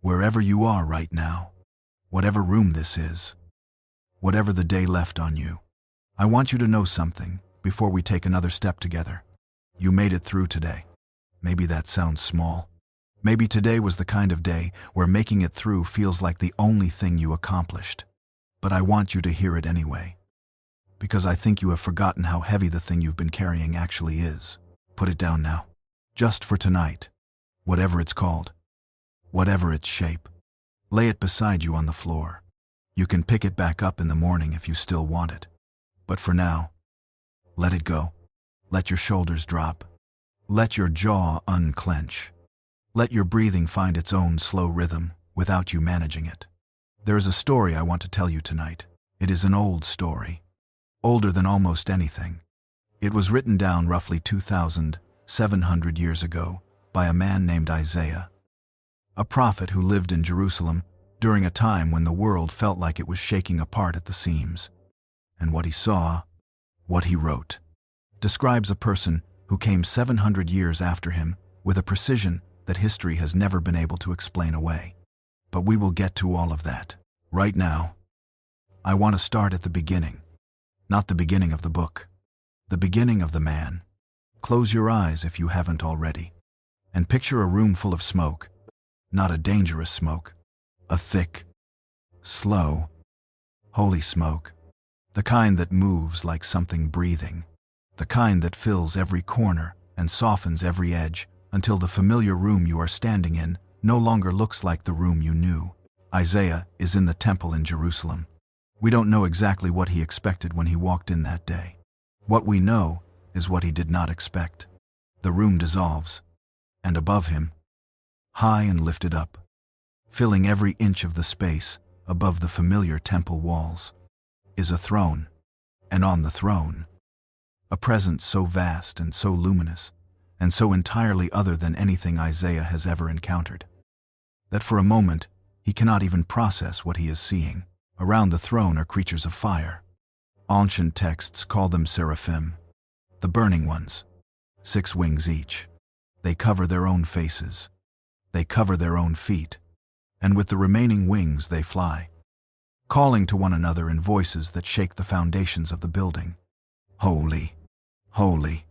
Wherever you are right now, whatever room this is, whatever the day left on you, I want you to know something before we take another step together. You made it through today. Maybe that sounds small. Maybe today was the kind of day where making it through feels like the only thing you accomplished. But I want you to hear it anyway, because I think you have forgotten how heavy the thing you've been carrying actually is. Put it down now. Just for tonight. Whatever it's called. Whatever its shape. Lay it beside you on the floor. You can pick it back up in the morning if you still want it. But for now, let it go. Let your shoulders drop. Let your jaw unclench. Let your breathing find its own slow rhythm without you managing it. There is a story I want to tell you tonight. It is an old story. Older than almost anything. It was written down roughly 2,700 years ago by a man named Isaiah, a prophet who lived in Jerusalem during a time when the world felt like it was shaking apart at the seams. And what he saw, what he wrote, describes a person who came 700 years after him with a precision that history has never been able to explain away. But we will get to all of that. Right now, I want to start at the beginning. Not the beginning of the book. The beginning of the man. Close your eyes if you haven't already. And picture a room full of smoke. Not a dangerous smoke. A thick, slow, holy smoke. The kind that moves like something breathing. The kind that fills every corner and softens every edge until the familiar room you are standing in no longer looks like the room you knew. Isaiah is in the temple in Jerusalem. We don't know exactly what he expected when he walked in that day. What we know is what he did not expect. The room dissolves, and above him, high and lifted up, filling every inch of the space above the familiar temple walls, is a throne, and on the throne, a presence so vast and so luminous, and so entirely other than anything Isaiah has ever encountered, that for a moment he cannot even process what he is seeing. Around the throne are creatures of fire. Ancient texts call them seraphim, the burning ones, 6 wings each. They cover their own faces. They cover their own feet, and with the remaining wings they fly, calling to one another in voices that shake the foundations of the building. Holy, holy,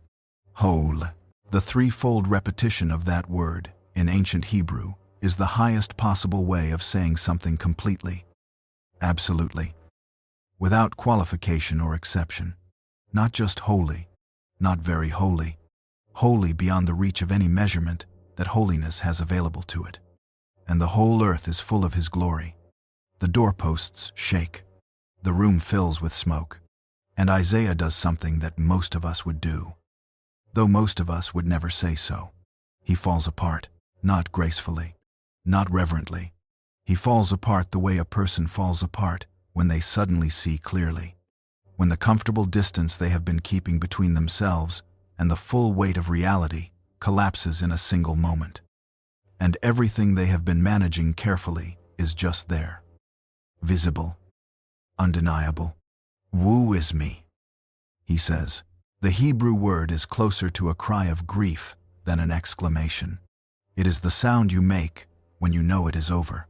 holy. The threefold repetition of that word, in ancient Hebrew, is the highest possible way of saying something completely, absolutely, without qualification or exception. Not just holy, not very holy, holy beyond the reach of any measurement that holiness has available to it. And the whole earth is full of his glory. The doorposts shake. The room fills with smoke. And Isaiah does something that most of us would do, though most of us would never say so. He falls apart, not gracefully, not reverently. He falls apart the way a person falls apart when they suddenly see clearly, when the comfortable distance they have been keeping between themselves and the full weight of reality collapses in a single moment. And everything they have been managing carefully is just there. Visible. Undeniable. Woe is me, he says. The Hebrew word is closer to a cry of grief than an exclamation. It is the sound you make when you know it is over.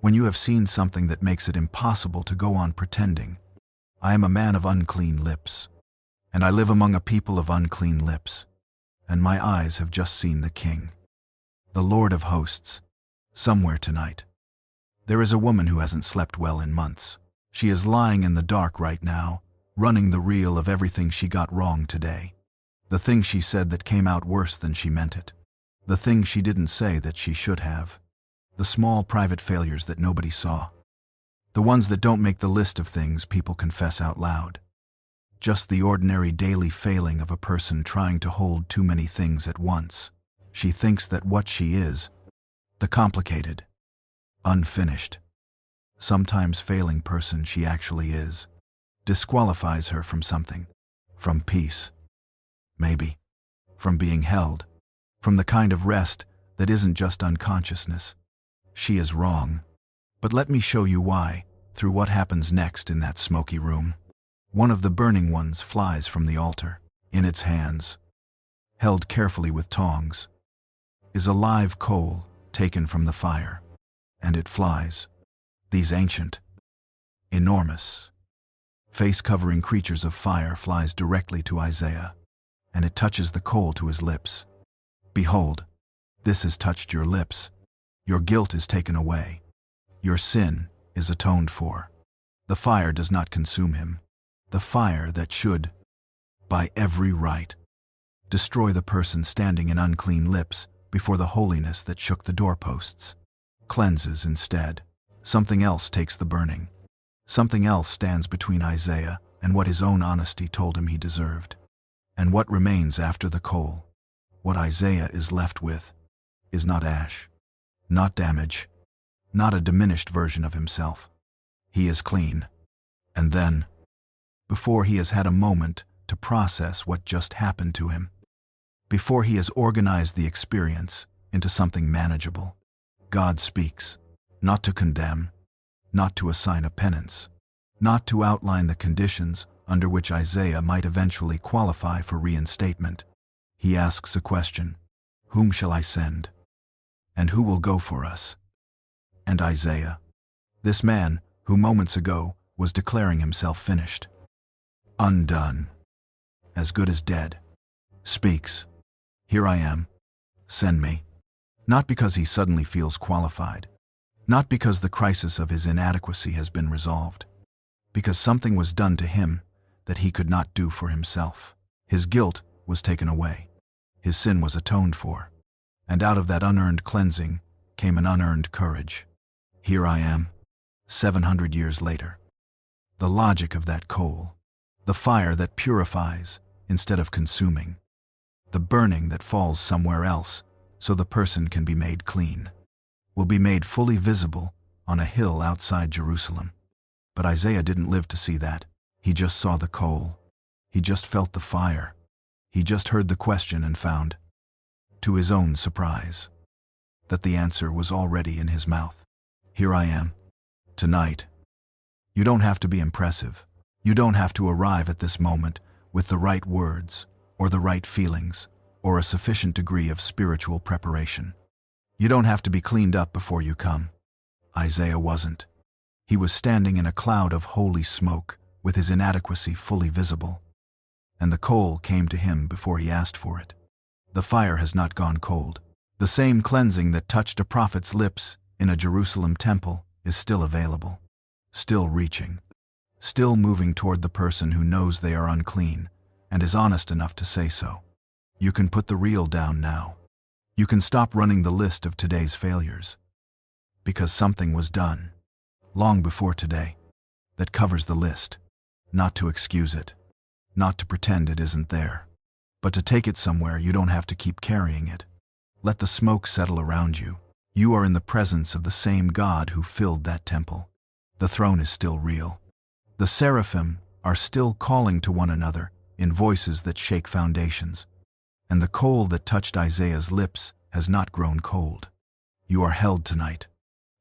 When you have seen something that makes it impossible to go on pretending. I am a man of unclean lips, and I live among a people of unclean lips, and my eyes have just seen the King, the Lord of hosts, somewhere tonight. There is a woman who hasn't slept well in months. She is lying in the dark right now, running the reel of everything she got wrong today. The thing she said that came out worse than she meant it. The thing she didn't say that she should have. The small private failures that nobody saw. The ones that don't make the list of things people confess out loud. Just the ordinary daily failing of a person trying to hold too many things at once. She thinks that what she is, the complicated, unfinished, sometimes failing person she actually is, disqualifies her from something. From peace. Maybe. From being held. From the kind of rest that isn't just unconsciousness. She is wrong. But let me show you why, through what happens next in that smoky room. One of the burning ones flies from the altar. In its hands, held carefully with tongs, is a live coal taken from the fire. and it flies. These ancient, enormous, face-covering creatures of fire flies directly to Isaiah, and it touches the coal to his lips. Behold, this has touched your lips. Your guilt is taken away. Your sin is atoned for. The fire does not consume him. The fire that should, by every right, destroy the person standing in unclean lips before the holiness that shook the doorposts, cleanses instead. Something else takes the burning. Something else stands between Isaiah and what his own honesty told him he deserved. And what remains after the coal, what Isaiah is left with, is not ash, not damage, not a diminished version of himself. He is clean. And then, before he has had a moment to process what just happened to him, before he has organized the experience into something manageable, God speaks, not to condemn, not to assign a penance, not to outline the conditions under which Isaiah might eventually qualify for reinstatement. He asks a question: whom shall I send? And who will go for us? And Isaiah, this man who moments ago was declaring himself finished, undone, as good as dead, speaks, "Here I am, send me." Not because he suddenly feels qualified, not because the crisis of his inadequacy has been resolved, because something was done to him that he could not do for himself. His guilt was taken away. His sin was atoned for. And out of that unearned cleansing came an unearned courage. Here I am, 700 years later. The logic of that coal, the fire that purifies instead of consuming, the burning that falls somewhere else so the person can be made clean, will be made fully visible on a hill outside Jerusalem. But Isaiah didn't live to see that. He just saw the coal. He just felt the fire. He just heard the question and found, to his own surprise, that the answer was already in his mouth. Here I am, tonight. You don't have to be impressive. You don't have to arrive at this moment with the right words, or the right feelings, or a sufficient degree of spiritual preparation. You don't have to be cleaned up before you come. Isaiah wasn't. He was standing in a cloud of holy smoke, with his inadequacy fully visible. And the coal came to him before he asked for it. The fire has not gone cold. The same cleansing that touched a prophet's lips in a Jerusalem temple is still available, still reaching, still moving toward the person who knows they are unclean and is honest enough to say so. You can put the reel down now. You can stop running the list of today's failures, because something was done, long before today, that covers the list, not to excuse it, not to pretend it isn't there, but to take it somewhere you don't have to keep carrying it. Let the smoke settle around you. You are in the presence of the same God who filled that temple. The throne is still real. The seraphim are still calling to one another in voices that shake foundations. And the coal that touched Isaiah's lips has not grown cold. You are held tonight,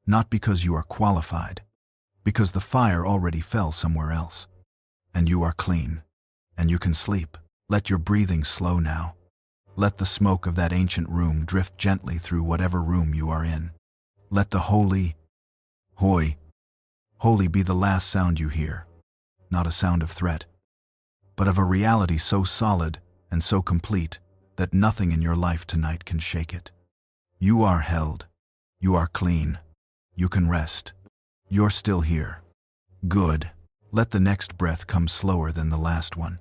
not because you are qualified, because the fire already fell somewhere else. And you are clean, and you can sleep. Let your breathing slow now. Let the smoke of that ancient room drift gently through whatever room you are in. Let the holy be the last sound you hear, not a sound of threat, but of a reality so solid and so complete that nothing in your life tonight can shake it. You are held. You are clean. You can rest. You're still here. Good. Let the next breath come slower than the last one.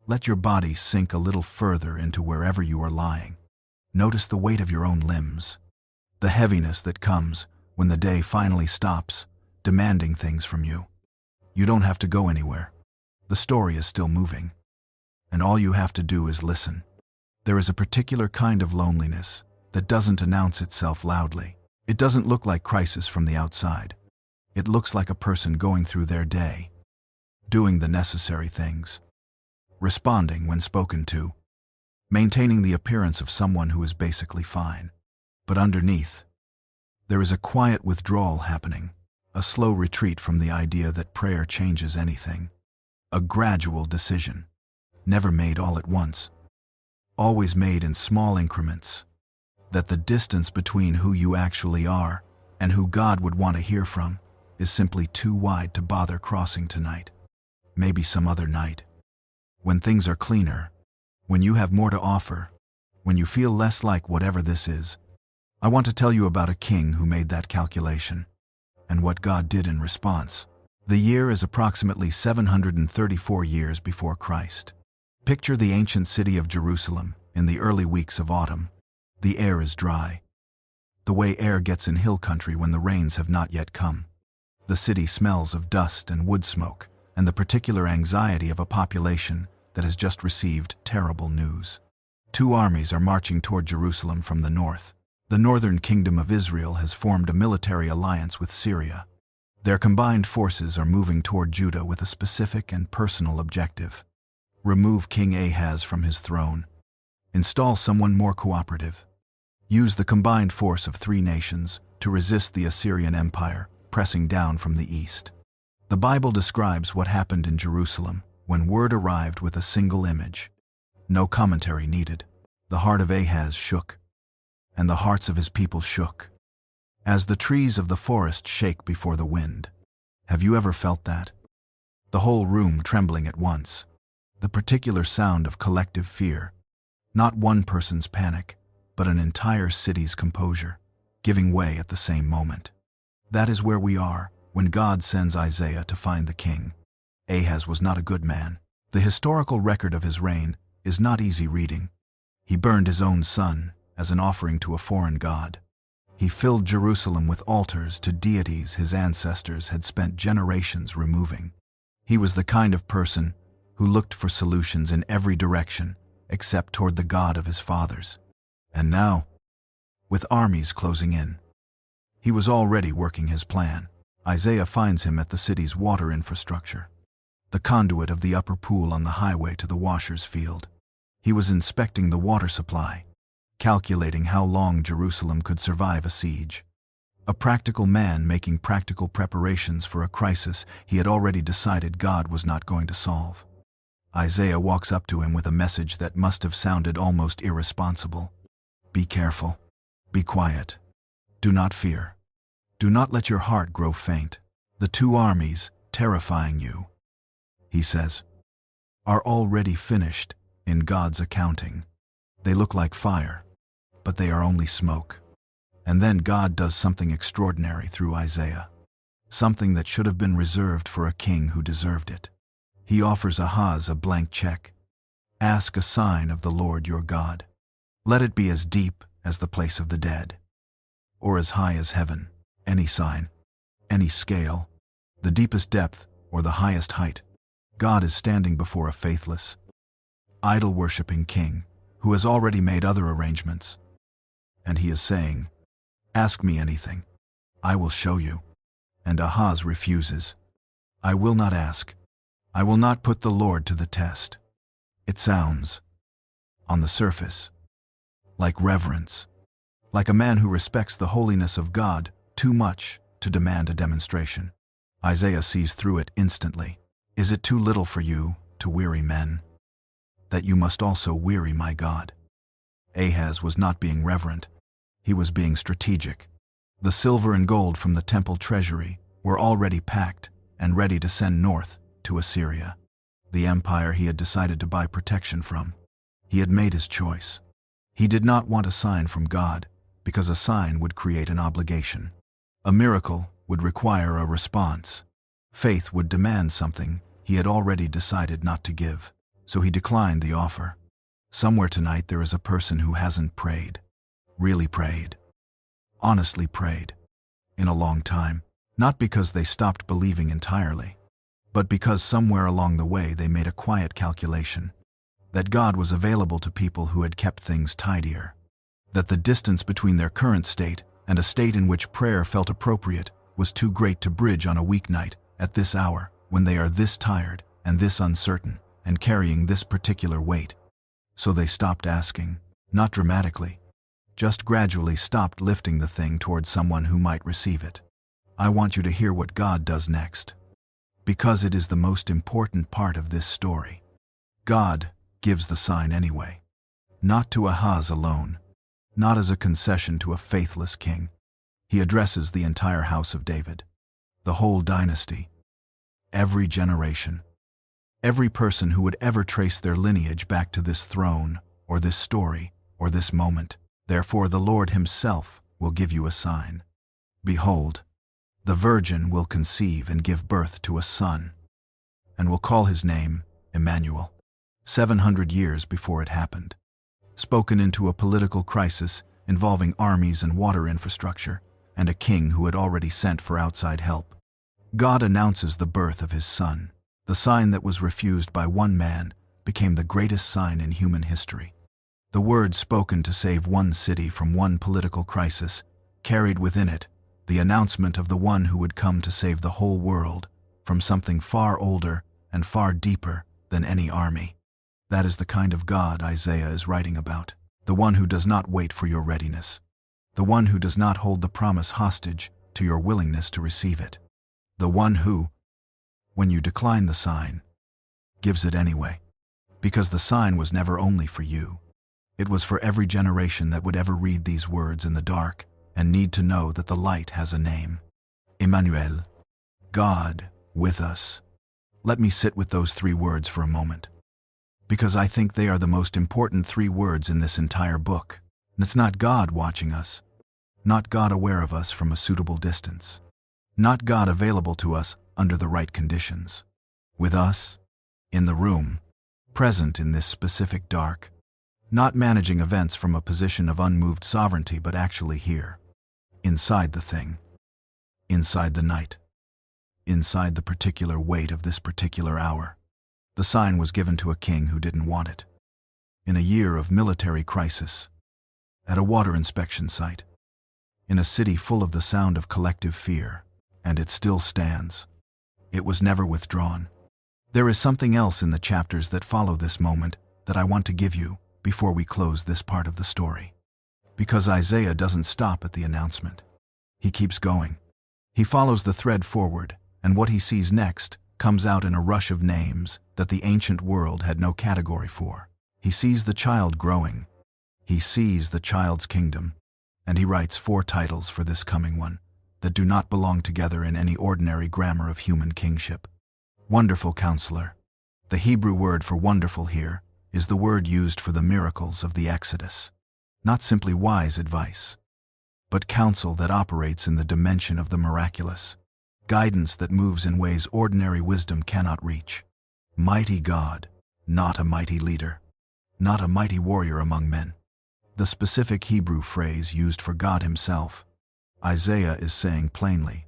Let your body sink a little further into wherever you are lying. Notice the weight of your own limbs, the heaviness that comes when the day finally stops, demanding things from you. You don't have to go anywhere. The story is still moving, and all you have to do is listen. There is a particular kind of loneliness that doesn't announce itself loudly. It doesn't look like crisis from the outside. It looks like a person going through their day, doing the necessary things, responding when spoken to, maintaining the appearance of someone who is basically fine. But underneath, there is a quiet withdrawal happening, a slow retreat from the idea that prayer changes anything, a gradual decision, never made all at once, always made in small increments, that the distance between who you actually are and who God would want to hear from, is simply too wide to bother crossing tonight. Maybe some other night. When things are cleaner, when you have more to offer, when you feel less like whatever this is. I want to tell you about a king who made that calculation, and what God did in response. The year is approximately 734 years before Christ. Picture the ancient city of Jerusalem in the early weeks of autumn. The air is dry, the way air gets in hill country when the rains have not yet come. The city smells of dust and wood smoke, and the particular anxiety of a population that has just received terrible news. Two armies are marching toward Jerusalem from the north. The northern kingdom of Israel has formed a military alliance with Syria. Their combined forces are moving toward Judah with a specific and personal objective: remove King Ahaz from his throne. Install someone more cooperative. Use the combined force of three nations to resist the Assyrian Empire, pressing down from the east. The Bible describes what happened in Jerusalem when word arrived with a single image. No commentary needed. The heart of Ahaz shook, and the hearts of his people shook, as the trees of the forest shake before the wind. Have you ever felt that? The whole room trembling at once. The particular sound of collective fear. Not one person's panic, but an entire city's composure, giving way at the same moment. That is where we are when God sends Isaiah to find the king. Ahaz was not a good man. The historical record of his reign is not easy reading. He burned his own son as an offering to a foreign god. He filled Jerusalem with altars to deities his ancestors had spent generations removing. He was the kind of person who looked for solutions in every direction except toward the God of his fathers. And now, with armies closing in, he was already working his plan. Isaiah finds him at the city's water infrastructure, the conduit of the upper pool on the highway to the washer's field. He was inspecting the water supply, calculating how long Jerusalem could survive a siege. A practical man making practical preparations for a crisis he had already decided God was not going to solve. Isaiah walks up to him with a message that must have sounded almost irresponsible. Be careful. Be quiet. Do not fear. Do not let your heart grow faint. The two armies, terrifying you, he says, are already finished in God's accounting. They look like fire, but they are only smoke. And then God does something extraordinary through Isaiah, something that should have been reserved for a king who deserved it. He offers Ahaz a blank check. Ask a sign of the Lord your God. Let it be as deep as the place of the dead, or as high as heaven. Any sign, any scale, the deepest depth or the highest height. God is standing before a faithless, idol-worshipping king who has already made other arrangements. And he is saying, ask me anything. I will show you. And Ahaz refuses. I will not ask. I will not put the Lord to the test. It sounds, on the surface, like reverence, like a man who respects the holiness of God too much to demand a demonstration. Isaiah sees through it instantly. Is it too little for you to weary men, that you must also weary my God? Ahaz was not being reverent. He was being strategic. The silver and gold from the temple treasury were already packed and ready to send north to Assyria, the empire he had decided to buy protection from. He had made his choice. He did not want a sign from God, because a sign would create an obligation. A miracle would require a response. Faith would demand something he had already decided not to give, so he declined the offer. Somewhere tonight there is a person who hasn't prayed, really prayed, honestly prayed, in a long time, not because they stopped believing entirely, but because somewhere along the way they made a quiet calculation that God was available to people who had kept things tidier, that the distance between their current state and a state in which prayer felt appropriate was too great to bridge on a weeknight at this hour when they are this tired and this uncertain and carrying this particular weight. So they stopped asking, not dramatically, just gradually stopped lifting the thing towards someone who might receive it. I want you to hear what God does next, because it is the most important part of this story. God gives the sign anyway, not to Ahaz alone, not as a concession to a faithless king, He addresses the entire house of David, the whole dynasty, every generation, every person who would ever trace their lineage back to this throne, or this story, or this moment. Therefore the Lord himself will give you a sign. Behold, the virgin will conceive and give birth to a son, and will call his name Emmanuel. 700 years before it happened. Spoken into a political crisis involving armies and water infrastructure, and a king who had already sent for outside help. God announces the birth of his son. The sign that was refused by one man became the greatest sign in human history. The word spoken to save one city from one political crisis carried within it the announcement of the one who would come to save the whole world from something far older and far deeper than any army. That is the kind of God Isaiah is writing about, the one who does not wait for your readiness, the one who does not hold the promise hostage to your willingness to receive it, the one who, when you decline the sign, gives it anyway, because the sign was never only for you. It was for every generation that would ever read these words in the dark and need to know that the light has a name. Emmanuel, God with us. Let me sit with those 3 words for a moment, because I think they are the most important 3 words in this entire book. And it's not God watching us, not God aware of us from a suitable distance, not God available to us under the right conditions. With us, in the room, present in this specific dark, not managing events from a position of unmoved sovereignty, but actually here, inside the thing, inside the night, inside the particular weight of this particular hour. The sign was given to a king who didn't want it. In a year of military crisis, at a water inspection site, in a city full of the sound of collective fear, and it still stands. It was never withdrawn. There is something else in the chapters that follow this moment that I want to give you before we close this part of the story. Because Isaiah doesn't stop at the announcement. He keeps going. He follows the thread forward, and what he sees next comes out in a rush of names that the ancient world had no category for. He sees the child growing. He sees the child's kingdom, and he writes 4 titles for this coming one that do not belong together in any ordinary grammar of human kingship. Wonderful Counselor. The Hebrew word for wonderful here is the word used for the miracles of the Exodus. Not simply wise advice, but counsel that operates in the dimension of the miraculous, guidance that moves in ways ordinary wisdom cannot reach. Mighty God, not a mighty leader, not a mighty warrior among men. The specific Hebrew phrase used for God himself, Isaiah is saying plainly,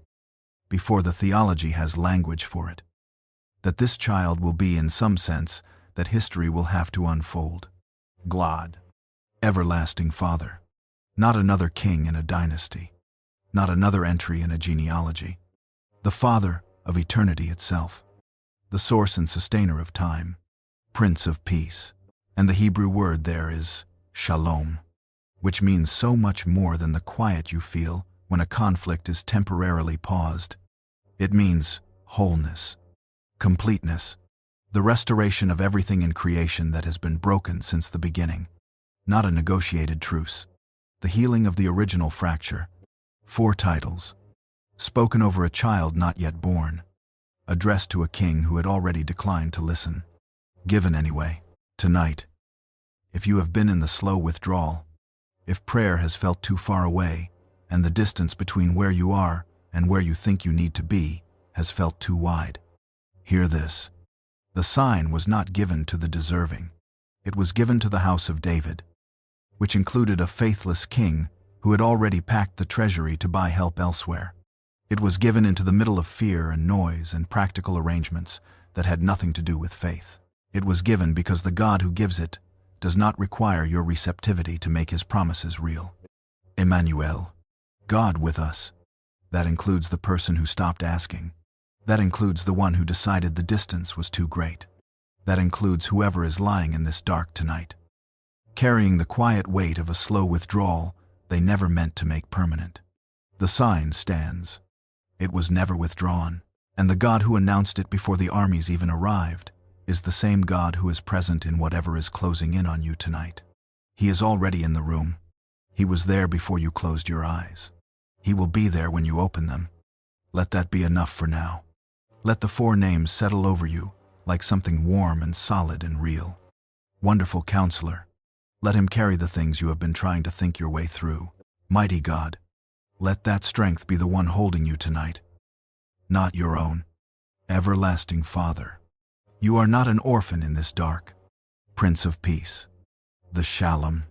before the theology has language for it, that this child will be in some sense that history will have to unfold. God, everlasting Father, not another king in a dynasty, not another entry in a genealogy, the Father of eternity itself, the source and sustainer of time, Prince of Peace. And the Hebrew word there is shalom, which means so much more than the quiet you feel when a conflict is temporarily paused. It means wholeness, completeness, the restoration of everything in creation that has been broken since the beginning, not a negotiated truce. The healing of the original fracture. 4 titles, spoken over a child not yet born, addressed to a king who had already declined to listen. Given anyway, tonight. If you have been in the slow withdrawal, if prayer has felt too far away, and the distance between where you are and where you think you need to be has felt too wide, hear this. The sign was not given to the deserving. It was given to the house of David, which included a faithless king who had already packed the treasury to buy help elsewhere. It was given into the middle of fear and noise and practical arrangements that had nothing to do with faith. It was given because the God who gives it does not require your receptivity to make his promises real. Emmanuel, God with us. That includes the person who stopped asking. That includes the one who decided the distance was too great. That includes whoever is lying in this dark tonight, carrying the quiet weight of a slow withdrawal they never meant to make permanent. The sign stands. It was never withdrawn, and the God who announced it before the armies even arrived is the same God who is present in whatever is closing in on you tonight. He is already in the room. He was there before you closed your eyes. He will be there when you open them. Let that be enough for now. Let the 4 names settle over you like something warm and solid and real. Wonderful Counselor, let him carry the things you have been trying to think your way through. Mighty God, let that strength be the one holding you tonight, not your own. Everlasting Father, you are not an orphan in this dark. Prince of Peace, the Shalom,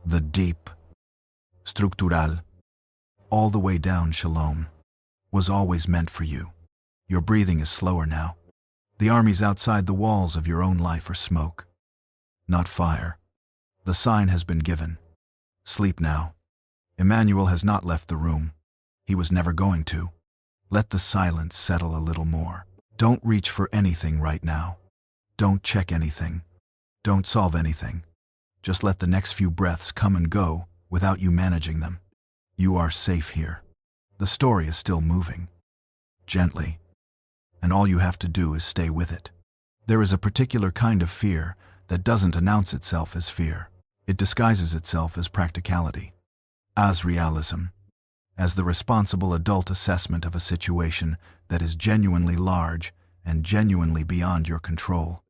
the deep, structural, all the way down Shalom, was always meant for you. Your breathing is slower now. The armies outside the walls of your own life are smoke, not fire. The sign has been given. Sleep now. Emmanuel has not left the room. He was never going to. Let the silence settle a little more. Don't reach for anything right now. Don't check anything. Don't solve anything. Just let the next few breaths come and go without you managing them. You are safe here. The story is still moving. Gently. And all you have to do is stay with it. There is a particular kind of fear that doesn't announce itself as fear. It disguises itself as practicality, as realism, as the responsible adult assessment of a situation that is genuinely large and genuinely beyond your control.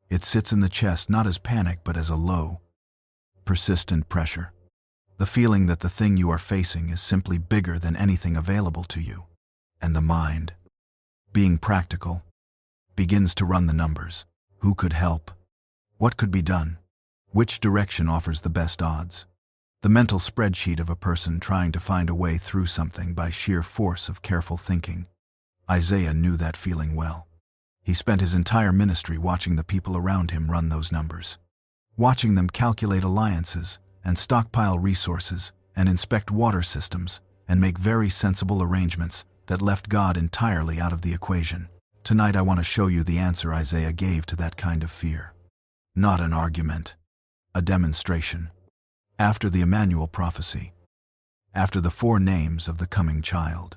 It sits in the chest not as panic but as a low, persistent pressure. The feeling that the thing you are facing is simply bigger than anything available to you. And the mind, being practical, begins to run the numbers. Who could help? What could be done? Which direction offers the best odds? The mental spreadsheet of a person trying to find a way through something by sheer force of careful thinking. Isaiah knew that feeling well. He spent his entire ministry watching the people around him run those numbers, watching them calculate alliances and stockpile resources and inspect water systems and make very sensible arrangements that left God entirely out of the equation. Tonight I want to show you the answer Isaiah gave to that kind of fear. Not an argument, a demonstration. After the Emmanuel prophecy, after the 4 names of the coming child,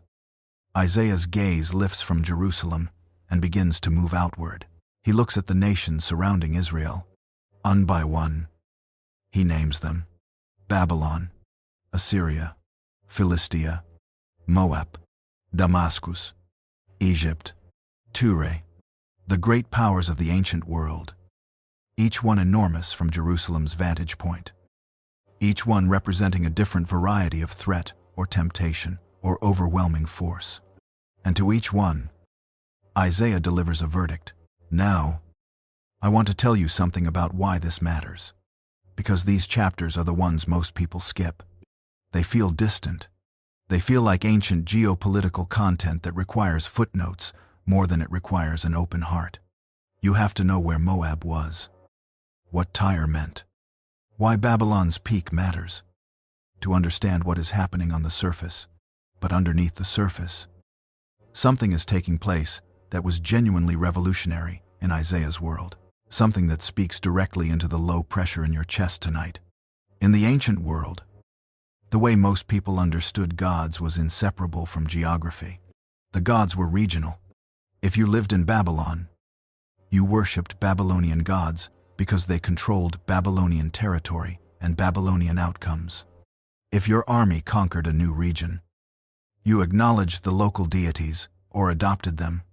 Isaiah's gaze lifts from Jerusalem and begins to move outward. He looks at the nations surrounding Israel. One by one, he names them: Babylon, Assyria, Philistia, Moab, Damascus, Egypt, Tyre, the great powers of the ancient world, each one enormous from Jerusalem's vantage point, each one representing a different variety of threat or temptation or overwhelming force. And to each one, Isaiah delivers a verdict. Now, I want to tell you something about why this matters. Because these chapters are the ones most people skip. They feel distant. They feel like ancient geopolitical content that requires footnotes more than it requires an open heart. You have to know where Moab was, what Tyre meant, why Babylon's peak matters, to understand what is happening on the surface. But underneath the surface, something is taking place that was genuinely revolutionary in Isaiah's world. Something that speaks directly into the low pressure in your chest tonight. In the ancient world, the way most people understood gods was inseparable from geography. The gods were regional. If you lived in Babylon, you worshipped Babylonian gods because they controlled Babylonian territory and Babylonian outcomes. If your army conquered a new region, you acknowledged the local deities or adopted them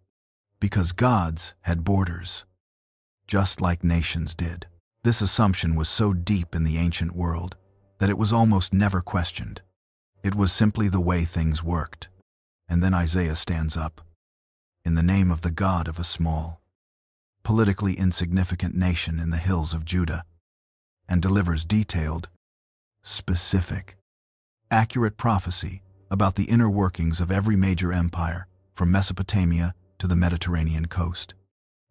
because gods had borders, just like nations did. This assumption was so deep in the ancient world that it was almost never questioned. It was simply the way things worked. And then Isaiah stands up, in the name of the God of a small, politically insignificant nation in the hills of Judah, and delivers detailed, specific, accurate prophecy about the inner workings of every major empire, from Mesopotamia to the Mediterranean coast.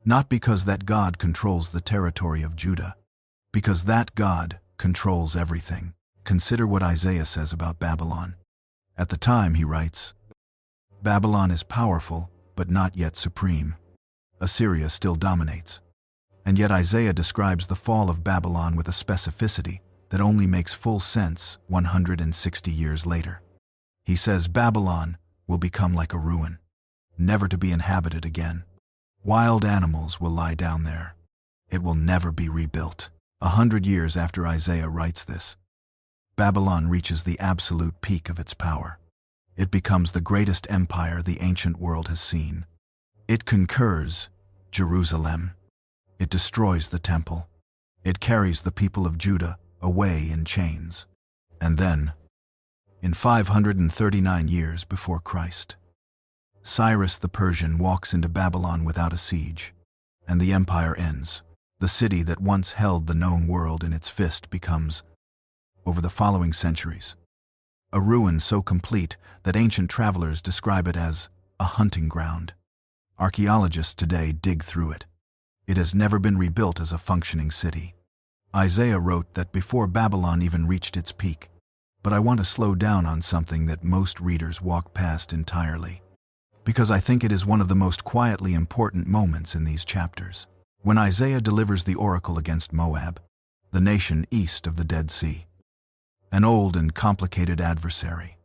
Not because that God controls the territory of Judah, because that God controls everything. Consider what Isaiah says about Babylon. At the time, he writes, Babylon is powerful, but not yet supreme. Assyria still dominates. And yet Isaiah describes the fall of Babylon with a specificity that only makes full sense 160 years later. He says Babylon will become like a ruin, never to be inhabited again. Wild animals will lie down there. It will never be rebuilt. 100 years after Isaiah writes this, Babylon reaches the absolute peak of its power. It becomes the greatest empire the ancient world has seen. It conquers Jerusalem. It destroys the temple. It carries the people of Judah away in chains. And then, in 539 years before Christ, Cyrus the Persian walks into Babylon without a siege, and the empire ends. The city that once held the known world in its fist becomes, over the following centuries, a ruin so complete that ancient travelers describe it as a hunting ground. Archaeologists today dig through it. It has never been rebuilt as a functioning city. Isaiah wrote that before Babylon even reached its peak. But I want to slow down on something that most readers walk past entirely, because I think it is one of the most quietly important moments in these chapters. When Isaiah delivers the oracle against Moab, the nation east of the Dead Sea, an old and complicated adversary,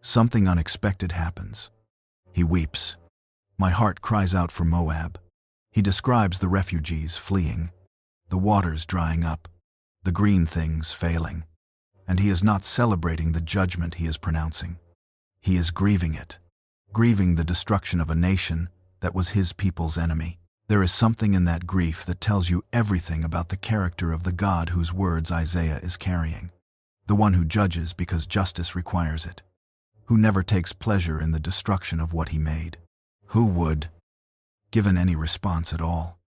something unexpected happens. He weeps. My heart cries out for Moab. He describes the refugees fleeing, the waters drying up, the green things failing. And he is not celebrating the judgment he is pronouncing. He is grieving it, grieving the destruction of a nation that was his people's enemy. There is something in that grief that tells you everything about the character of the God whose words Isaiah is carrying. The one who judges because justice requires it, who never takes pleasure in the destruction of what he made, who would, given any response at all,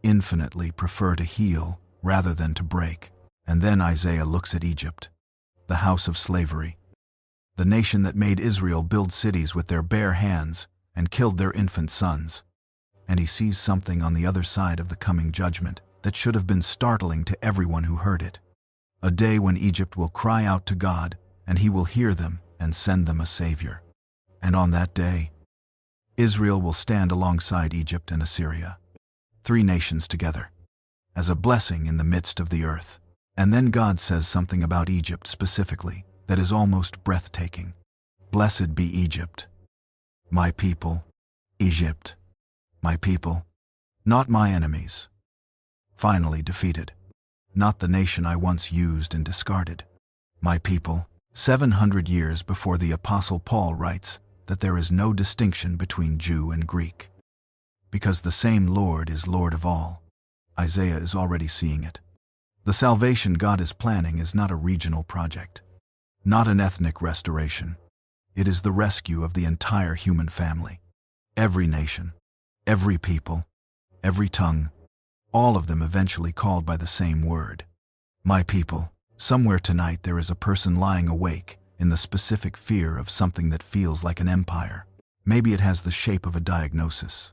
infinitely prefer to heal rather than to break. And then Isaiah looks at Egypt, the house of slavery, the nation that made Israel build cities with their bare hands and killed their infant sons. And he sees something on the other side of the coming judgment that should have been startling to everyone who heard it. A day when Egypt will cry out to God, and he will hear them and send them a savior. And on that day, Israel will stand alongside Egypt and Assyria, 3 nations together, as a blessing in the midst of the earth. And then God says something about Egypt specifically that is almost breathtaking. Blessed be Egypt, my people, Egypt, my people, not my enemies. Finally defeated, not the nation I once used and discarded. My people. 700 years before the Apostle Paul writes that there is no distinction between Jew and Greek, because the same Lord is Lord of all. Isaiah is already seeing it. The salvation God is planning is not a regional project, not an ethnic restoration. It is the rescue of the entire human family. Every nation, every people, every tongue, all of them eventually called by the same word. My people. Somewhere tonight there is a person lying awake in the specific fear of something that feels like an empire. Maybe it has the shape of a diagnosis,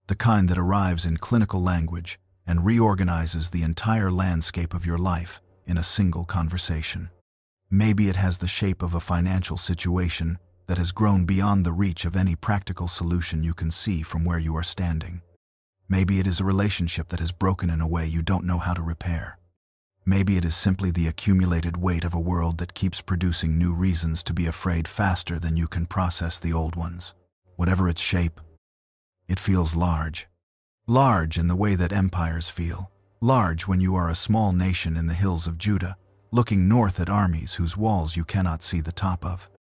the kind that arrives in clinical language and reorganizes the entire landscape of your life in a single conversation. Maybe it has the shape of a financial situation that has grown beyond the reach of any practical solution you can see from where you are standing. Maybe it is a relationship that has broken in a way you don't know how to repair. Maybe it is simply the accumulated weight of a world that keeps producing new reasons to be afraid faster than you can process the old ones. Whatever its shape, it feels large. Large in the way that empires feel. Large when you are a small nation in the hills of Judah, looking north at armies whose walls you cannot see the top of.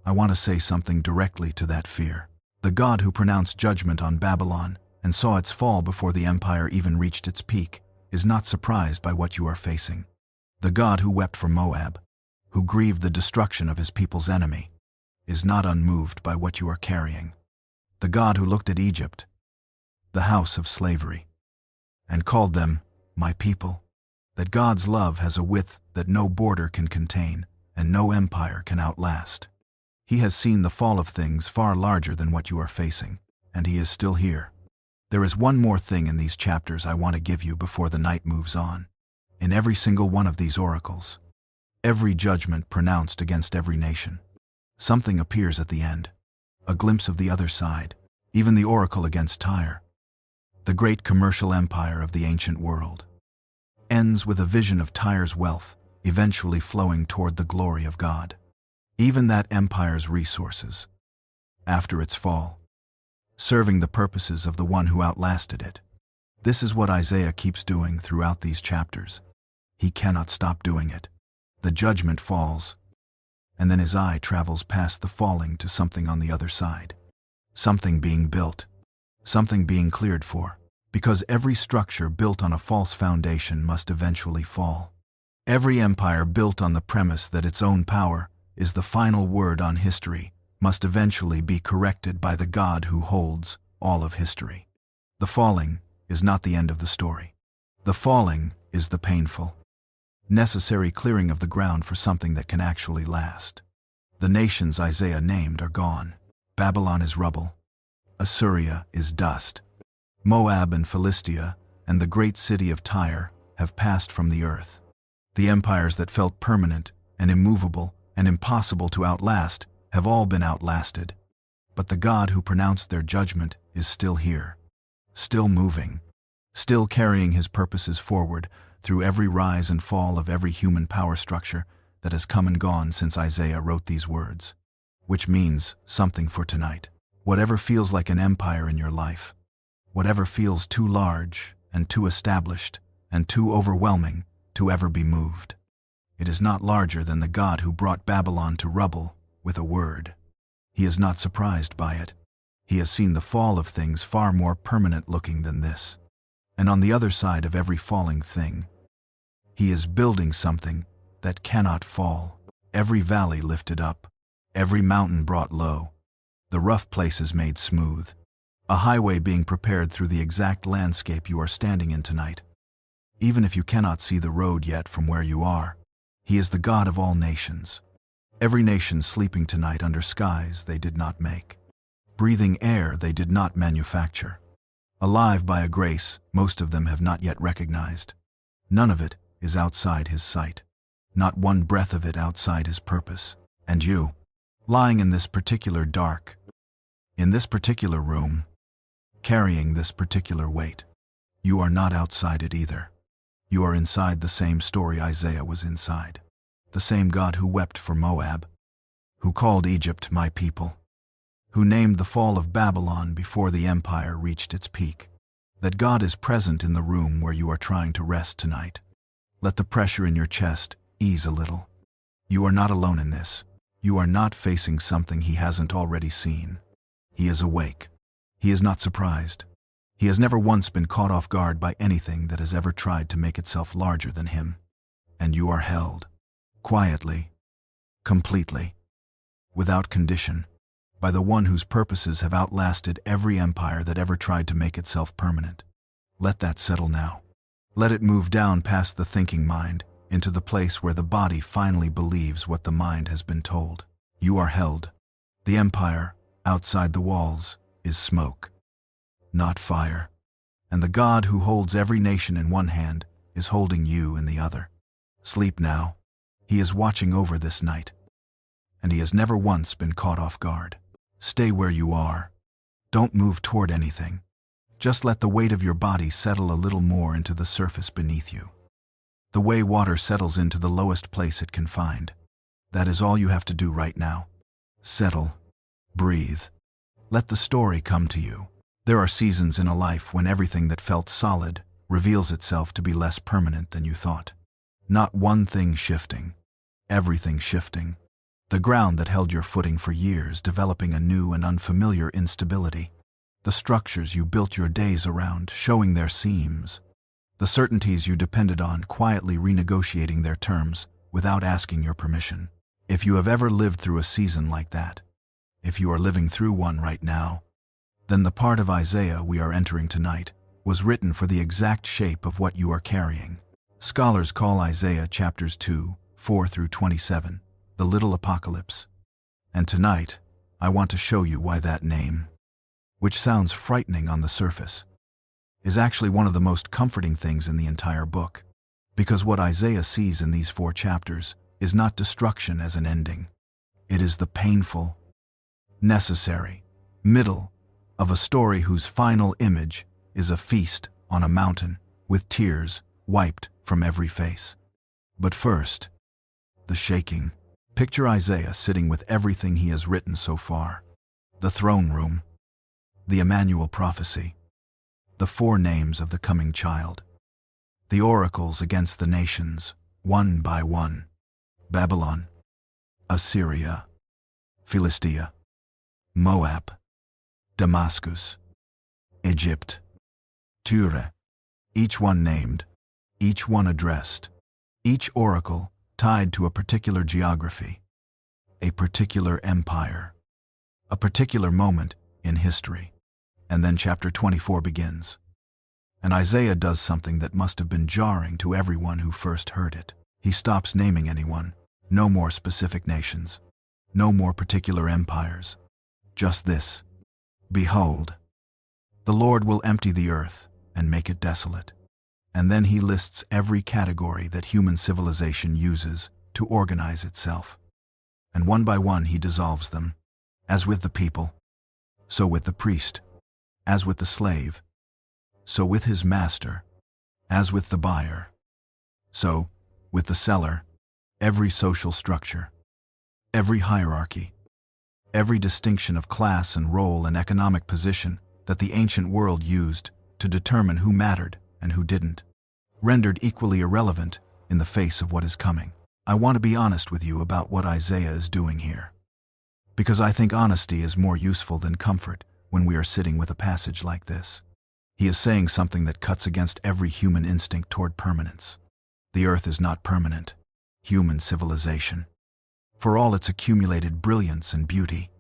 I want to say something directly to that fear. The God who pronounced judgment on Babylon and saw its fall before the empire even reached its peak is not surprised by what you are facing. The God who wept for Moab, who grieved the destruction of his people's enemy, is not unmoved by what you are carrying. The God who looked at Egypt, the house of slavery, and called them my people, that God's love has a width that no border can contain and no empire can outlast. He has seen the fall of things far larger than what you are facing, and he is still here. There is one more thing in these chapters I want to give you before the night moves on. In every single one of these oracles, every judgment pronounced against every nation, something appears at the end, a glimpse of the other side. Even the oracle against Tyre, the great commercial empire of the ancient world, ends with a vision of Tyre's wealth eventually flowing toward the glory of God. Even that empire's resources, after its fall, serving the purposes of the one who outlasted it. This is what Isaiah keeps doing throughout these chapters. He cannot stop doing it. The judgment falls, and then his eye travels past the falling to something on the other side. Something being built. Something being cleared for. Because every structure built on a false foundation must eventually fall. Every empire built on the premise that its own power is the final word on history must eventually be corrected by the God who holds all of history. The falling is not the end of the story. The falling is the painful, necessary clearing of the ground for something that can actually last. The nations Isaiah named are gone. Babylon is rubble. Assyria is dust. Moab and Philistia and the great city of Tyre have passed from the earth. The empires that felt permanent and immovable and impossible to outlast have all been outlasted. But the God who pronounced their judgment is still here, still moving, still carrying his purposes forward through every rise and fall of every human power structure that has come and gone since Isaiah wrote these words. Which means something for tonight. Whatever feels like an empire in your life, whatever feels too large and too established and too overwhelming to ever be moved, it is not larger than the God who brought Babylon to rubble with a word. He is not surprised by it. He has seen the fall of things far more permanent looking than this. And on the other side of every falling thing, he is building something that cannot fall. Every valley lifted up, every mountain brought low, the rough places made smooth, a highway being prepared through the exact landscape you are standing in tonight. Even if you cannot see the road yet from where you are, he is the God of all nations. Every nation sleeping tonight under skies they did not make, breathing air they did not manufacture, alive by a grace most of them have not yet recognized. None of it is outside his sight, not one breath of it outside his purpose. And you, lying in this particular dark, in this particular room, carrying this particular weight, you are not outside it either. You are inside the same story Isaiah was inside. The same God who wept for Moab, who called Egypt my people, who named the fall of Babylon before the empire reached its peak. That God is present in the room where you are trying to rest tonight. Let the pressure in your chest ease a little. You are not alone in this. You are not facing something he hasn't already seen. He is awake. He is not surprised. He has never once been caught off guard by anything that has ever tried to make itself larger than him. And you are held, quietly, completely, without condition, by the one whose purposes have outlasted every empire that ever tried to make itself permanent. Let that settle now. Let it move down past the thinking mind into the place where the body finally believes what the mind has been told. You are held. The empire, outside the walls, is smoke, not fire. And the God who holds every nation in one hand is holding you in the other. Sleep now. He is watching over this night. And he has never once been caught off guard. Stay where you are. Don't move toward anything. Just let the weight of your body settle a little more into the surface beneath you. The way water settles into the lowest place it can find. That is all you have to do right now. Settle. Breathe. Let the story come to you. There are seasons in a life when everything that felt solid reveals itself to be less permanent than you thought. Not one thing shifting. Everything shifting. The ground that held your footing for years developing a new and unfamiliar instability. The structures you built your days around showing their seams. The certainties you depended on quietly renegotiating their terms without asking your permission. If you have ever lived through a season like that, if you are living through one right now, then the part of Isaiah we are entering tonight was written for the exact shape of what you are carrying. Scholars call Isaiah chapters 2, 4 through 27, the little apocalypse. And tonight, I want to show you why that name, which sounds frightening on the surface, is actually one of the most comforting things in the entire book. Because what Isaiah sees in these 4 chapters is not destruction as an ending. It is the painful, necessary middle of a story whose final image is a feast on a mountain with tears wiped from every face. But first, the shaking. Picture Isaiah sitting with everything he has written so far. The throne room, the Emmanuel prophecy, the 4 names of the coming child, the oracles against the nations, one by one. Babylon, Assyria, Philistia, Moab, Damascus, Egypt, Tyre, each one named, each one addressed, each oracle tied to a particular geography, a particular empire, a particular moment in history. And then chapter 24 begins. And Isaiah does something that must have been jarring to everyone who first heard it. He stops naming anyone, no more specific nations, no more particular empires. Just this: Behold, the Lord will empty the earth and make it desolate. And then he lists every category that human civilization uses to organize itself. And one by one he dissolves them. As with the people, so with the priest. As with the slave, so with his master. As with the buyer, so with the seller. Every social structure, every hierarchy, every distinction of class and role and economic position that the ancient world used to determine who mattered and who didn't, rendered equally irrelevant in the face of what is coming. I want to be honest with you about what Isaiah is doing here, because I think honesty is more useful than comfort when we are sitting with a passage like this. He is saying something that cuts against every human instinct toward permanence. The earth is not permanent. Human civilization, for all its accumulated brilliance and beauty,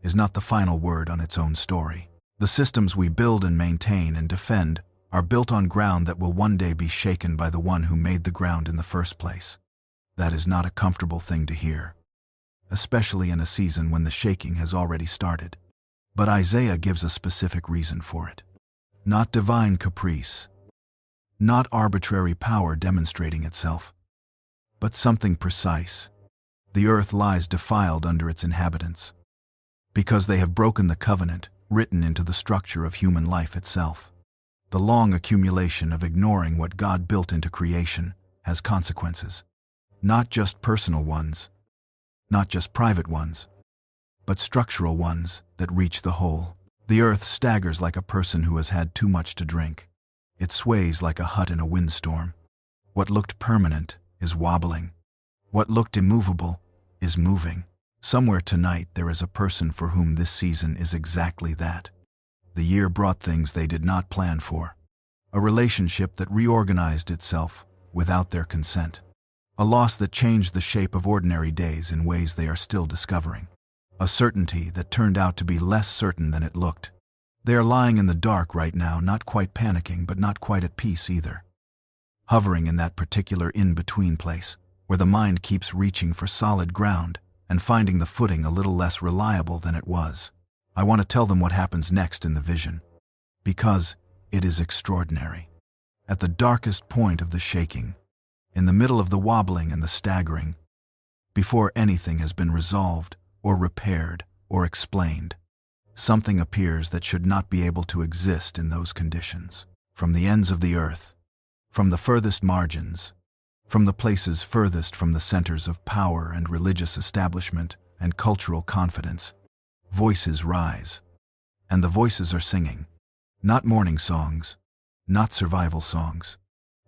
is not the final word on its own story. The systems we build and maintain and defend are built on ground that will one day be shaken by the one who made the ground in the first place. That is not a comfortable thing to hear, especially in a season when the shaking has already started. But Isaiah gives a specific reason for it. Not divine caprice, not arbitrary power demonstrating itself, but something precise. The earth lies defiled under its inhabitants, because they have broken the covenant written into the structure of human life itself. The long accumulation of ignoring what God built into creation has consequences, not just personal ones, not just private ones, but structural ones that reach the whole. The earth staggers like a person who has had too much to drink. It sways like a hut in a windstorm. What looked permanent is wobbling. What looked immovable is moving. Somewhere tonight there is a person for whom this season is exactly that. The year brought things they did not plan for. A relationship that reorganized itself without their consent. A loss that changed the shape of ordinary days in ways they are still discovering. A certainty that turned out to be less certain than it looked. They are lying in the dark right now, not quite panicking, but not quite at peace either. Hovering in that particular in-between place, where the mind keeps reaching for solid ground and finding the footing a little less reliable than it was. I want to tell them what happens next in the vision, because it is extraordinary. At the darkest point of the shaking, in the middle of the wobbling and the staggering, before anything has been resolved or repaired or explained, something appears that should not be able to exist in those conditions. From the ends of the earth, from the furthest margins, from the places furthest from the centers of power and religious establishment and cultural confidence, voices rise. And the voices are singing, not mourning songs, not survival songs,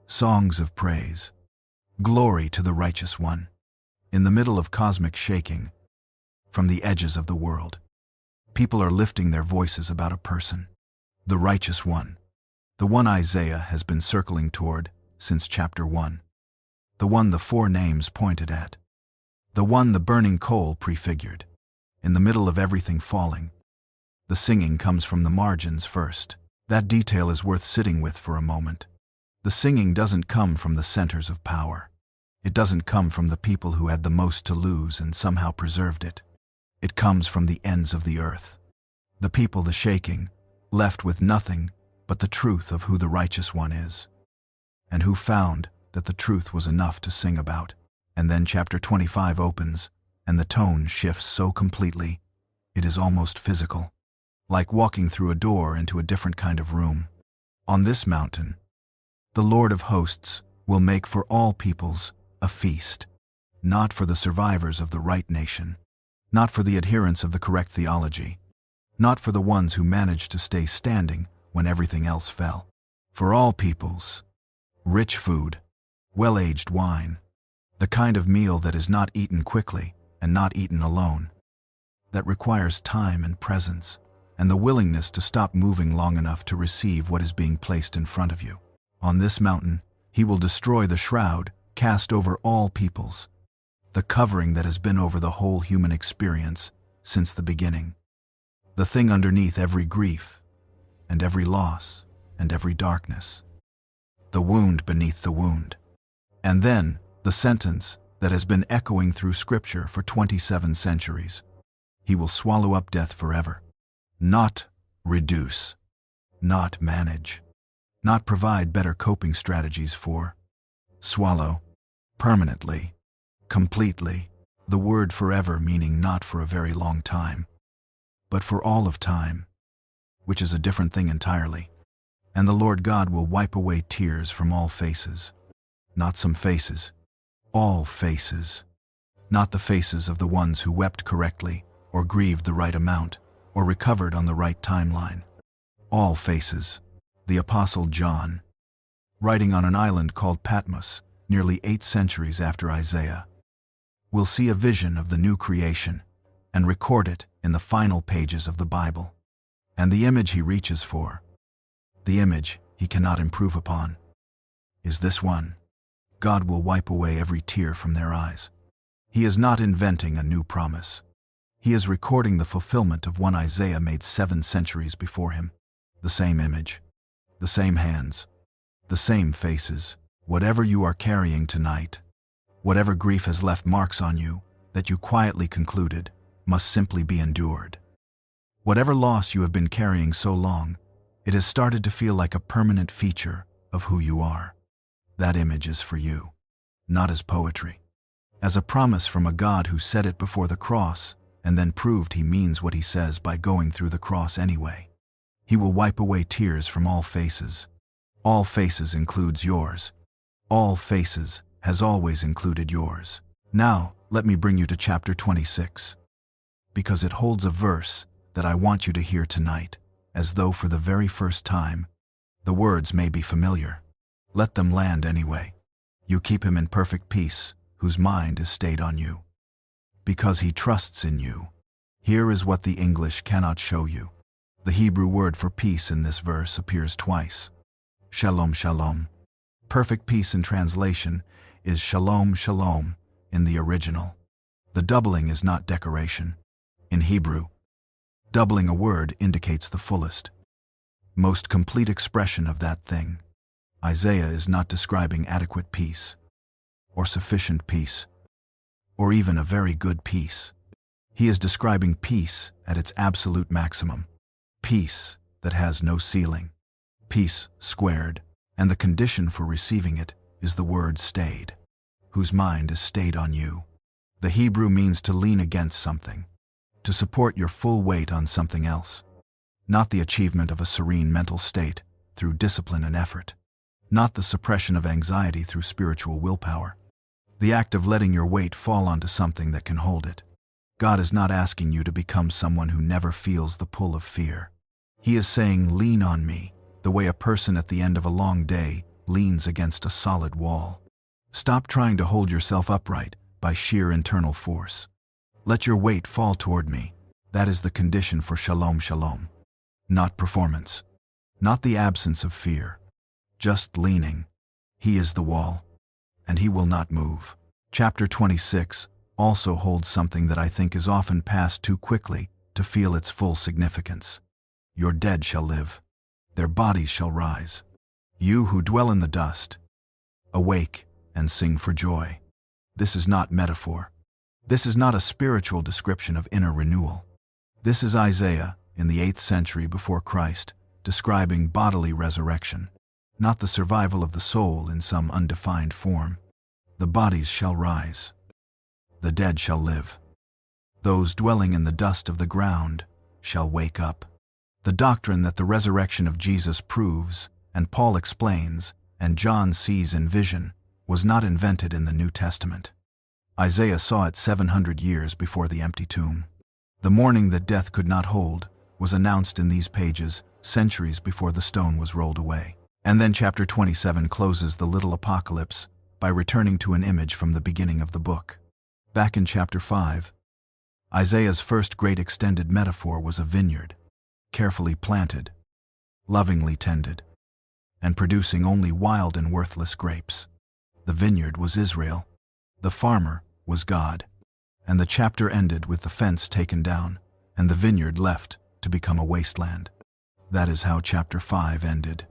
songs of praise. Glory to the righteous one. In the middle of cosmic shaking, from the edges of the world, people are lifting their voices about a person, the righteous one, the one Isaiah has been circling toward since chapter 1, the one the 4 names pointed at, the one the burning coal prefigured. In the middle of everything falling, the singing comes from the margins first. That detail is worth sitting with for a moment. The singing doesn't come from the centers of power. It doesn't come from the people who had the most to lose and somehow preserved it. It comes from the ends of the earth. The people, the shaking, left with nothing but the truth of who the righteous one is, and who found that the truth was enough to sing about. And then chapter 25 opens, and the tone shifts so completely, it is almost physical, like walking through a door into a different kind of room. On this mountain, the Lord of hosts will make for all peoples a feast, not for the survivors of the right nation, not for the adherents of the correct theology, not for the ones who managed to stay standing when everything else fell. For all peoples, rich food, well-aged wine, the kind of meal that is not eaten quickly, and not eaten alone. That requires time and presence, and the willingness to stop moving long enough to receive what is being placed in front of you. On this mountain, he will destroy the shroud cast over all peoples, the covering that has been over the whole human experience since the beginning, the thing underneath every grief, and every loss, and every darkness, the wound beneath the wound. And then, the sentence that has been echoing through Scripture for 27 centuries. He will swallow up death forever. Not reduce, not manage, not provide better coping strategies for. Swallow, permanently, completely, the word forever meaning not for a very long time, but for all of time, which is a different thing entirely. And the Lord God will wipe away tears from all faces. Not some faces, all faces. Not the faces of the ones who wept correctly, or grieved the right amount, or recovered on the right timeline. All faces. The Apostle John, writing on an island called Patmos, nearly 8 centuries after Isaiah, will see a vision of the new creation and record it in the final pages of the Bible. And the image he reaches for, the image he cannot improve upon, is this one. God will wipe away every tear from their eyes. He is not inventing a new promise. He is recording the fulfillment of one Isaiah made 7 centuries before him. The same image, the same hands, the same faces. Whatever you are carrying tonight, whatever grief has left marks on you that you quietly concluded must simply be endured. Whatever loss you have been carrying so long, it has started to feel like a permanent feature of who you are. That image is for you, not as poetry, as a promise from a God who said it before the cross and then proved he means what he says by going through the cross anyway. He will wipe away tears from all faces. All faces includes yours. All faces has always included yours. Now, let me bring you to chapter 26, because it holds a verse that I want you to hear tonight, as though for the very first time. The words may be familiar. Let them land anyway. You keep him in perfect peace, whose mind is stayed on you, because he trusts in you. Here is what the English cannot show you. The Hebrew word for peace in this verse appears twice. Shalom, shalom. Perfect peace in translation is shalom, shalom in the original. The doubling is not decoration. In Hebrew, doubling a word indicates the fullest, most complete expression of that thing. Isaiah is not describing adequate peace, or sufficient peace, or even a very good peace. He is describing peace at its absolute maximum. Peace that has no ceiling. Peace squared, and the condition for receiving it is the word stayed, whose mind is stayed on you. The Hebrew means to lean against something, to support your full weight on something else, not the achievement of a serene mental state through discipline and effort, not the suppression of anxiety through spiritual willpower, the act of letting your weight fall onto something that can hold it. God is not asking you to become someone who never feels the pull of fear. He is saying, lean on me, the way a person at the end of a long day leans against a solid wall. Stop trying to hold yourself upright by sheer internal force. Let your weight fall toward me. That is the condition for shalom, shalom. Not performance, not the absence of fear, just leaning. He is the wall, and he will not move. Chapter 26 also holds something that I think is often passed too quickly to feel its full significance. Your dead shall live. Their bodies shall rise. You who dwell in the dust, awake and sing for joy. This is not metaphor. This is not a spiritual description of inner renewal. This is Isaiah, in the 8th century before Christ, describing bodily resurrection, not the survival of the soul in some undefined form. The bodies shall rise. The dead shall live. Those dwelling in the dust of the ground shall wake up. The doctrine that the resurrection of Jesus proves, and Paul explains, and John sees in vision, was not invented in the New Testament. Isaiah saw it 700 years before the empty tomb. The morning that death could not hold was announced in these pages centuries before the stone was rolled away. And then chapter 27 closes the little apocalypse by returning to an image from the beginning of the book. Back in chapter 5, Isaiah's first great extended metaphor was a vineyard, carefully planted, lovingly tended, and producing only wild and worthless grapes. The vineyard was Israel, the farmer was God, and the chapter ended with the fence taken down and the vineyard left to become a wasteland. That is how chapter 5 ended.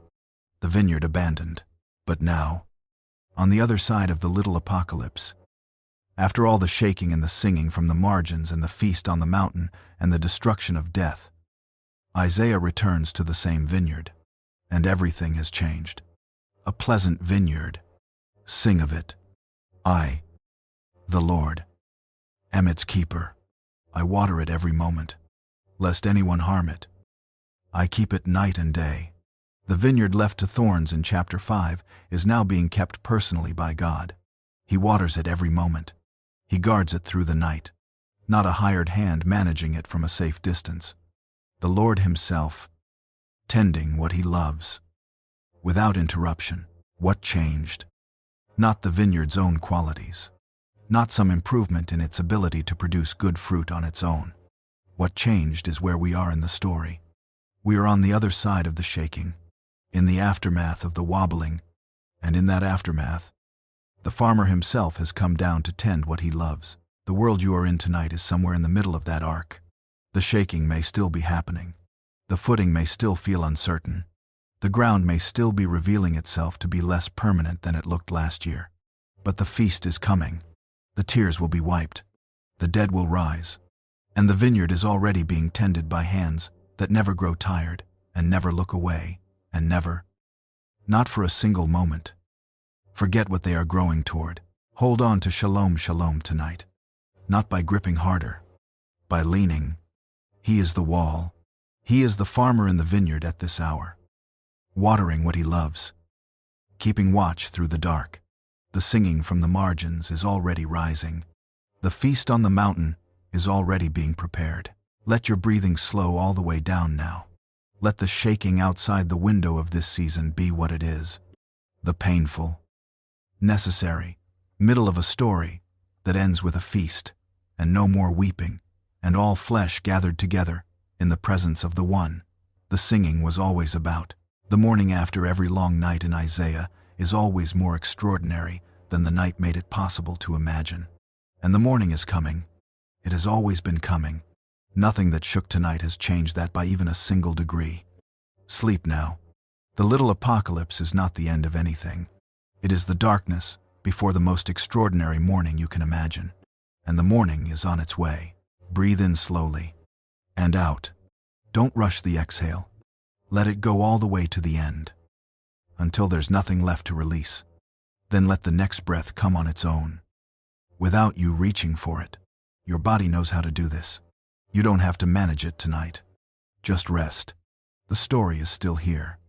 The vineyard abandoned. But now, on the other side of the little apocalypse, after all the shaking and the singing from the margins and the feast on the mountain and the destruction of death, Isaiah returns to the same vineyard, and everything has changed. A pleasant vineyard. Sing of it. I, the Lord, am its keeper. I water it every moment, lest anyone harm it. I keep it night and day. The vineyard left to thorns in chapter 5 is now being kept personally by God. He waters it every moment. He guards it through the night, not a hired hand managing it from a safe distance. The Lord Himself, tending what He loves, without interruption. What changed? Not the vineyard's own qualities, not some improvement in its ability to produce good fruit on its own. What changed is where we are in the story. We are on the other side of the shaking, in the aftermath of the wobbling, and in that aftermath, the farmer himself has come down to tend what he loves. The world you are in tonight is somewhere in the middle of that arc. The shaking may still be happening. The footing may still feel uncertain. The ground may still be revealing itself to be less permanent than it looked last year. But the feast is coming. The tears will be wiped. The dead will rise. And the vineyard is already being tended by hands that never grow tired and never look away and never, not for a single moment, forget what they are growing toward. Hold on to shalom shalom tonight. Not by gripping harder, by leaning. He is the wall. He is the farmer in the vineyard at this hour, watering what he loves, keeping watch through the dark. The singing from the margins is already rising. The feast on the mountain is already being prepared. Let your breathing slow all the way down now. Let the shaking outside the window of this season be what it is. The painful, necessary, middle of a story that ends with a feast, and no more weeping, and all flesh gathered together in the presence of the One. The singing was always about. The morning after every long night in Isaiah is always more extraordinary than the night made it possible to imagine. And the morning is coming. It has always been coming. Nothing that shook tonight has changed that by even a single degree. Sleep now. The little apocalypse is not the end of anything. It is the darkness before the most extraordinary morning you can imagine. And the morning is on its way. Breathe in slowly. And out. Don't rush the exhale. Let it go all the way to the end, until there's nothing left to release. Then let the next breath come on its own, without you reaching for it. Your body knows how to do this. You don't have to manage it tonight. Just rest. The story is still here.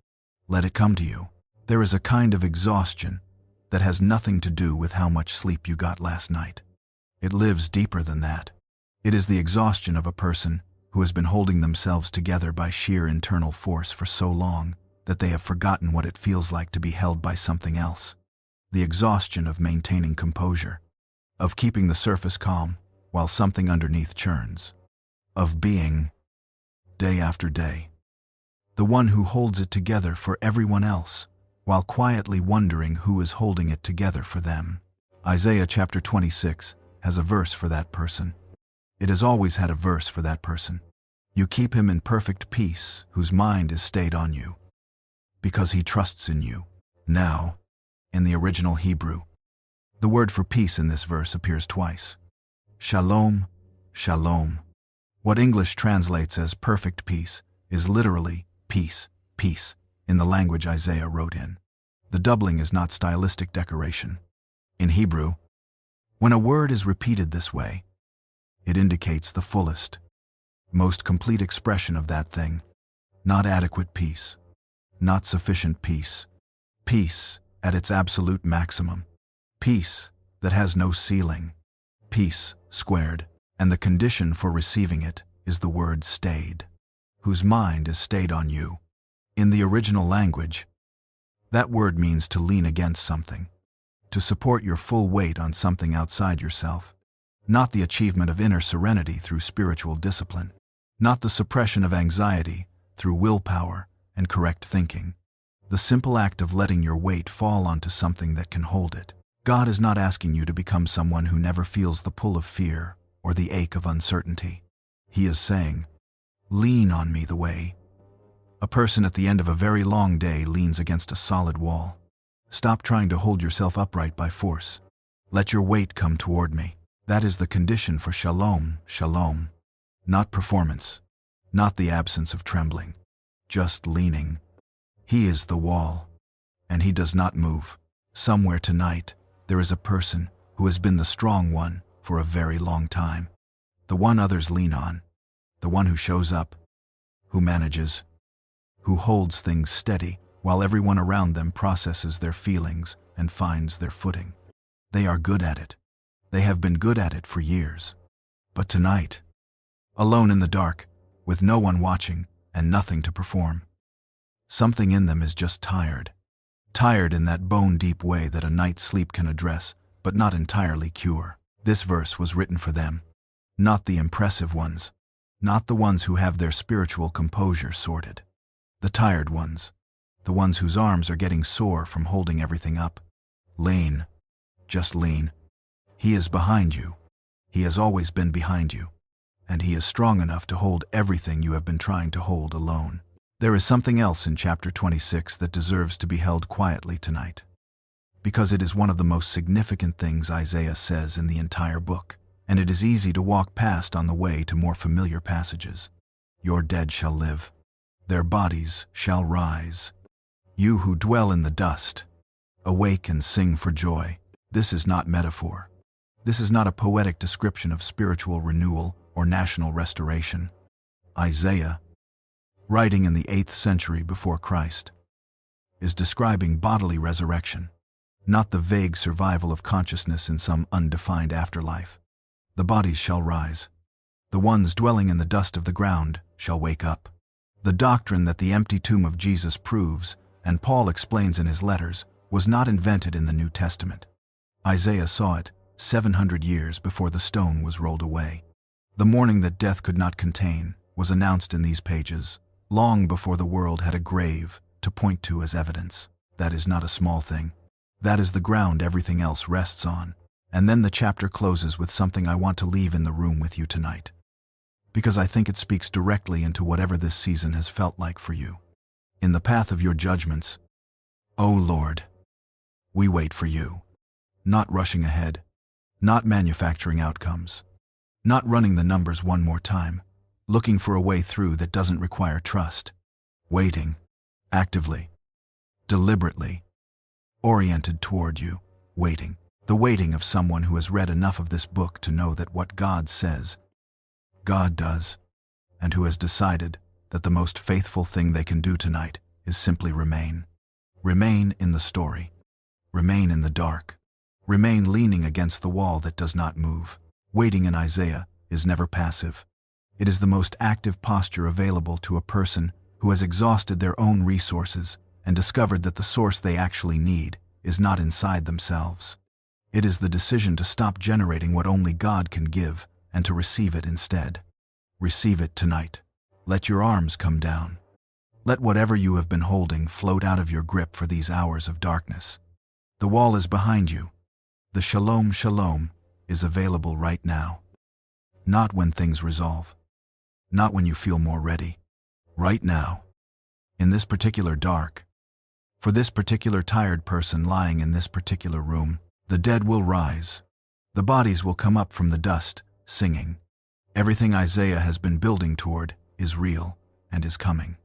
Let it come to you. There is a kind of exhaustion that has nothing to do with how much sleep you got last night. It lives deeper than that. It is the exhaustion of a person who has been holding themselves together by sheer internal force for so long that they have forgotten what it feels like to be held by something else. The exhaustion of maintaining composure, of keeping the surface calm while something underneath churns, of being, day after day, the one who holds it together for everyone else, while quietly wondering who is holding it together for them. Isaiah chapter 26 has a verse for that person. It has always had a verse for that person. You keep him in perfect peace, whose mind is stayed on you, because he trusts in you. Now, in the original Hebrew, the word for peace in this verse appears twice. Shalom, shalom. What English translates as perfect peace is literally peace, peace, in the language Isaiah wrote in. The doubling is not stylistic decoration. In Hebrew, when a word is repeated this way, it indicates the fullest, most complete expression of that thing. Not adequate peace, not sufficient peace. Peace at its absolute maximum. Peace that has no ceiling. Peace squared. And the condition for receiving it is the word stayed, whose mind is stayed on you. In the original language, that word means to lean against something, to support your full weight on something outside yourself. not the achievement of inner serenity through spiritual discipline, not the suppression of anxiety through willpower and correct thinking. The simple act of letting your weight fall onto something that can hold it. God is not asking you to become someone who never feels the pull of fear or the ache of uncertainty. He is saying, lean on me the way a person at the end of a very long day leans against a solid wall. Stop trying to hold yourself upright by force. Let your weight come toward me. That is the condition for shalom, shalom. Not performance, not the absence of trembling, just leaning. He is the wall, and he does not move. Somewhere tonight, there is a person who has been the strong one for a very long time. The one others lean on, the one who shows up, who manages, who holds things steady while everyone around them processes their feelings and finds their footing. They are good at it. They have been good at it for years. But tonight, alone in the dark, with no one watching and nothing to perform, something in them is just tired. Tired in that bone-deep way that a night's sleep can address, but not entirely cure. This verse was written for them. Not the impressive ones. Not the ones who have their spiritual composure sorted. The tired ones. The ones whose arms are getting sore from holding everything up. Lean. Just lean. He is behind you. He has always been behind you. And he is strong enough to hold everything you have been trying to hold alone. There is something else in chapter 26 that deserves to be held quietly tonight, because it is one of the most significant things Isaiah says in the entire book, and it is easy to walk past on the way to more familiar passages. Your dead shall live. Their bodies shall rise. You who dwell in the dust, awake and sing for joy. This is not metaphor. This is not a poetic description of spiritual renewal or national restoration. Isaiah, writing in the 8th century before Christ, is describing bodily resurrection, not the vague survival of consciousness in some undefined afterlife. The bodies shall rise. The ones dwelling in the dust of the ground shall wake up. The doctrine that the empty tomb of Jesus proves, and Paul explains in his letters, was not invented in the New Testament. Isaiah saw it 700 years before the stone was rolled away. The morning that death could not contain was announced in these pages, long before the world had a grave to point to as evidence. That is not a small thing. That is the ground everything else rests on. And then the chapter closes with something I want to leave in the room with you tonight, because I think it speaks directly into whatever this season has felt like for you. In the path of your judgments, O Lord, we wait for you, not rushing ahead, not manufacturing outcomes, not running the numbers one more time, looking for a way through that doesn't require trust. Waiting, actively, deliberately, oriented toward you, waiting. The waiting of someone who has read enough of this book to know that what God says, God does, and who has decided that the most faithful thing they can do tonight is simply remain. Remain in the story. Remain in the dark. Remain leaning against the wall that does not move. Waiting in Isaiah is never passive. It is the most active posture available to a person who has exhausted their own resources and discovered that the source they actually need is not inside themselves. It is the decision to stop generating what only God can give and to receive it instead. Receive it tonight. Let your arms come down. Let whatever you have been holding float out of your grip for these hours of darkness. The wall is behind you. The shalom shalom is available right now. Not when things resolve. Not when you feel more ready. Right now. In this particular dark. For this particular tired person lying in this particular room, the dead will rise. The bodies will come up from the dust, singing. Everything Isaiah has been building toward is real and is coming.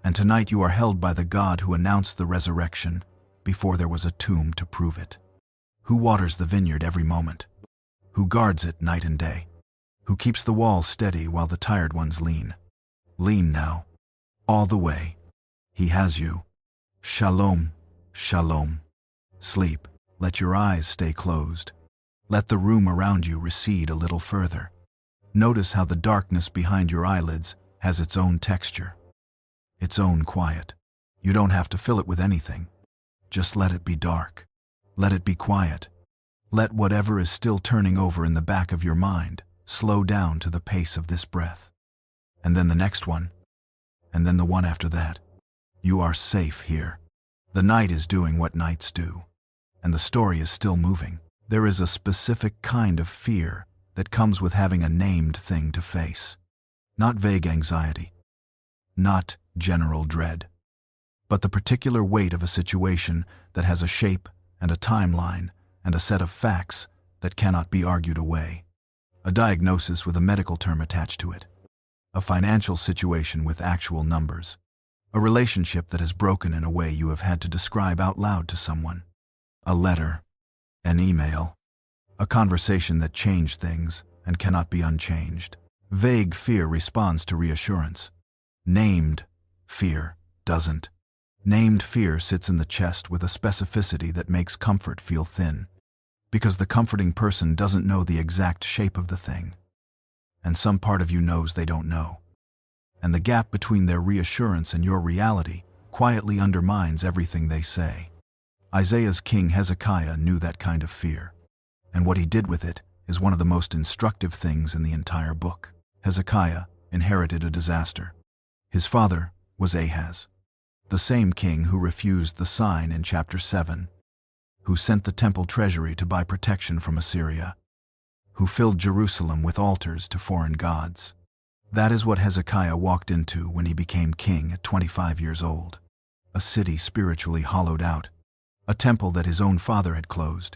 And tonight you are held by the God who announced the resurrection before there was a tomb to prove it. Who waters the vineyard every moment. Who guards it night and day. Who keeps the walls steady while the tired ones lean. Lean now. All the way. He has you. Shalom, shalom. Sleep. Let your eyes stay closed. Let the room around you recede a little further. Notice how the darkness behind your eyelids has its own texture, its own quiet. You don't have to fill it with anything. Just let it be dark. Let it be quiet. Let whatever is still turning over in the back of your mind slow down to the pace of this breath. And then the next one. And then the one after that. You are safe here. The night is doing what nights do. And the story is still moving. There is a specific kind of fear that comes with having a named thing to face. Not vague anxiety. Not general dread. But the particular weight of a situation that has a shape and a timeline and a set of facts that cannot be argued away. A diagnosis with a medical term attached to it. A financial situation with actual numbers. A relationship that has broken in a way you have had to describe out loud to someone. A letter. An email. A conversation that changed things and cannot be unchanged. Vague fear responds to reassurance. Named fear doesn't. Named fear sits in the chest with a specificity that makes comfort feel thin. Because the comforting person doesn't know the exact shape of the thing. And some part of you knows they don't know. And the gap between their reassurance and your reality quietly undermines everything they say. Isaiah's king Hezekiah knew that kind of fear. And what he did with it is one of the most instructive things in the entire book. Hezekiah inherited a disaster. His father was Ahaz, the same king who refused the sign in chapter 7, who sent the temple treasury to buy protection from Assyria, who filled Jerusalem with altars to foreign gods. That is what Hezekiah walked into when he became king at 25 years old. A city spiritually hollowed out, a temple that his own father had closed,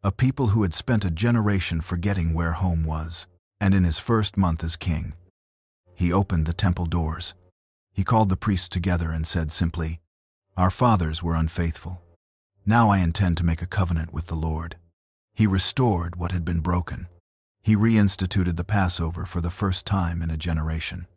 a people who had spent a generation forgetting where home was. And in his first month as king, he opened the temple doors. He called the priests together and said simply, "Our fathers were unfaithful. Now I intend to make a covenant with the Lord." He restored what had been broken. He reinstituted the Passover for the first time in a generation.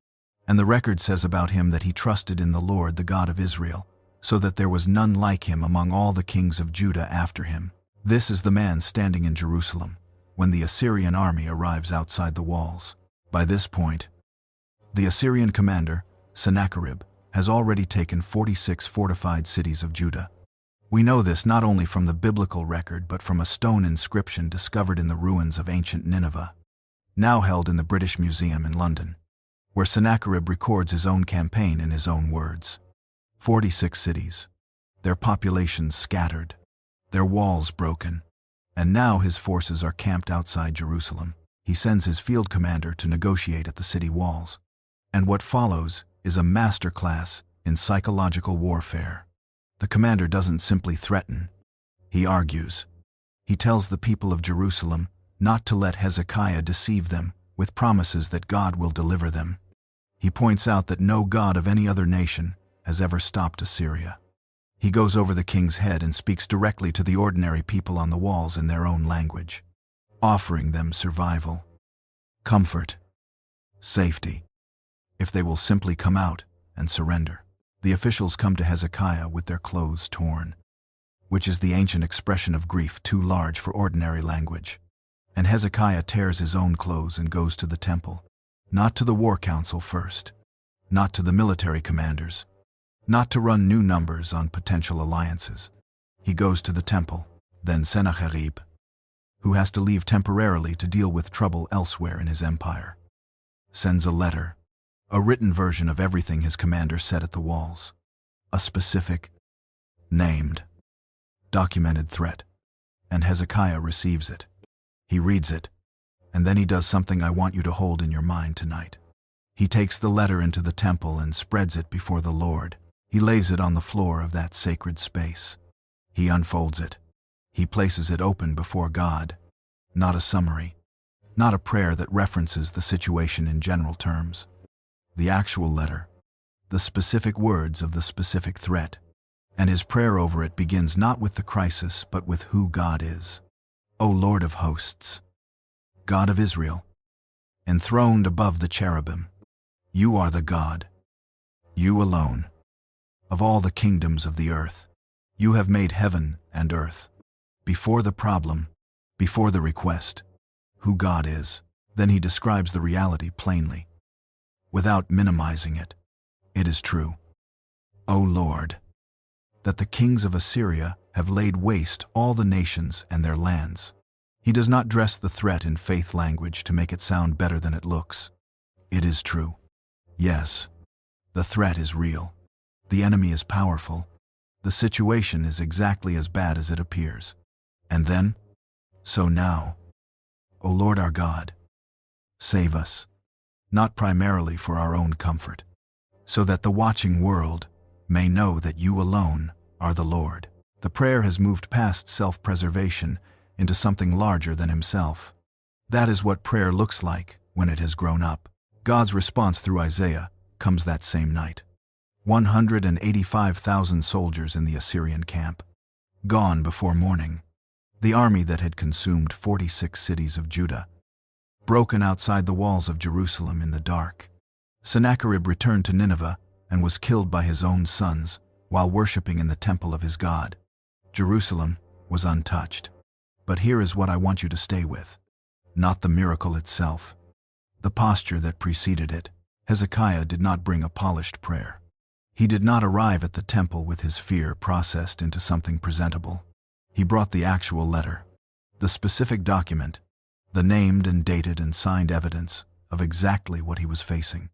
And the record says about him that he trusted in the Lord, the God of Israel, so that there was none like him among all the kings of Judah after him. This is the man standing in Jerusalem when the Assyrian army arrives outside the walls. By this point, the Assyrian commander, Sennacherib, has already taken 46 fortified cities of Judah. We know this not only from the biblical record but from a stone inscription discovered in the ruins of ancient Nineveh, now held in the British Museum in London, where Sennacherib records his own campaign in his own words. 46 cities, their populations scattered, their walls broken, and now his forces are camped outside Jerusalem. He sends his field commander to negotiate at the city walls. And what follows is a masterclass in psychological warfare. The commander doesn't simply threaten. He argues. He tells the people of Jerusalem not to let Hezekiah deceive them with promises that God will deliver them. He points out that no god of any other nation has ever stopped Assyria. He goes over the king's head and speaks directly to the ordinary people on the walls in their own language, offering them survival, comfort, safety, if they will simply come out and surrender. The officials come to Hezekiah with their clothes torn, which is the ancient expression of grief too large for ordinary language. And Hezekiah tears his own clothes and goes to the temple, not to the war council first, not to the military commanders, not to run new numbers on potential alliances. He goes to the temple. Then Sennacherib, who has to leave temporarily to deal with trouble elsewhere in his empire, sends a letter, a written version of everything his commander said at the walls, a specific, named, documented threat, and Hezekiah receives it. He reads it, and then he does something I want you to hold in your mind tonight. He takes the letter into the temple and spreads it before the Lord. He lays it on the floor of that sacred space. He unfolds it. He places it open before God, not a summary, not a prayer that references the situation in general terms. The actual letter, the specific words of the specific threat, and his prayer over it begins not with the crisis but with who God is. O Lord of hosts, God of Israel, enthroned above the cherubim, you are the God, you alone, of all the kingdoms of the earth. You have made heaven and earth. Before the problem, before the request, who God is, then he describes the reality plainly, without minimizing it. It is true, O Lord, that the kings of Assyria have laid waste all the nations and their lands. He does not dress the threat in faith language to make it sound better than it looks. It is true. Yes, the threat is real. The enemy is powerful. The situation is exactly as bad as it appears. And then, so now, O Lord our God, save us, not primarily for our own comfort, so that the watching world may know that you alone are the Lord. The prayer has moved past self-preservation into something larger than himself. That is what prayer looks like when it has grown up. God's response through Isaiah comes that same night. 185,000 soldiers in the Assyrian camp, gone before morning. The army that had consumed 46 cities of Judah, broken outside the walls of Jerusalem in the dark. Sennacherib returned to Nineveh and was killed by his own sons while worshiping in the temple of his God. Jerusalem was untouched. But here is what I want you to stay with. Not the miracle itself, the posture that preceded it. Hezekiah did not bring a polished prayer. He did not arrive at the temple with his fear processed into something presentable. He brought the actual letter, the specific document, the named and dated and signed evidence of exactly what he was facing.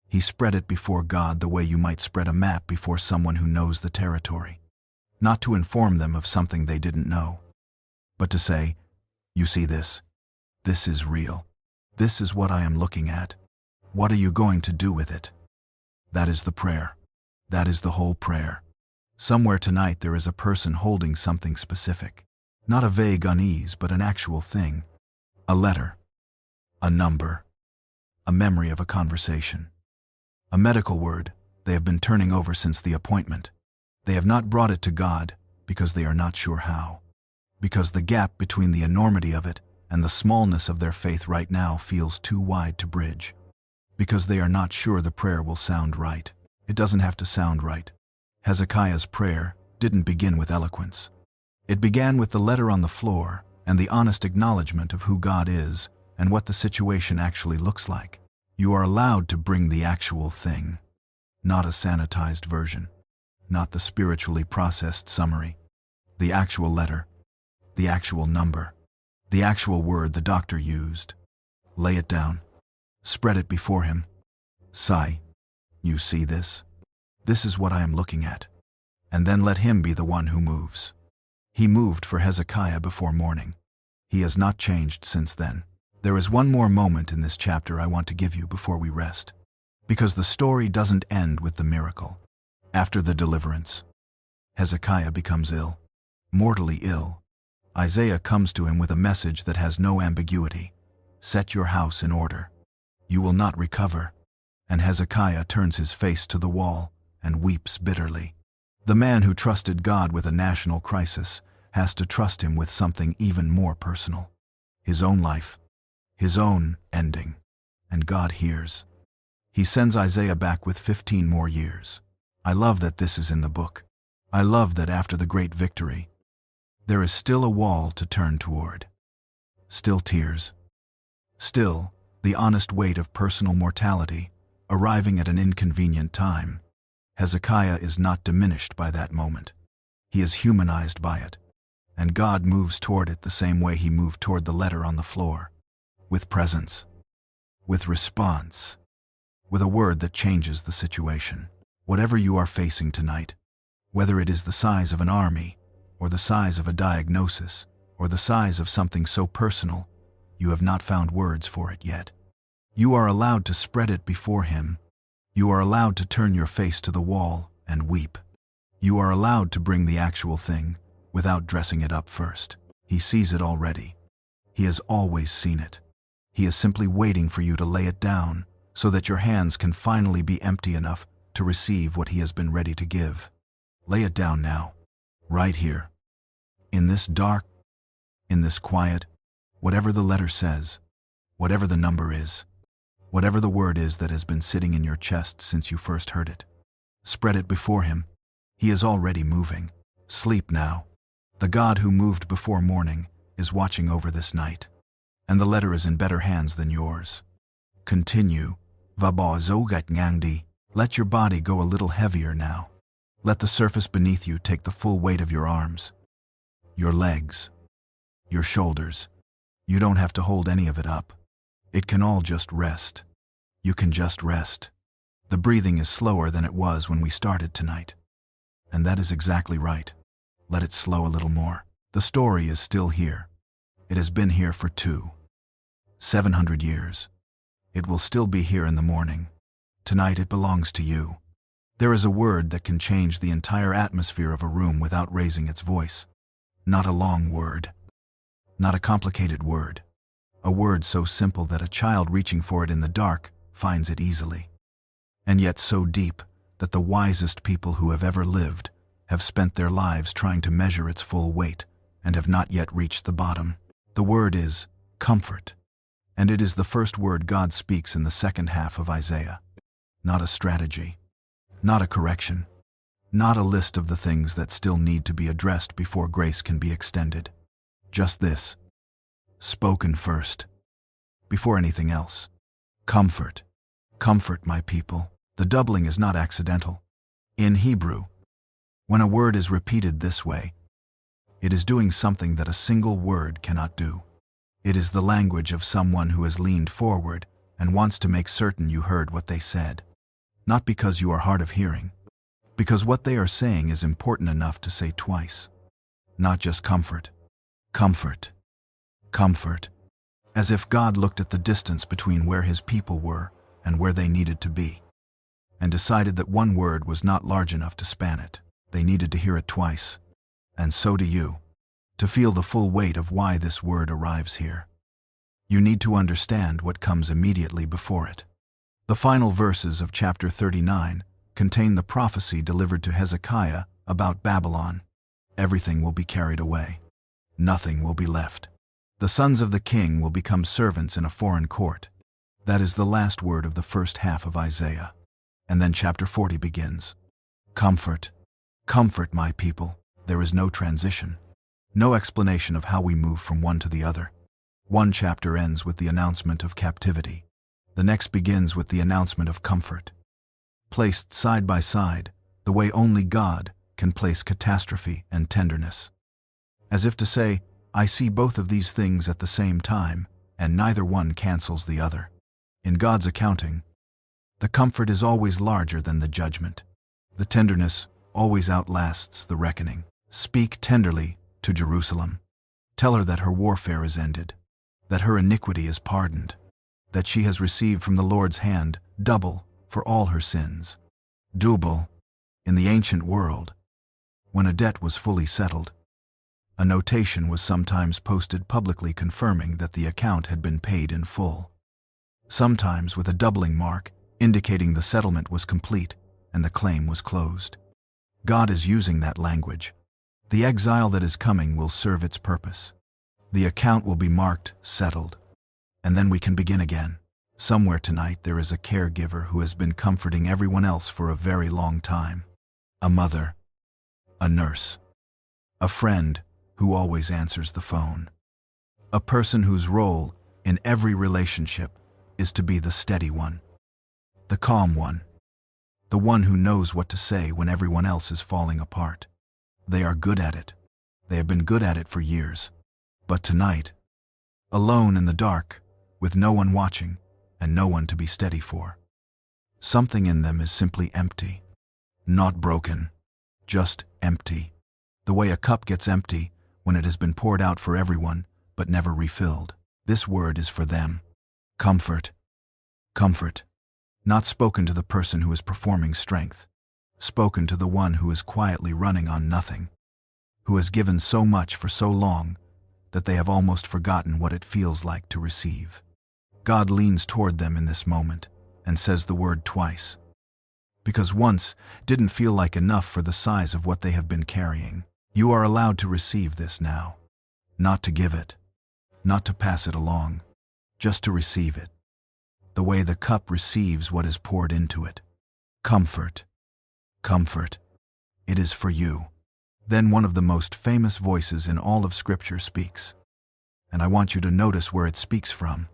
He spread it before God the way you might spread a map before someone who knows the territory. Not to inform them of something they didn't know, but to say, you see this? This is real. This is what I am looking at. What are you going to do with it? That is the prayer. That is the whole prayer. Somewhere tonight there is a person holding something specific. Not a vague unease, but an actual thing. A letter. A number. A memory of a conversation. A medical word they have been turning over since the appointment. They have not brought it to God because they are not sure how. Because the gap between the enormity of it and the smallness of their faith right now feels too wide to bridge. Because they are not sure the prayer will sound right. It doesn't have to sound right. Hezekiah's prayer didn't begin with eloquence. It began with the letter on the floor and the honest acknowledgement of who God is and what the situation actually looks like. You are allowed to bring the actual thing, not a sanitized version, not the spiritually processed summary. The actual letter, the actual number, the actual word the doctor used. Lay it down. Spread it before him. Sigh. You see this? This is what I am looking at. And then let him be the one who moves. He moved for Hezekiah before morning. He has not changed since then. There is one more moment in this chapter I want to give you before we rest. Because the story doesn't end with the miracle. After the deliverance, Hezekiah becomes ill. Mortally ill. Isaiah comes to him with a message that has no ambiguity. Set your house in order. You will not recover. And Hezekiah turns his face to the wall and weeps bitterly. The man who trusted God with a national crisis has to trust him with something even more personal. His own life. His own ending. And God hears. He sends Isaiah back with 15 more years. I love that this is in the book. I love that after the great victory, there is still a wall to turn toward. Still tears. Still, the honest weight of personal mortality, arriving at an inconvenient time. Hezekiah is not diminished by that moment. He is humanized by it. And God moves toward it the same way he moved toward the letter on the floor. With presence. With response. With a word that changes the situation. Whatever you are facing tonight, whether it is the size of an army, or the size of a diagnosis, or the size of something so personal, you have not found words for it yet. You are allowed to spread it before him. You are allowed to turn your face to the wall and weep. You are allowed to bring the actual thing without dressing it up first. He sees it already. He has always seen it. He is simply waiting for you to lay it down so that your hands can finally be empty enough to receive what he has been ready to give. Lay it down now, right here. In this dark, in this quiet, whatever the letter says, whatever the number is, whatever the word is that has been sitting in your chest since you first heard it. Spread it before him. He is already moving. Sleep now. The God who moved before morning is watching over this night. And the letter is in better hands than yours. Continue. Vabazogat ngangdi. Let your body go a little heavier now. Let the surface beneath you take the full weight of your arms, your legs, your shoulders, You don't have to hold any of it up. It can all just rest. You can just rest. The breathing is slower than it was when we started tonight. And that is exactly right. Let it slow a little more. The story is still here. It has been here for 700 years. It will still be here in the morning. Tonight it belongs to you. There is a word that can change the entire atmosphere of a room without raising its voice. Not a long word. Not a complicated word. A word so simple that a child reaching for it in the dark finds it easily. And yet so deep that the wisest people who have ever lived have spent their lives trying to measure its full weight and have not yet reached the bottom. The word is comfort. And it is the first word God speaks in the second half of Isaiah. Not a strategy. Not a correction. Not a list of the things that still need to be addressed before grace can be extended. Just this. Spoken first. Before anything else. Comfort. Comfort, my people. The doubling is not accidental. In Hebrew, when a word is repeated this way, it is doing something that a single word cannot do. It is the language of someone who has leaned forward and wants to make certain you heard what they said. Not because you are hard of hearing, because what they are saying is important enough to say twice. Not just comfort. Comfort. Comfort. As if God looked at the distance between where his people were and where they needed to be, and decided that one word was not large enough to span it. They needed to hear it twice. And so do you. To feel the full weight of why this word arrives here. You need to understand what comes immediately before it. The final verses of chapter 39 contain the prophecy delivered to Hezekiah about Babylon. Everything will be carried away. Nothing will be left. The sons of the king will become servants in a foreign court. That is the last word of the first half of Isaiah. And then chapter 40 begins. Comfort. Comfort, my people. There is no transition. No explanation of how we move from one to the other. One chapter ends with the announcement of captivity. The next begins with the announcement of comfort. Placed side by side, the way only God can place catastrophe and tenderness. As if to say, I see both of these things at the same time, and neither one cancels the other. In God's accounting, the comfort is always larger than the judgment. The tenderness always outlasts the reckoning. Speak tenderly to Jerusalem. Tell her that her warfare is ended, that her iniquity is pardoned, that she has received from the Lord's hand double for all her sins. Double, in the ancient world, when a debt was fully settled, a notation was sometimes posted publicly confirming that the account had been paid in full. Sometimes with a doubling mark, indicating the settlement was complete and the claim was closed. God is using that language. The exile that is coming will serve its purpose. The account will be marked settled. And then we can begin again. Somewhere tonight there is a caregiver who has been comforting everyone else for a very long time. A mother. A nurse. A friend who always answers the phone. A person whose role in every relationship is to be the steady one. The calm one. The one who knows what to say when everyone else is falling apart. They are good at it. They have been good at it for years. But tonight, alone in the dark, with no one watching and no one to be steady for, something in them is simply empty. Not broken, just empty. The way a cup gets empty when it has been poured out for everyone but never refilled. This word is for them. Comfort. Comfort. Not spoken to the person who is performing strength. Spoken to the one who is quietly running on nothing. Who has given so much for so long that they have almost forgotten what it feels like to receive. God leans toward them in this moment and says the word twice. Because once didn't feel like enough for the size of what they have been carrying. You are allowed to receive this now. Not to give it. Not to pass it along. Just to receive it. The way the cup receives what is poured into it. Comfort. Comfort. It is for you. Then one of the most famous voices in all of Scripture speaks. And I want you to notice where it speaks from.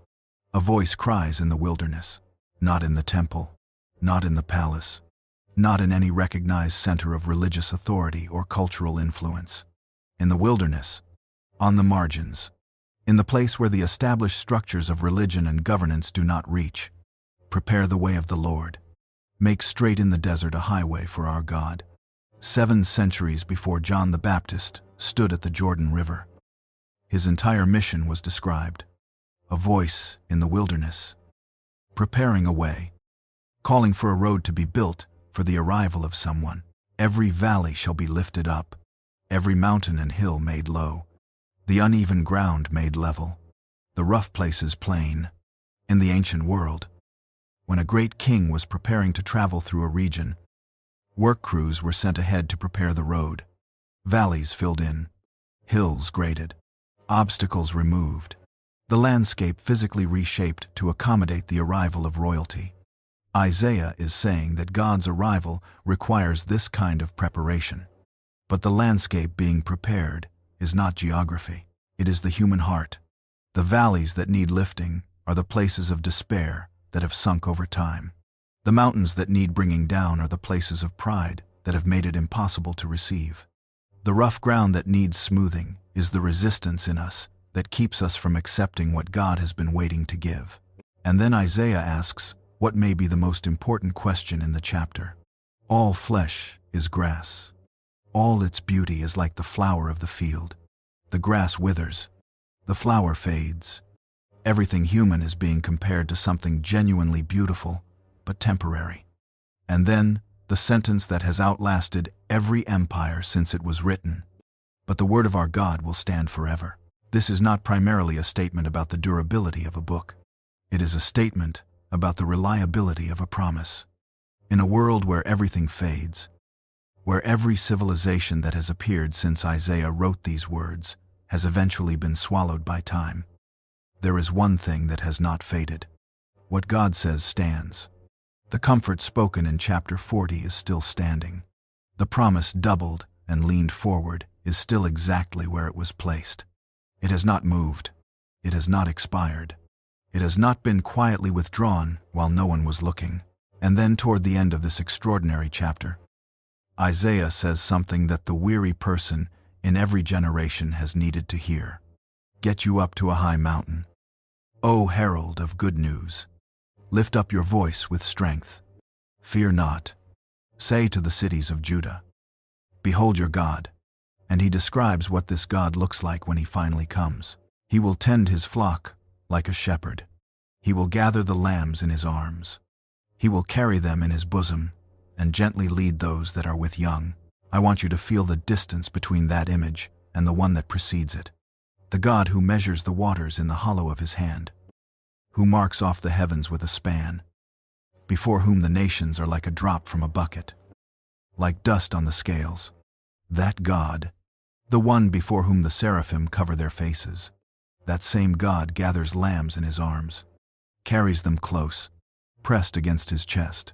A voice cries in the wilderness. Not in the temple. Not in the palace. Not in any recognized center of religious authority or cultural influence. In the wilderness. On the margins. In the place where the established structures of religion and governance do not reach, prepare the way of the Lord. Make straight in the desert a highway for our God. 7 centuries before John the Baptist stood at the Jordan River, his entire mission was described. A voice in the wilderness, preparing a way, calling for a road to be built for the arrival of someone. Every valley shall be lifted up, every mountain and hill made low, the uneven ground made level, the rough places plain. In the ancient world, when a great king was preparing to travel through a region, work crews were sent ahead to prepare the road. Valleys filled in, hills graded, obstacles removed, the landscape physically reshaped to accommodate the arrival of royalty. Isaiah is saying that God's arrival requires this kind of preparation. But the landscape being prepared is not geography. It is the human heart. The valleys that need lifting are the places of despair that have sunk over time. The mountains that need bringing down are the places of pride that have made it impossible to receive. The rough ground that needs smoothing is the resistance in us that keeps us from accepting what God has been waiting to give. And then Isaiah asks what may be the most important question in the chapter. All flesh is grass. All its beauty is like the flower of the field. The grass withers. The flower fades. Everything human is being compared to something genuinely beautiful, but temporary. And then, the sentence that has outlasted every empire since it was written. But the word of our God will stand forever. This is not primarily a statement about the durability of a book. It is a statement about the reliability of a promise. In a world where everything fades, where every civilization that has appeared since Isaiah wrote these words has eventually been swallowed by time, there is one thing that has not faded. What God says stands. The comfort spoken in chapter 40 is still standing. The promise doubled and leaned forward is still exactly where it was placed. It has not moved. It has not expired. It has not been quietly withdrawn while no one was looking. And then toward the end of this extraordinary chapter, Isaiah says something that the weary person in every generation has needed to hear. Get you up to a high mountain, O herald of good news. Lift up your voice with strength. Fear not. Say to the cities of Judah, behold your God. And he describes what this God looks like when he finally comes. He will tend his flock like a shepherd. He will gather the lambs in his arms. He will carry them in his bosom and gently lead those that are with young. I want you to feel the distance between that image and the one that precedes it. The God who measures the waters in the hollow of his hand, who marks off the heavens with a span, before whom the nations are like a drop from a bucket, like dust on the scales. That God, the one before whom the seraphim cover their faces, that same God gathers lambs in his arms, carries them close, pressed against his chest.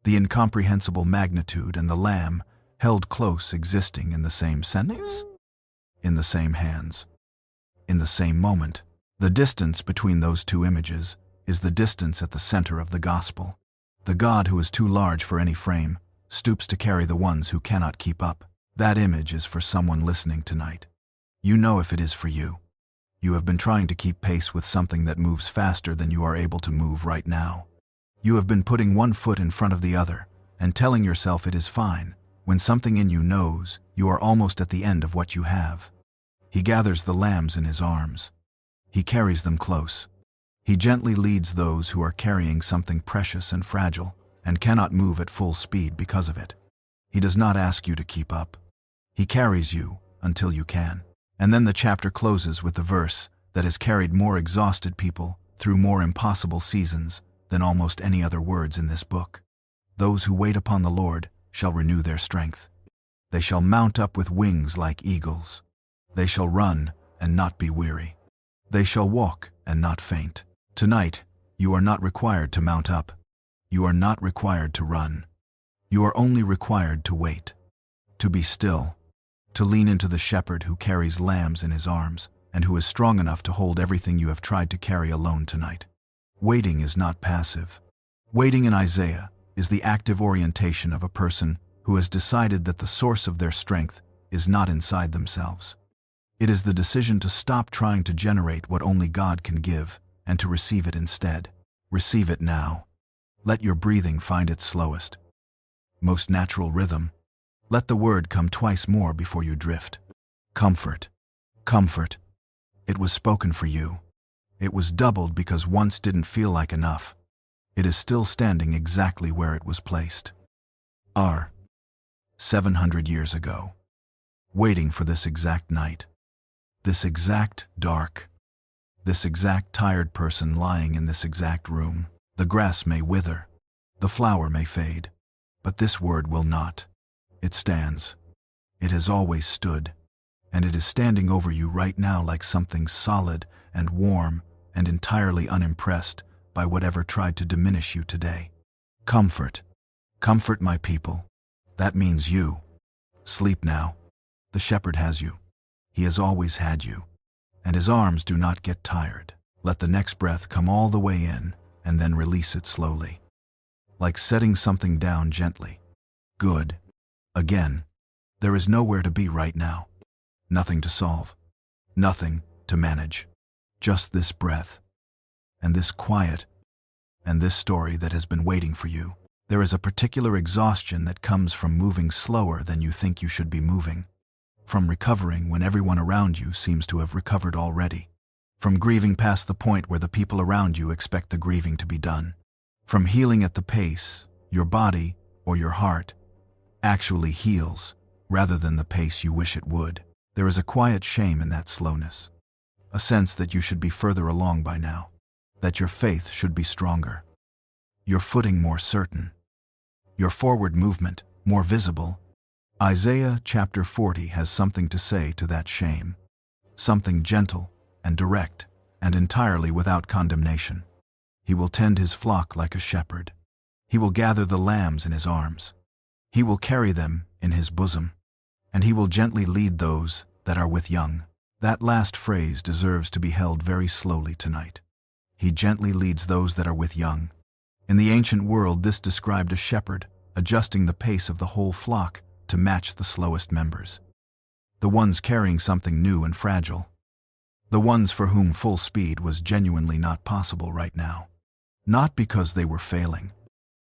The incomprehensible magnitude and the lamb held close existing in the same sentence, in the same hands, in the same moment. The distance between those two images is the distance at the center of the gospel. The God who is too large for any frame stoops to carry the ones who cannot keep up. That image is for someone listening tonight. You know if it is for you. You have been trying to keep pace with something that moves faster than you are able to move right now. You have been putting one foot in front of the other and telling yourself it is fine, when something in you knows you are almost at the end of what you have. He gathers the lambs in his arms. He carries them close. He gently leads those who are carrying something precious and fragile and cannot move at full speed because of it. He does not ask you to keep up. He carries you until you can. And then the chapter closes with the verse that has carried more exhausted people through more impossible seasons than almost any other words in this book. Those who wait upon the Lord shall renew their strength. They shall mount up with wings like eagles. They shall run and not be weary. They shall walk and not faint. Tonight, you are not required to mount up. You are not required to run. You are only required to wait, to be still, to lean into the shepherd who carries lambs in his arms and who is strong enough to hold everything you have tried to carry alone tonight. Waiting is not passive. Waiting in Isaiah is the active orientation of a person who has decided that the source of their strength is not inside themselves. It is the decision to stop trying to generate what only God can give and to receive it instead. Receive it now. Let your breathing find its slowest, most natural rhythm. Let the word come twice more before you drift. Comfort. Comfort. It was spoken for you. It was doubled because once didn't feel like enough. It is still standing exactly where it was placed. 700 years ago. Waiting for this exact night. This exact dark. This exact tired person lying in this exact room. The grass may wither. The flower may fade. But this word will not. It stands. It has always stood. And it is standing over you right now like something solid and warm and entirely unimpressed by whatever tried to diminish you today. Comfort. Comfort, my people. That means you. Sleep now. The shepherd has you. He has always had you. And his arms do not get tired. Let the next breath come all the way in and then release it slowly. Like setting something down gently. Good. Again. There is nowhere to be right now. Nothing to solve. Nothing to manage. Just this breath. And this quiet. And this story that has been waiting for you. There is a particular exhaustion that comes from moving slower than you think you should be moving. From recovering when everyone around you seems to have recovered already. From grieving past the point where the people around you expect the grieving to be done. From healing at the pace your body or your heart actually heals rather than the pace you wish it would. There is a quiet shame in that slowness. A sense that you should be further along by now. That your faith should be stronger. Your footing more certain. Your forward movement more visible. Isaiah chapter 40 has something to say to that shame. Something gentle and direct and entirely without condemnation. He will tend his flock like a shepherd. He will gather the lambs in his arms. He will carry them in his bosom. And he will gently lead those that are with young. That last phrase deserves to be held very slowly tonight. He gently leads those that are with young. In the ancient world, this described a shepherd adjusting the pace of the whole flock to match the slowest members. The ones carrying something new and fragile. The ones for whom full speed was genuinely not possible right now. Not because they were failing,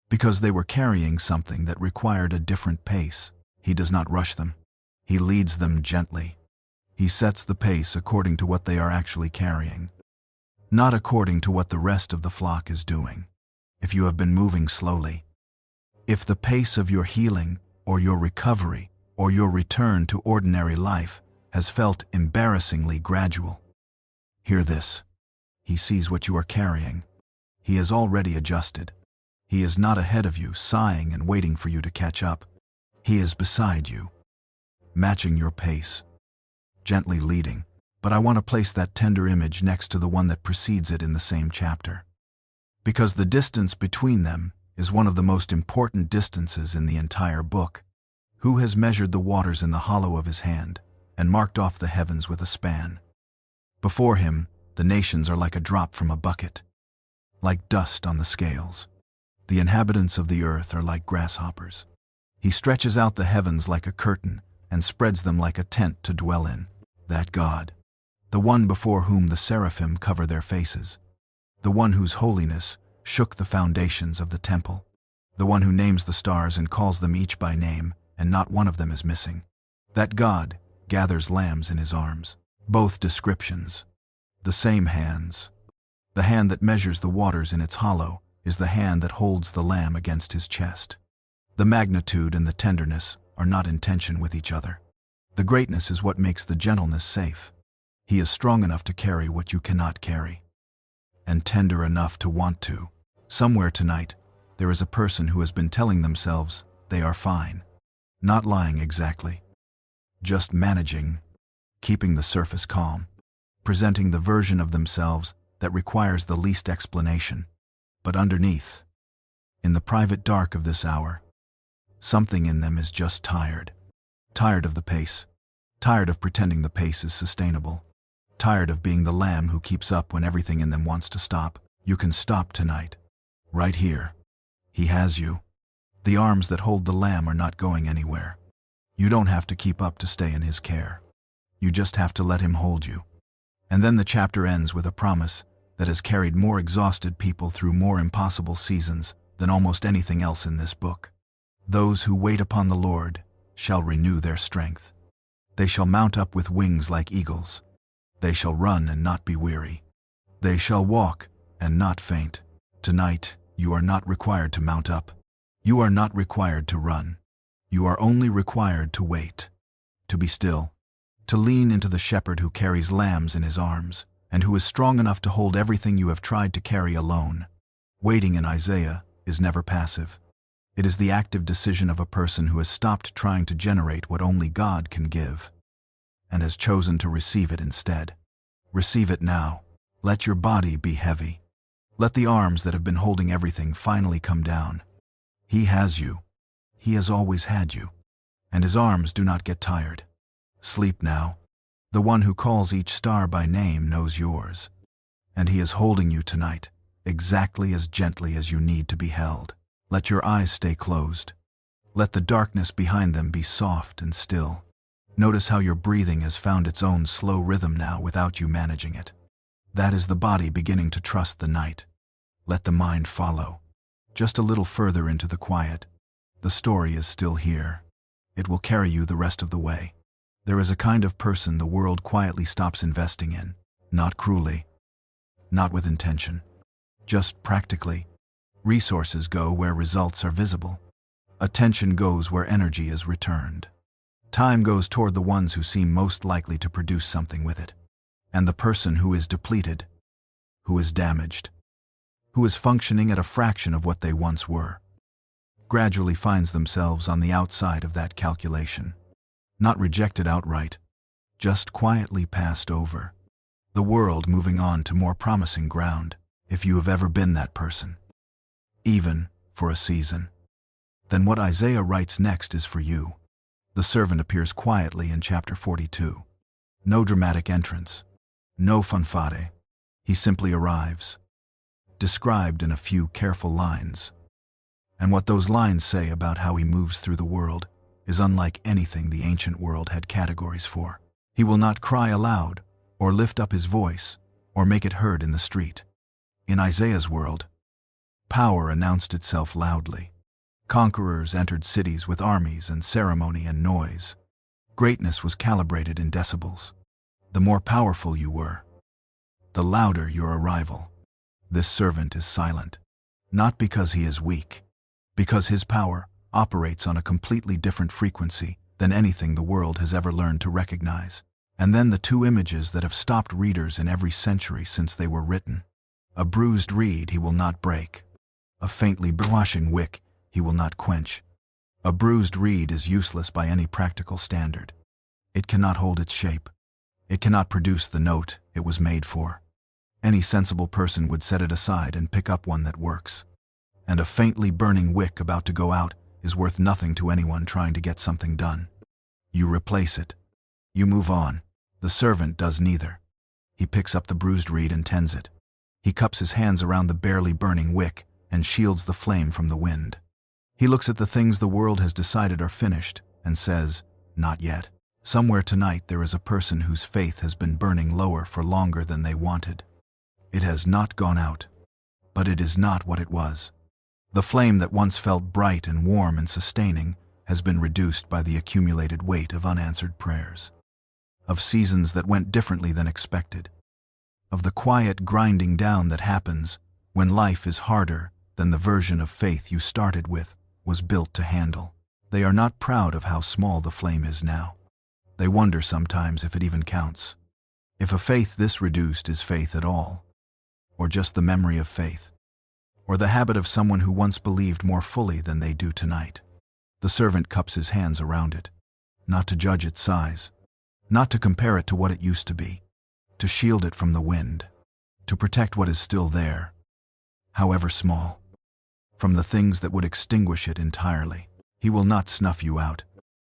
because they were carrying something that required a different pace. He does not rush them. He leads them gently. He sets the pace according to what they are actually carrying, not according to what the rest of the flock is doing. If you have been moving slowly, if the pace of your healing or your recovery or your return to ordinary life has felt embarrassingly gradual, hear this. He sees what you are carrying. He has already adjusted. He is not ahead of you, sighing and waiting for you to catch up. He is beside you, matching your pace, gently leading. But I want to place that tender image next to the one that precedes it in the same chapter. Because the distance between them is one of the most important distances in the entire book. Who has measured the waters in the hollow of his hand and marked off the heavens with a span? Before him, the nations are like a drop from a bucket, like dust on the scales. The inhabitants of the earth are like grasshoppers. He stretches out the heavens like a curtain and spreads them like a tent to dwell in. That God, the one before whom the seraphim cover their faces, the one whose holiness shook the foundations of the temple, the one who names the stars and calls them each by name, and not one of them is missing. That God gathers lambs in his arms. Both descriptions. The same hands. The hand that measures the waters in its hollow is the hand that holds the lamb against his chest. The magnitude and the tenderness are not in tension with each other. The greatness is what makes the gentleness safe. He is strong enough to carry what you cannot carry, and tender enough to want to. Somewhere tonight, there is a person who has been telling themselves they are fine. Not lying exactly. Just managing, keeping the surface calm, presenting the version of themselves that requires the least explanation. But underneath, in the private dark of this hour, something in them is just tired. Tired of the pace. Tired of pretending the pace is sustainable. Tired of being the lamb who keeps up when everything in them wants to stop. You can stop tonight. Right here. He has you. The arms that hold the lamb are not going anywhere. You don't have to keep up to stay in his care. You just have to let him hold you. And then the chapter ends with a promise that has carried more exhausted people through more impossible seasons than almost anything else in this book. Those who wait upon the Lord shall renew their strength. They shall mount up with wings like eagles. They shall run and not be weary. They shall walk and not faint. Tonight, you are not required to mount up. You are not required to run. You are only required to wait, to be still, to lean into the shepherd who carries lambs in his arms, and who is strong enough to hold everything you have tried to carry alone. Waiting in Isaiah is never passive. It is the active decision of a person who has stopped trying to generate what only God can give, and has chosen to receive it instead. Receive it now. Let your body be heavy. Let the arms that have been holding everything finally come down. He has you. He has always had you. And his arms do not get tired. Sleep now. The one who calls each star by name knows yours. And he is holding you tonight, exactly as gently as you need to be held. Let your eyes stay closed. Let the darkness behind them be soft and still. Notice how your breathing has found its own slow rhythm now without you managing it. That is the body beginning to trust the night. Let the mind follow. Just a little further into the quiet. The story is still here. It will carry you the rest of the way. There is a kind of person the world quietly stops investing in, not cruelly, not with intention, just practically. Resources go where results are visible. Attention goes where energy is returned. Time goes toward the ones who seem most likely to produce something with it. And the person who is depleted, who is damaged, who is functioning at a fraction of what they once were, gradually finds themselves on the outside of that calculation. Not rejected outright, just quietly passed over. The world moving on to more promising ground, if you have ever been that person. Even for a season. Then what Isaiah writes next is for you. The servant appears quietly in chapter 42. No dramatic entrance. No fanfare. He simply arrives. Described in a few careful lines. And what those lines say about how he moves through the world is unlike anything the ancient world had categories for. He will not cry aloud, or lift up his voice, or make it heard in the street. In Isaiah's world, power announced itself loudly. Conquerors entered cities with armies and ceremony and noise. Greatness was calibrated in decibels. The more powerful you were, the louder your arrival. This servant is silent, not because he is weak, because his power operates on a completely different frequency than anything the world has ever learned to recognize. And then the two images that have stopped readers in every century since they were written. A bruised reed he will not break. A faintly washing wick he will not quench. A bruised reed is useless by any practical standard. It cannot hold its shape. It cannot produce the note it was made for. Any sensible person would set it aside and pick up one that works. And a faintly burning wick about to go out is worth nothing to anyone trying to get something done. You replace it. You move on. The servant does neither. He picks up the bruised reed and tends it. He cups his hands around the barely burning wick and shields the flame from the wind. He looks at the things the world has decided are finished and says, "Not yet." Somewhere tonight there is a person whose faith has been burning lower for longer than they wanted. It has not gone out, but it is not what it was. The flame that once felt bright and warm and sustaining has been reduced by the accumulated weight of unanswered prayers, of seasons that went differently than expected, of the quiet grinding down that happens when life is harder than the version of faith you started with was built to handle. They are not proud of how small the flame is now. They wonder sometimes if it even counts. If a faith this reduced is faith at all, or just the memory of faith, or the habit of someone who once believed more fully than they do tonight. The servant cups his hands around it, not to judge its size, not to compare it to what it used to be, to shield it from the wind, to protect what is still there, however small, from the things that would extinguish it entirely. He will not snuff you out.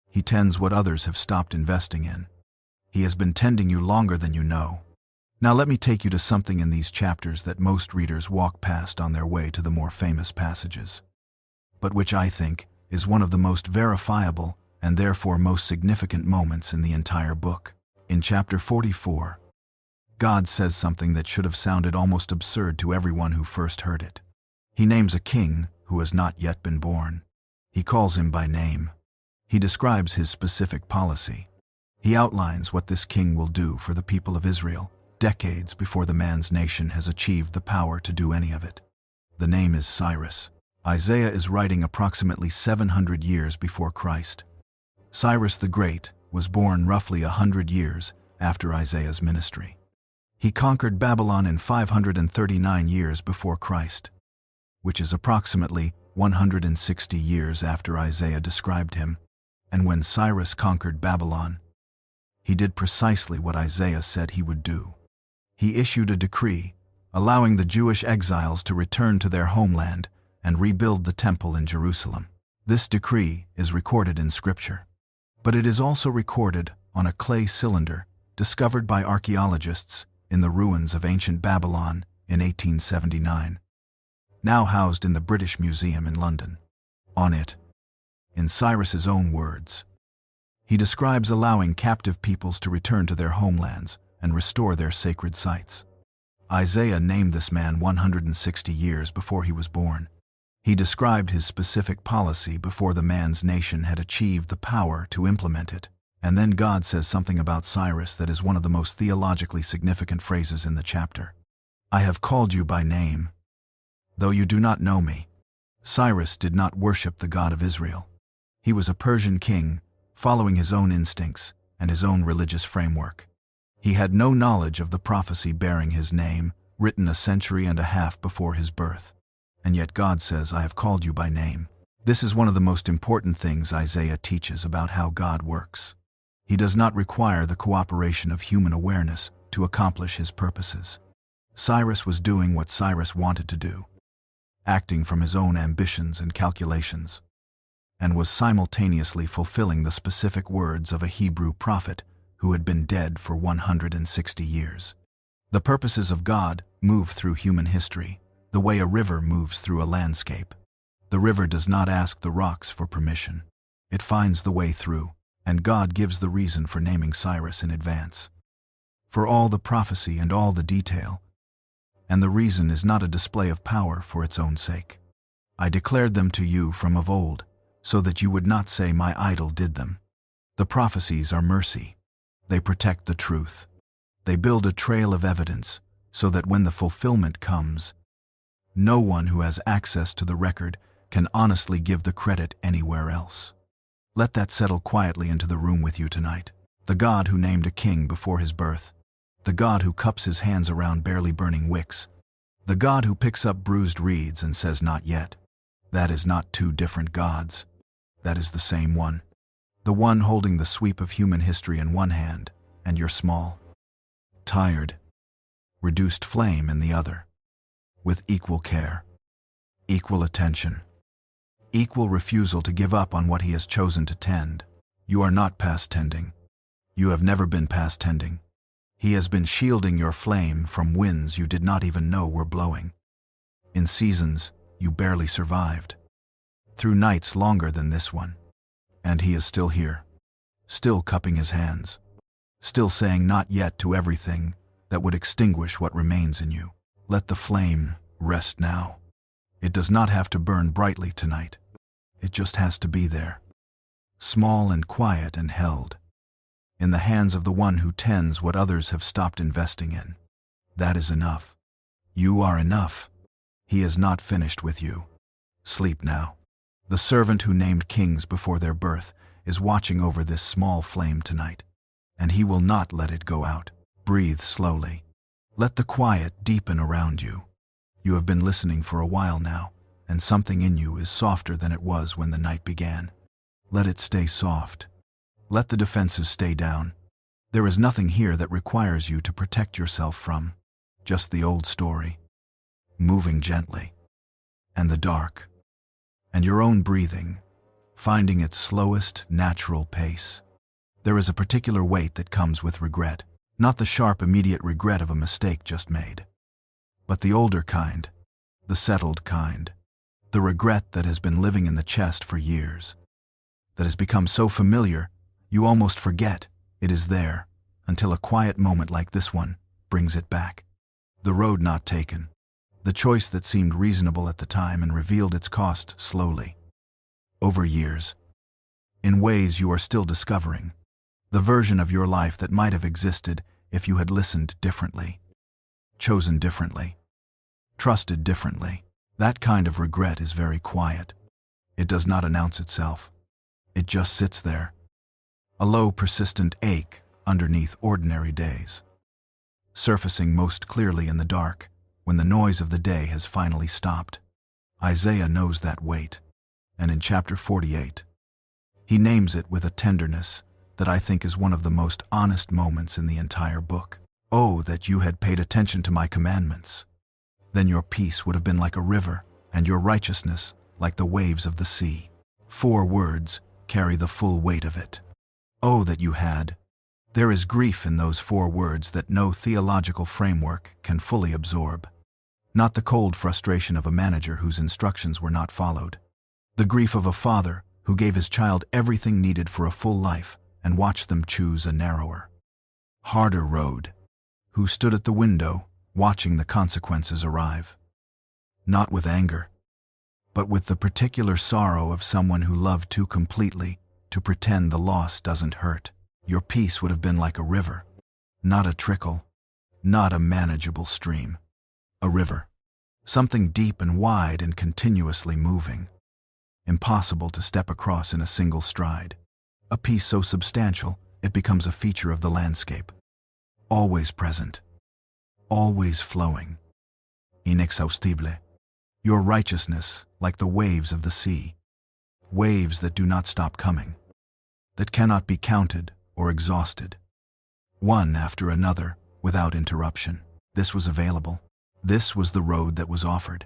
He tends what others have stopped investing in. He has been tending you longer than you know. Now let me take you to something in these chapters that most readers walk past on their way to the more famous passages, but which I think is one of the most verifiable and therefore most significant moments in the entire book. In chapter 44, God says something that should have sounded almost absurd to everyone who first heard it. He names a king who has not yet been born. He calls him by name. He describes his specific policy. He outlines what this king will do for the people of Israel, decades before the man's nation has achieved the power to do any of it. The name is Cyrus. Isaiah is writing approximately 700 years before Christ. Cyrus the Great was born roughly 100 years after Isaiah's ministry. He conquered Babylon in 539 years before Christ, which is approximately 160 years after Isaiah described him. And when Cyrus conquered Babylon, he did precisely what Isaiah said he would do. He issued a decree allowing the Jewish exiles to return to their homeland and rebuild the temple in Jerusalem. This decree is recorded in Scripture, but it is also recorded on a clay cylinder discovered by archaeologists in the ruins of ancient Babylon in 1879, now housed in the British Museum in London. On it, in Cyrus's own words, he describes allowing captive peoples to return to their homelands and restore their sacred sites. Isaiah named this man 160 years before he was born. He described his specific policy before the man's nation had achieved the power to implement it. And then God says something about Cyrus that is one of the most theologically significant phrases in the chapter. I have called you by name, though you do not know me. Cyrus did not worship the God of Israel. He was a Persian king, following his own instincts and his own religious framework. He had no knowledge of the prophecy bearing his name, written a century and a half before his birth. And yet God says, I have called you by name. This is one of the most important things Isaiah teaches about how God works. He does not require the cooperation of human awareness to accomplish his purposes. Cyrus was doing what Cyrus wanted to do, acting from his own ambitions and calculations, and was simultaneously fulfilling the specific words of a Hebrew prophet who had been dead for 160 years. The purposes of God move through human history, the way a river moves through a landscape. The river does not ask the rocks for permission. It finds the way through, and God gives the reason for naming Cyrus in advance, for all the prophecy and all the detail, and the reason is not a display of power for its own sake. I declared them to you from of old, so that you would not say my idol did them. The prophecies are mercy. They protect the truth. They build a trail of evidence, so that when the fulfillment comes, no one who has access to the record can honestly give the credit anywhere else. Let that settle quietly into the room with you tonight. The God who named a king before his birth, the God who cups his hands around barely burning wicks, the God who picks up bruised reeds and says not yet. That is not two different gods. That is the same one. The one holding the sweep of human history in one hand and your small, tired, reduced flame in the other, with equal care, equal attention, equal refusal to give up on what he has chosen to tend. You are not past tending. You have never been past tending. He has been shielding your flame from winds you did not even know were blowing. In seasons you barely survived, through nights longer than this one. And he is still here, still cupping his hands, still saying not yet to everything that would extinguish what remains in you. Let the flame rest now. It does not have to burn brightly tonight. It just has to be there, small and quiet and held, in the hands of the one who tends what others have stopped investing in. That is enough. You are enough. He is not finished with you. Sleep now. The servant who named kings before their birth is watching over this small flame tonight, and he will not let it go out. Breathe slowly. Let the quiet deepen around you. You have been listening for a while now, and something in you is softer than it was when the night began. Let it stay soft. Let the defenses stay down. There is nothing here that requires you to protect yourself from, just the old story, moving gently, and the dark, and your own breathing, finding its slowest, natural pace. There is a particular weight that comes with regret, not the sharp, immediate regret of a mistake just made, but the older kind, the settled kind, the regret that has been living in the chest for years, that has become so familiar you almost forget it is there until a quiet moment like this one brings it back. The road not taken. The choice that seemed reasonable at the time and revealed its cost slowly. Over years. In ways you are still discovering. The version of your life that might have existed if you had listened differently. Chosen differently. Trusted differently. That kind of regret is very quiet. It does not announce itself. It just sits there. A low, persistent ache underneath ordinary days. Surfacing most clearly in the dark, when the noise of the day has finally stopped. Isaiah knows that weight. And in chapter 48, he names it with a tenderness that I think is one of the most honest moments in the entire book. Oh, that you had paid attention to my commandments. Then your peace would have been like a river, and your righteousness like the waves of the sea. 4 words carry the full weight of it. Oh, that you had. There is grief in those 4 words that no theological framework can fully absorb. Not the cold frustration of a manager whose instructions were not followed. The grief of a father who gave his child everything needed for a full life and watched them choose a narrower, harder road. Who stood at the window, watching the consequences arrive. Not with anger, but with the particular sorrow of someone who loved too completely to pretend the loss doesn't hurt. Your peace would have been like a river, not a trickle, not a manageable stream. A river. Something deep and wide and continuously moving. Impossible to step across in a single stride. A peace so substantial, it becomes a feature of the landscape. Always present. Always flowing. Inexhaustible. Your righteousness, like the waves of the sea. Waves that do not stop coming. That cannot be counted or exhausted. One after another, without interruption. This was available. This was the road that was offered.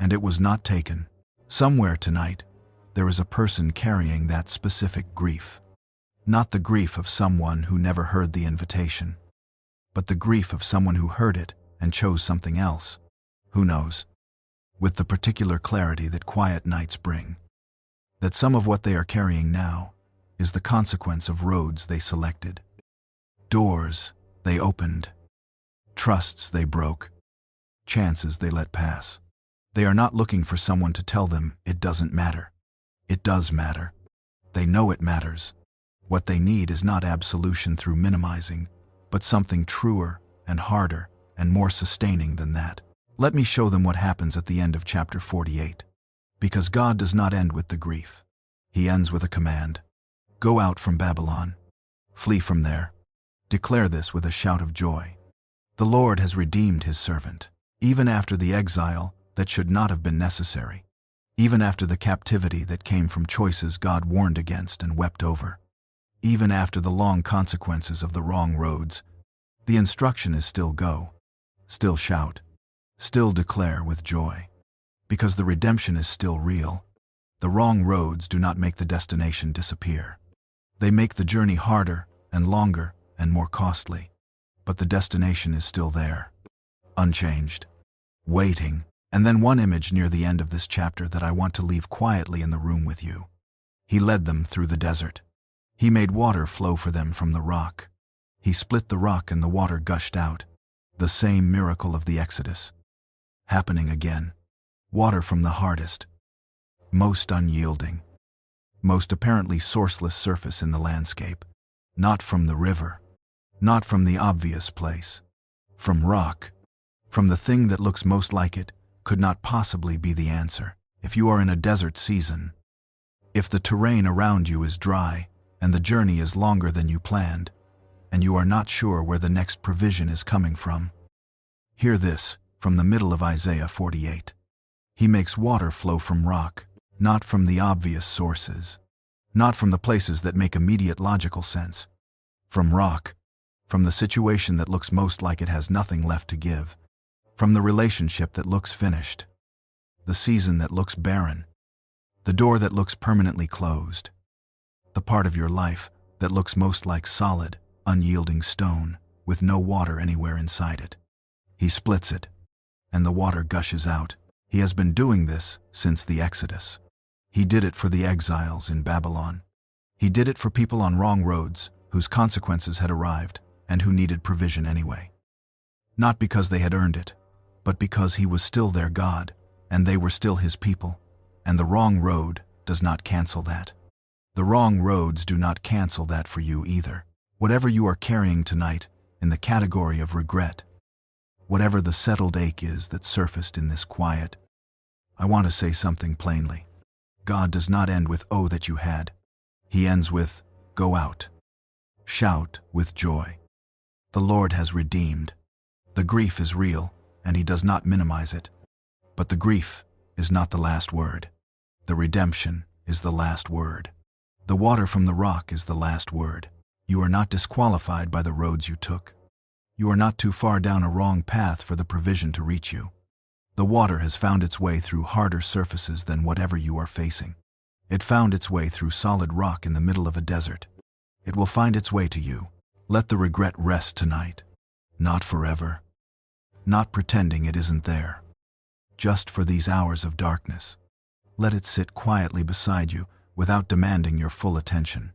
And it was not taken. Somewhere tonight, there is a person carrying that specific grief. Not the grief of someone who never heard the invitation, but the grief of someone who heard it and chose something else. Who knows? With the particular clarity that quiet nights bring. That some of what they are carrying now is the consequence of roads they selected. Doors they opened. Trusts they broke. Chances they let pass. They are not looking for someone to tell them it doesn't matter. It does matter. They know it matters. What they need is not absolution through minimizing, but something truer and harder and more sustaining than that. Let me show them what happens at the end of chapter 48. Because God does not end with the grief. He ends with a command. Go out from Babylon. Flee from there. Declare this with a shout of joy. The Lord has redeemed his servant. Even after the exile that should not have been necessary. Even after the captivity that came from choices God warned against and wept over. Even after the long consequences of the wrong roads, the instruction is still go, still shout, still declare with joy. Because the redemption is still real. The wrong roads do not make the destination disappear. They make the journey harder and longer and more costly. But the destination is still there, unchanged, waiting. And then one image near the end of this chapter that I want to leave quietly in the room with you. He led them through the desert. He made water flow for them from the rock. He split the rock and the water gushed out. The same miracle of the Exodus. Happening again. Water from the hardest, most unyielding, most apparently sourceless surface in the landscape. Not from the river. Not from the obvious place. From rock. From the thing that looks most like it, could not possibly be the answer. If you are in a desert season, if the terrain around you is dry, and the journey is longer than you planned, and you are not sure where the next provision is coming from, hear this from the middle of Isaiah 48. He makes water flow from rock, not from the obvious sources, not from the places that make immediate logical sense. From rock, from the situation that looks most like it has nothing left to give, from the relationship that looks finished, the season that looks barren, the door that looks permanently closed, the part of your life that looks most like solid, unyielding stone, with no water anywhere inside it. He splits it, and the water gushes out. He has been doing this since the Exodus. He did it for the exiles in Babylon. He did it for people on wrong roads, whose consequences had arrived, and who needed provision anyway. Not because they had earned it, but because he was still their God, and they were still his people, and the wrong road does not cancel that. The wrong roads do not cancel that for you either. Whatever you are carrying tonight in the category of regret, whatever the settled ache is that surfaced in this quiet, I want to say something plainly. God does not end with, "Oh, that you had." He ends with, "Go out. Shout with joy. The Lord has redeemed." The grief is real, and he does not minimize it. But the grief is not the last word. The redemption is the last word. The water from the rock is the last word. You are not disqualified by the roads you took. You are not too far down a wrong path for the provision to reach you. The water has found its way through harder surfaces than whatever you are facing. It found its way through solid rock in the middle of a desert. It will find its way to you. Let the regret rest tonight. Not forever. Not pretending it isn't there. Just for these hours of darkness. Let it sit quietly beside you without demanding your full attention.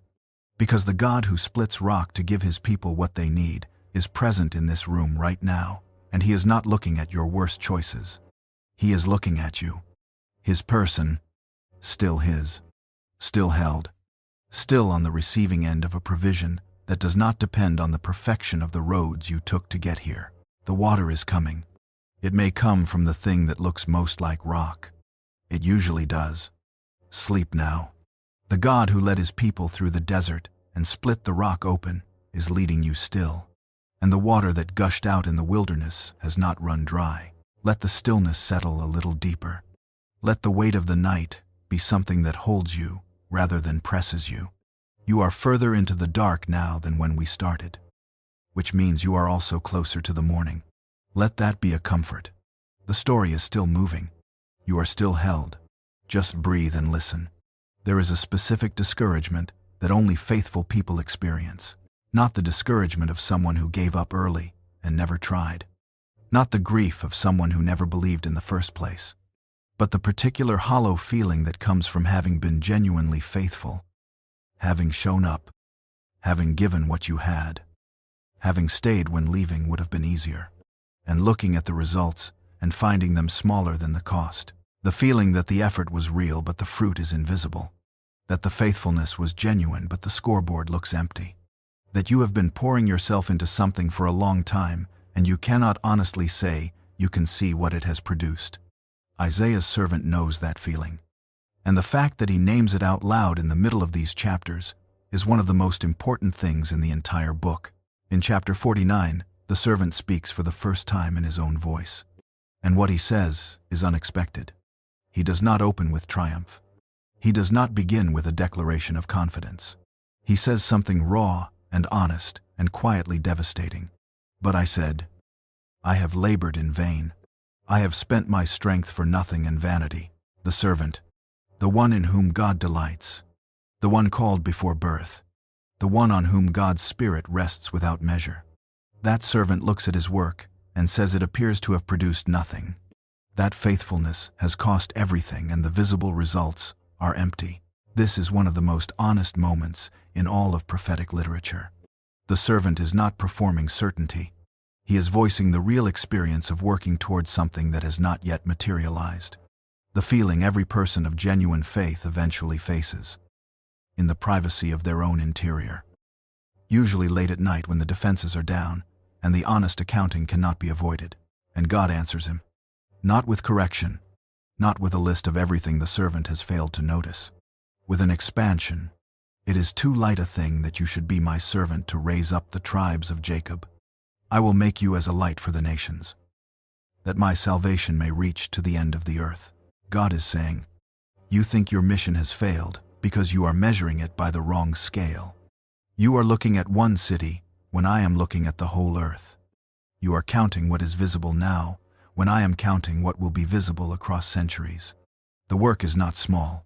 Because the God who splits rock to give his people what they need is present in this room right now, and he is not looking at your worst choices. He is looking at you. His person, still his, still held, still on the receiving end of a provision that does not depend on the perfection of the roads you took to get here. The water is coming. It may come from the thing that looks most like rock. It usually does. Sleep now. The God who led his people through the desert and split the rock open is leading you still. And the water that gushed out in the wilderness has not run dry. Let the stillness settle a little deeper. Let the weight of the night be something that holds you rather than presses you. You are further into the dark now than when we started, which means you are also closer to the morning. Let that be a comfort. The story is still moving. You are still held. Just breathe and listen. There is a specific discouragement that only faithful people experience. Not the discouragement of someone who gave up early and never tried. Not the grief of someone who never believed in the first place. But the particular hollow feeling that comes from having been genuinely faithful. Having shown up. Having given what you had. Having stayed when leaving would have been easier. And looking at the results and finding them smaller than the cost. The feeling that the effort was real but the fruit is invisible. That the faithfulness was genuine but the scoreboard looks empty. That you have been pouring yourself into something for a long time and you cannot honestly say you can see what it has produced. Isaiah's servant knows that feeling. And the fact that he names it out loud in the middle of these chapters is one of the most important things in the entire book. In chapter 49, the servant speaks for the first time in his own voice. And what he says is unexpected. He does not open with triumph. He does not begin with a declaration of confidence. He says something raw and honest and quietly devastating. But I said, I have labored in vain. I have spent my strength for nothing and vanity. The servant, the one in whom God delights, the one called before birth, the one on whom God's Spirit rests without measure. That servant looks at his work and says it appears to have produced nothing. That faithfulness has cost everything and the visible results are empty. This is one of the most honest moments in all of prophetic literature. The servant is not performing certainty. He is voicing the real experience of working towards something that has not yet materialized. The feeling every person of genuine faith eventually faces. In the privacy of their own interior. Usually late at night when the defenses are down and the honest accounting cannot be avoided. And God answers him. Not with correction. Not with a list of everything the servant has failed to notice. With an expansion. It is too light a thing that you should be my servant to raise up the tribes of Jacob. I will make you as a light for the nations, that my salvation may reach to the end of the earth. God is saying, you think your mission has failed because you are measuring it by the wrong scale. You are looking at one city when I am looking at the whole earth. You are counting what is visible now when I am counting what will be visible across centuries. The work is not small.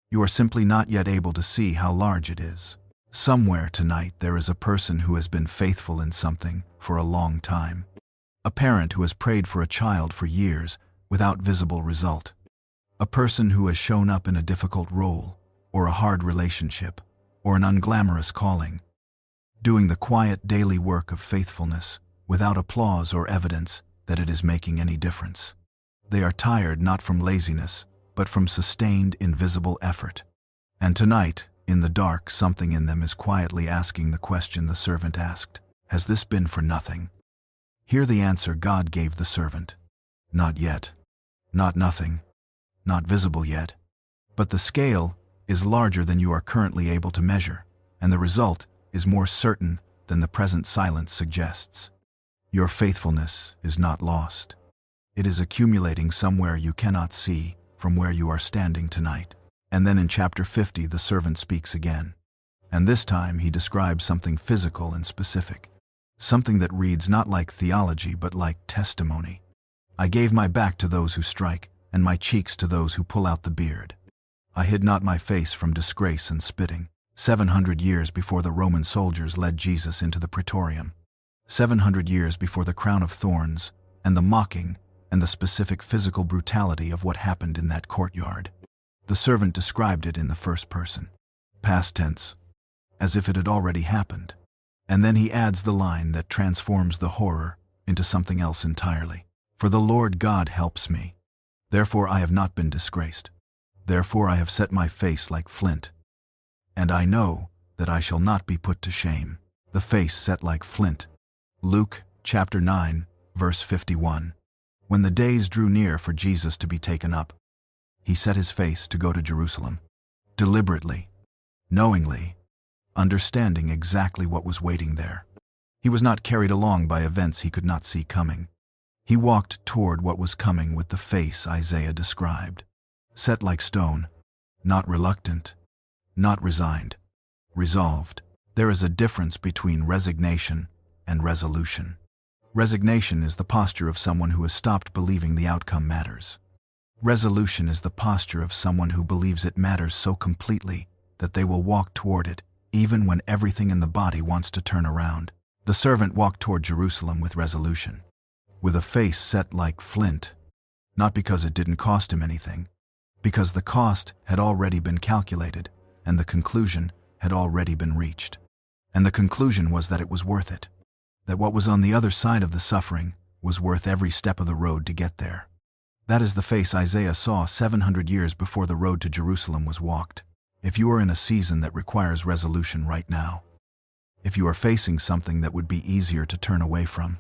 You are simply not yet able to see how large it is. Somewhere tonight there is a person who has been faithful in something for a long time. A parent who has prayed for a child for years without visible result. A person who has shown up in a difficult role, or a hard relationship, or an unglamorous calling. doing the quiet daily work of faithfulness without applause or evidence that it is making any difference. They are tired not from laziness, but from sustained, invisible effort. And tonight, in the dark, something in them is quietly asking the question the servant asked, "Has this been for nothing?" Hear the answer God gave the servant. Not yet. Not nothing. Not visible yet. But the scale is larger than you are currently able to measure, and the result is more certain than the present silence suggests. Your faithfulness is not lost. It is accumulating somewhere you cannot see from where you are standing tonight. And then in chapter 50, the servant speaks again. And this time he describes something physical and specific. Something that reads not like theology but like testimony. I gave my back to those who strike, and my cheeks to those who pull out the beard. I hid not my face from disgrace and spitting. 700 years before the Roman soldiers led Jesus into the praetorium. 700 years before the crown of thorns, and the mocking, and the specific physical brutality of what happened in that courtyard. The servant described it in the first person, past tense, as if it had already happened. And then he adds the line that transforms the horror into something else entirely. For the Lord God helps me. Therefore I have not been disgraced. Therefore I have set my face like flint. And I know that I shall not be put to shame. The face set like flint. Luke chapter 9, verse 51. When the days drew near for Jesus to be taken up, he set his face to go to Jerusalem. Deliberately, knowingly, understanding exactly what was waiting there. He was not carried along by events he could not see coming. He walked toward what was coming with the face Isaiah described. Set like stone, not reluctant, not resigned, resolved. There is a difference between resignation and resolution. Resignation is the posture of someone who has stopped believing the outcome matters. Resolution is the posture of someone who believes it matters so completely that they will walk toward it, even when everything in the body wants to turn around. The servant walked toward Jerusalem with resolution, with a face set like flint, not because it didn't cost him anything, because the cost had already been calculated, and the conclusion had already been reached. And the conclusion was that it was worth it, that what was on the other side of the suffering was worth every step of the road to get there. That is the face Isaiah saw 700 years before the road to Jerusalem was walked. If you are in a season that requires resolution right now, if you are facing something that would be easier to turn away from,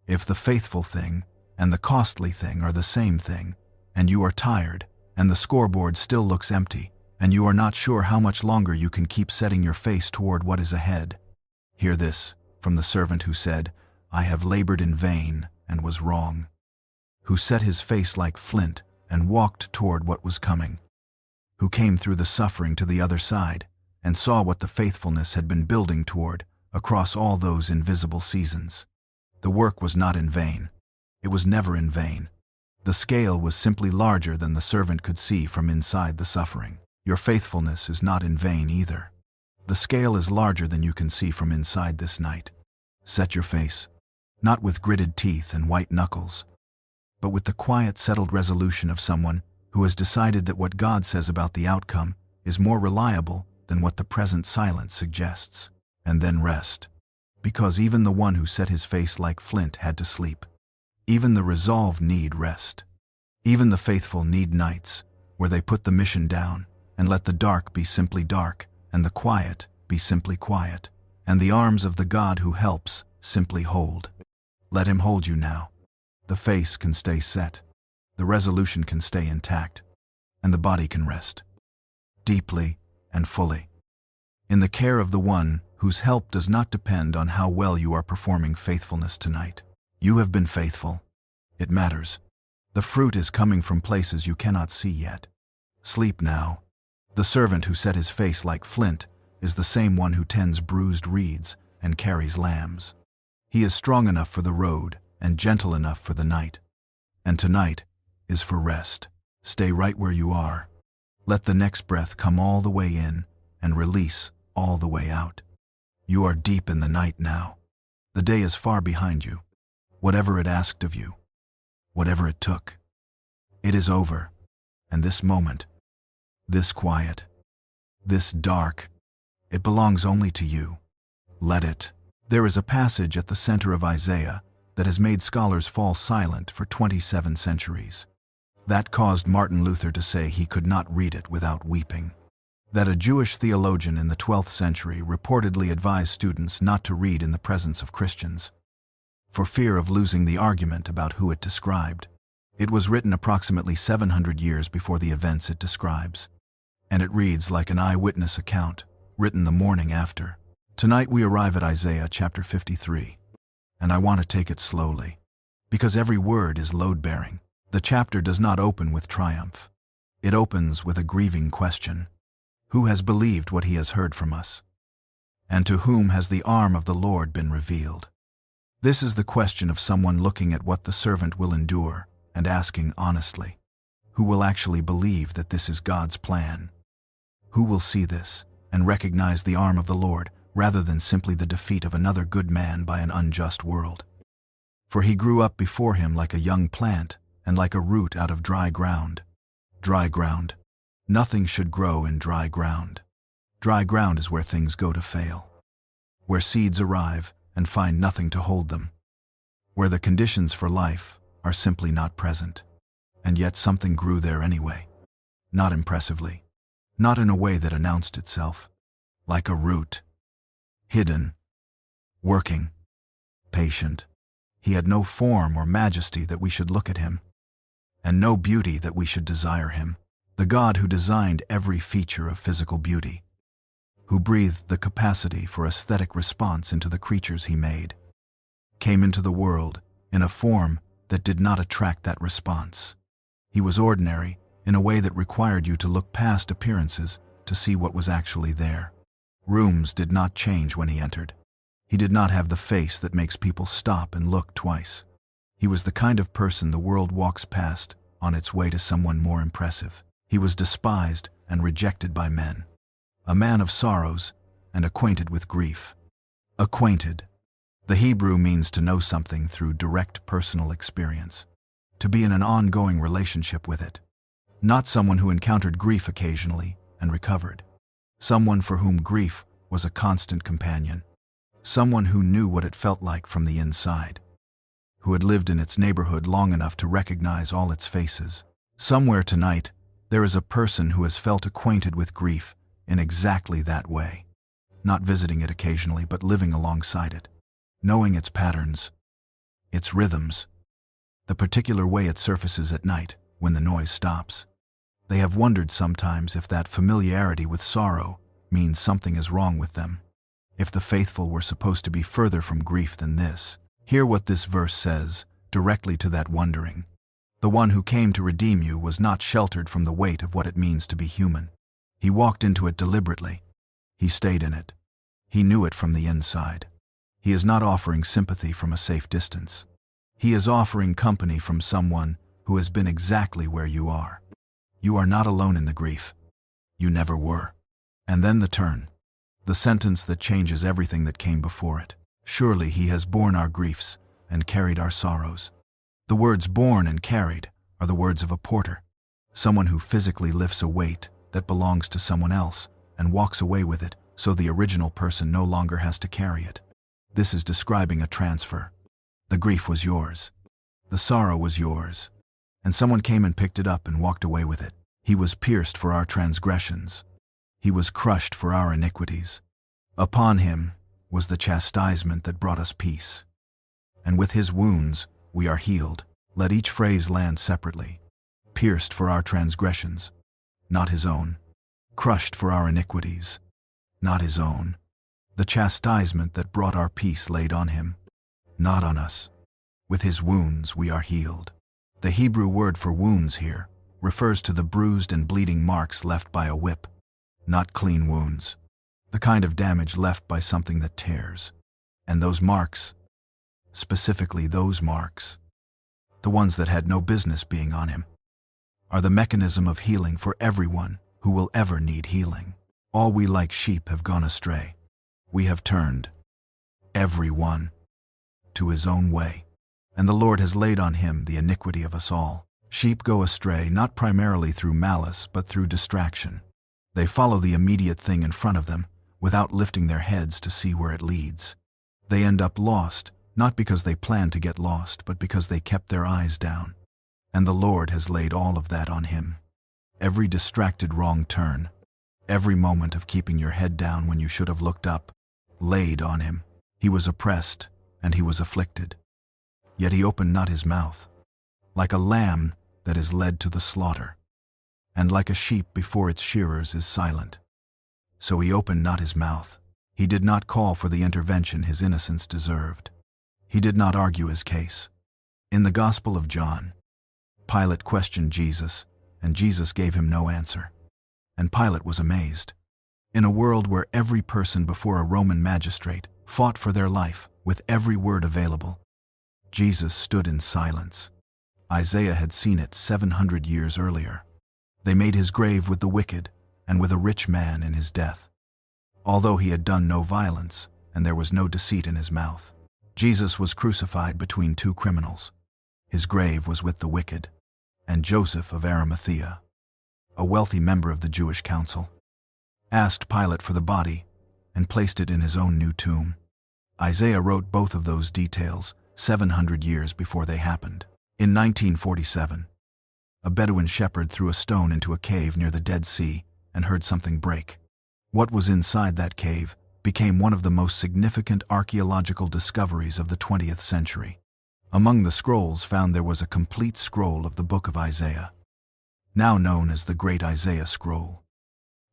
if the faithful thing and the costly thing are the same thing, and you are tired, and the scoreboard still looks empty, and you are not sure how much longer you can keep setting your face toward what is ahead, hear this from the servant who said, "I have labored in vain and was wrong," who set his face like flint and walked toward what was coming, who came through the suffering to the other side and saw what the faithfulness had been building toward across all those invisible seasons. The work was not in vain. It was never in vain. The scale was simply larger than the servant could see from inside the suffering. Your faithfulness is not in vain either. The scale is larger than you can see from inside this night. Set your face, not with gritted teeth and white knuckles, but with the quiet, settled resolution of someone who has decided that what God says about the outcome is more reliable than what the present silence suggests. And then rest, because even the one who set his face like flint had to sleep. Even the resolved need rest. Even the faithful need nights where they put the mission down and let the dark be simply dark and the quiet be simply quiet, and the arms of the God who helps simply hold. Let him hold you now. The face can stay set, the resolution can stay intact, and the body can rest, deeply and fully, in the care of the one whose help does not depend on how well you are performing faithfulness tonight. You have been faithful. It matters. The fruit is coming from places you cannot see yet. Sleep now. The servant who set his face like flint is the same one who tends bruised reeds and carries lambs. He is strong enough for the road and gentle enough for the night. And tonight is for rest. Stay right where you are. Let the next breath come all the way in and release all the way out. You are deep in the night now. The day is far behind you. Whatever it asked of you, whatever it took, it is over. And this moment, this quiet, this dark, it belongs only to you. Let it. There is a passage at the center of Isaiah that has made scholars fall silent for 27 centuries. That caused Martin Luther to say he could not read it without weeping. That a Jewish theologian in the 12th century reportedly advised students not to read in the presence of Christians, for fear of losing the argument about who it described. It was written approximately 700 years before the events it describes, and it reads like an eyewitness account, written the morning after. Tonight we arrive at Isaiah chapter 53, and I want to take it slowly, because every word is load-bearing. The chapter does not open with triumph. It opens with a grieving question. Who has believed what he has heard from us? And to whom has the arm of the Lord been revealed? This is the question of someone looking at what the servant will endure and asking honestly, who will actually believe that this is God's plan? Who will see this and recognize the arm of the Lord rather than simply the defeat of another good man by an unjust world? For he grew up before him like a young plant and like a root out of dry ground. Dry ground. Nothing should grow in dry ground. Dry ground is where things go to fail, where seeds arrive and find nothing to hold them, where the conditions for life are simply not present. And yet something grew there anyway. Not impressively, not in a way that announced itself, like a root. Hidden, working, patient. He had no form or majesty that we should look at him, and no beauty that we should desire him. The God who designed every feature of physical beauty, who breathed the capacity for aesthetic response into the creatures he made, came into the world in a form that did not attract that response. He was ordinary in a way that required you to look past appearances to see what was actually there. Rooms did not change when he entered. He did not have the face that makes people stop and look twice. He was the kind of person the world walks past on its way to someone more impressive. He was despised and rejected by men. A man of sorrows and acquainted with grief. Acquainted. The Hebrew means to know something through direct personal experience, to be in an ongoing relationship with it. Not someone who encountered grief occasionally and recovered. Someone for whom grief was a constant companion. Someone who knew what it felt like from the inside, who had lived in its neighborhood long enough to recognize all its faces. Somewhere tonight, there is a person who has felt acquainted with grief in exactly that way, not visiting it occasionally but living alongside it, knowing its patterns, its rhythms, the particular way it surfaces at night when the noise stops. They have wondered sometimes if that familiarity with sorrow means something is wrong with them, if the faithful were supposed to be further from grief than this. Hear what this verse says directly to that wondering. The one who came to redeem you was not sheltered from the weight of what it means to be human. He walked into it deliberately. He stayed in it. He knew it from the inside. He is not offering sympathy from a safe distance. He is offering company from someone who has been exactly where you are. You are not alone in the grief. You never were. And then the turn. The sentence that changes everything that came before it. Surely he has borne our griefs and carried our sorrows. The words borne and carried are the words of a porter, someone who physically lifts a weight that belongs to someone else and walks away with it so the original person no longer has to carry it. This is describing a transfer. The grief was yours. The sorrow was yours. And someone came and picked it up and walked away with it. He was pierced for our transgressions. He was crushed for our iniquities. Upon him was the chastisement that brought us peace. And with his wounds we are healed. Let each phrase land separately. Pierced for our transgressions, not his own. Crushed for our iniquities, not his own. The chastisement that brought our peace laid on him, not on us. With his wounds we are healed. The Hebrew word for wounds here refers to the bruised and bleeding marks left by a whip, not clean wounds. The kind of damage left by something that tears. And those marks, specifically those marks, the ones that had no business being on him, are the mechanism of healing for everyone who will ever need healing. All we like sheep have gone astray. We have turned, every one, to his own way, and the Lord has laid on him the iniquity of us all. Sheep go astray not primarily through malice but through distraction. They follow the immediate thing in front of them, without lifting their heads to see where it leads. They end up lost, not because they planned to get lost, but because they kept their eyes down. And the Lord has laid all of that on him. Every distracted wrong turn, every moment of keeping your head down when you should have looked up, laid on him. He was oppressed, and he was afflicted. Yet he opened not his mouth, like a lamb that is led to the slaughter, and like a sheep before its shearers is silent. So he opened not his mouth. He did not call for the intervention his innocence deserved. He did not argue his case. In the Gospel of John, Pilate questioned Jesus, and Jesus gave him no answer. And Pilate was amazed. In a world where every person before a Roman magistrate fought for their life with every word available, Jesus stood in silence. Isaiah had seen it 700 years earlier. They made his grave with the wicked and with a rich man in his death. Although he had done no violence and there was no deceit in his mouth, Jesus was crucified between two criminals. His grave was with the wicked, and Joseph of Arimathea, a wealthy member of the Jewish council, asked Pilate for the body and placed it in his own new tomb. Isaiah wrote both of those details 700 years before they happened. In 1947, a Bedouin shepherd threw a stone into a cave near the Dead Sea and heard something break. What was inside that cave became one of the most significant archaeological discoveries of the 20th century. Among the scrolls found there was a complete scroll of the book of Isaiah, now known as the Great Isaiah Scroll,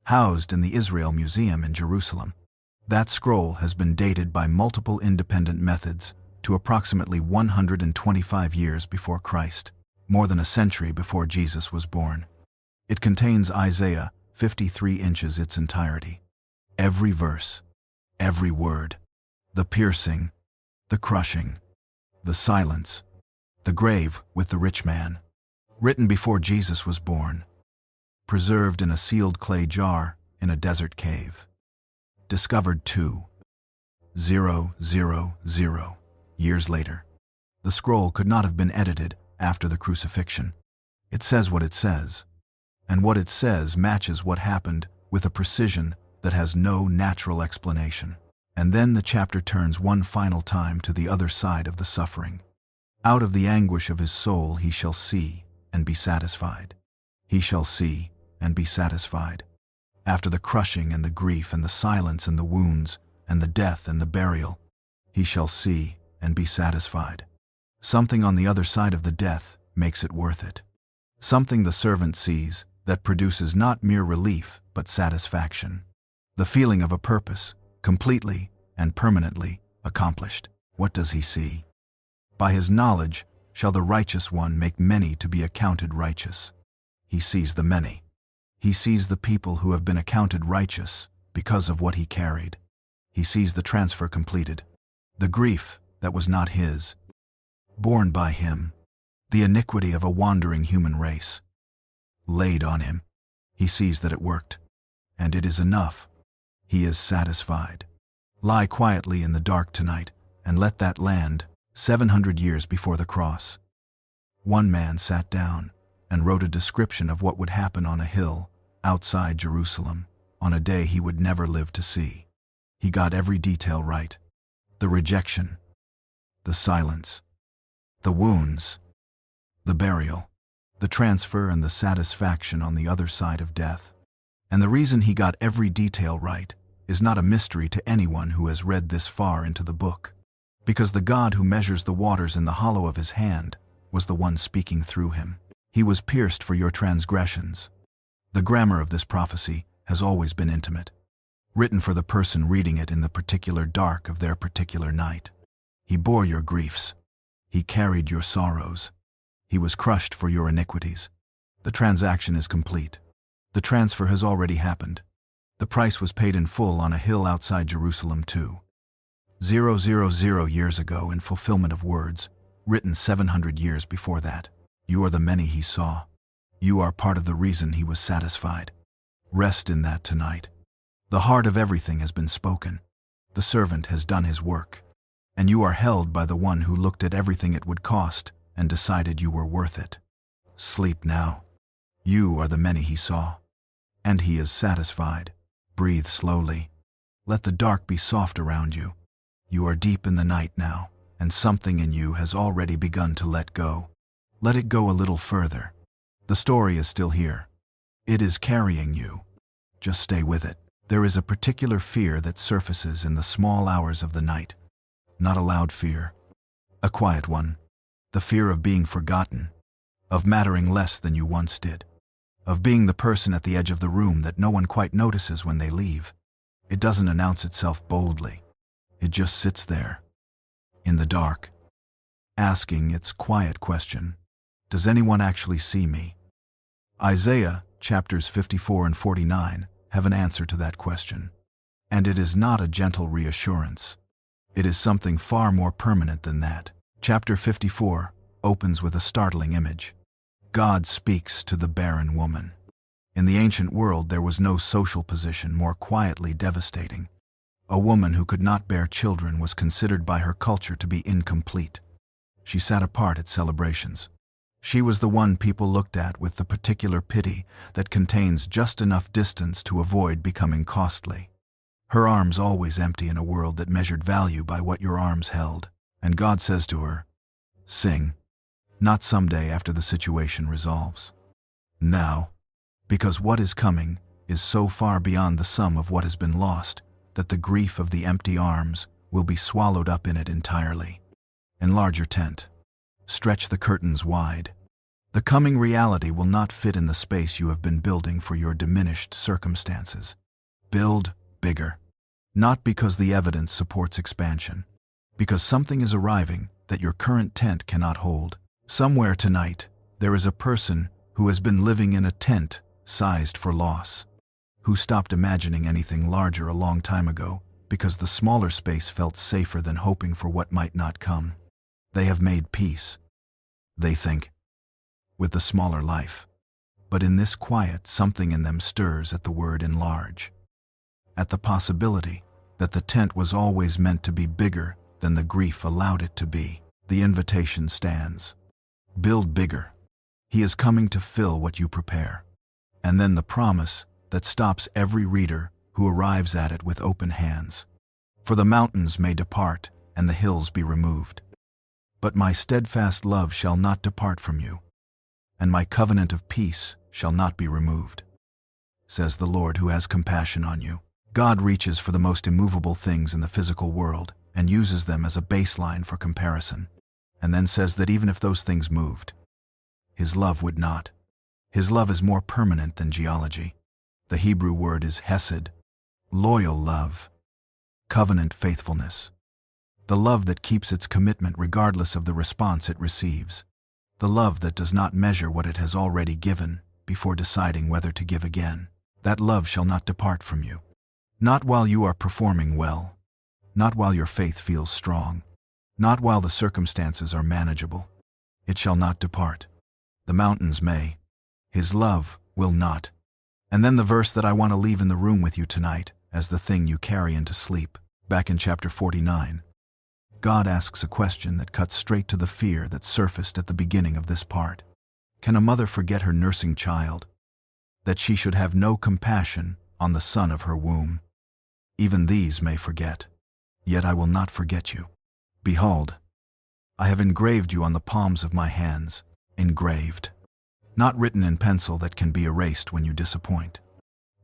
housed in the Israel Museum in Jerusalem. That scroll has been dated by multiple independent methods to approximately 125 years before Christ, more than a century before Jesus was born. It contains Isaiah 53 inches its entirety. Every verse, every word, the piercing, the crushing, the silence, the grave with the rich man, written before Jesus was born, preserved in a sealed clay jar in a desert cave, discovered 2,000 years later. The scroll could not have been edited after the crucifixion. It says what it says, and what it says matches what happened with a precision that has no natural explanation. And then the chapter turns one final time to the other side of the suffering. Out of the anguish of his soul he shall see and be satisfied. He shall see and be satisfied. After the crushing and the grief and the silence and the wounds and the death and the burial, he shall see and be satisfied. Something on the other side of the death makes it worth it. Something the servant sees that produces not mere relief but satisfaction. The feeling of a purpose, completely and permanently accomplished. What does he see? By his knowledge shall the righteous one make many to be accounted righteous. He sees the many. He sees the people who have been accounted righteous because of what he carried. He sees the transfer completed. The grief that was not his, borne by him. The iniquity of a wandering human race, laid on him. He sees that it worked, and it is enough. He is satisfied. Lie quietly in the dark tonight and let that land 700 years before the cross. One man sat down and wrote a description of what would happen on a hill outside Jerusalem on a day he would never live to see. He got every detail right. The rejection, the silence, the wounds, the burial, the transfer and the satisfaction on the other side of death. And the reason he got every detail right is not a mystery to anyone who has read this far into the book, because the God who measures the waters in the hollow of his hand was the one speaking through him. He was pierced for your transgressions. The grammar of this prophecy has always been intimate, written for the person reading it in the particular dark of their particular night. He bore your griefs. He carried your sorrows. He was crushed for your iniquities. The transaction is complete. The transfer has already happened. The price was paid in full on a hill outside Jerusalem 2,000 years ago in fulfillment of words written 700 years before that. You are the many he saw. You are part of the reason he was satisfied. Rest in that tonight. The heart of everything has been spoken. The servant has done his work. And you are held by the one who looked at everything it would cost and decided you were worth it. Sleep now. You are the many he saw. And he is satisfied. Breathe slowly. Let the dark be soft around you. You are deep in the night now, and something in you has already begun to let go. Let it go a little further. The story is still here. It is carrying you. Just stay with it. There is a particular fear that surfaces in the small hours of the night. Not a loud fear. A quiet one. The fear of being forgotten. Of mattering less than you once did. Of being the person at the edge of the room that no one quite notices when they leave. It doesn't announce itself boldly. It just sits there. In the dark. Asking its quiet question. Does anyone actually see me? Isaiah, chapters 54 and 49, have an answer to that question. And it is not a gentle reassurance. It is something far more permanent than that. Chapter 54 opens with a startling image. God speaks to the barren woman. In the ancient world, there was no social position more quietly devastating. A woman who could not bear children was considered by her culture to be incomplete. She sat apart at celebrations. She was the one people looked at with the particular pity that contains just enough distance to avoid becoming costly. Her arms always empty in a world that measured value by what your arms held. And God says to her, sing. Not someday after the situation resolves. Now. Because what is coming is so far beyond the sum of what has been lost that the grief of the empty arms will be swallowed up in it entirely. Enlarge your tent. Stretch the curtains wide. The coming reality will not fit in the space you have been building for your diminished circumstances. Build bigger. Not because the evidence supports expansion. Because something is arriving that your current tent cannot hold. Somewhere tonight, there is a person who has been living in a tent sized for loss. Who stopped imagining anything larger a long time ago because the smaller space felt safer than hoping for what might not come. They have made peace. They think. With the smaller life. But in this quiet, something in them stirs at the word enlarge. At the possibility that the tent was always meant to be bigger than the grief allowed it to be. The invitation stands. Build bigger. He is coming to fill what you prepare. And then the promise that stops every reader who arrives at it with open hands. For the mountains may depart and the hills be removed. But my steadfast love shall not depart from you, and my covenant of peace shall not be removed, says the Lord who has compassion on you. God reaches for the most immovable things in the physical world and uses them as a baseline for comparison, and then says that even if those things moved, His love would not. His love is more permanent than geology. The Hebrew word is hesed, loyal love, covenant faithfulness. The love that keeps its commitment regardless of the response it receives. The love that does not measure what it has already given before deciding whether to give again. That love shall not depart from you. Not while you are performing well. Not while your faith feels strong. Not while the circumstances are manageable. It shall not depart. The mountains may. His love will not. And then the verse that I want to leave in the room with you tonight as the thing you carry into sleep. Back in chapter 49. God asks a question that cuts straight to the fear that surfaced at the beginning of this part. Can a mother forget her nursing child? That she should have no compassion on the son of her womb? Even these may forget. Yet I will not forget you. Behold, I have engraved you on the palms of my hands. Engraved. Not written in pencil that can be erased when you disappoint.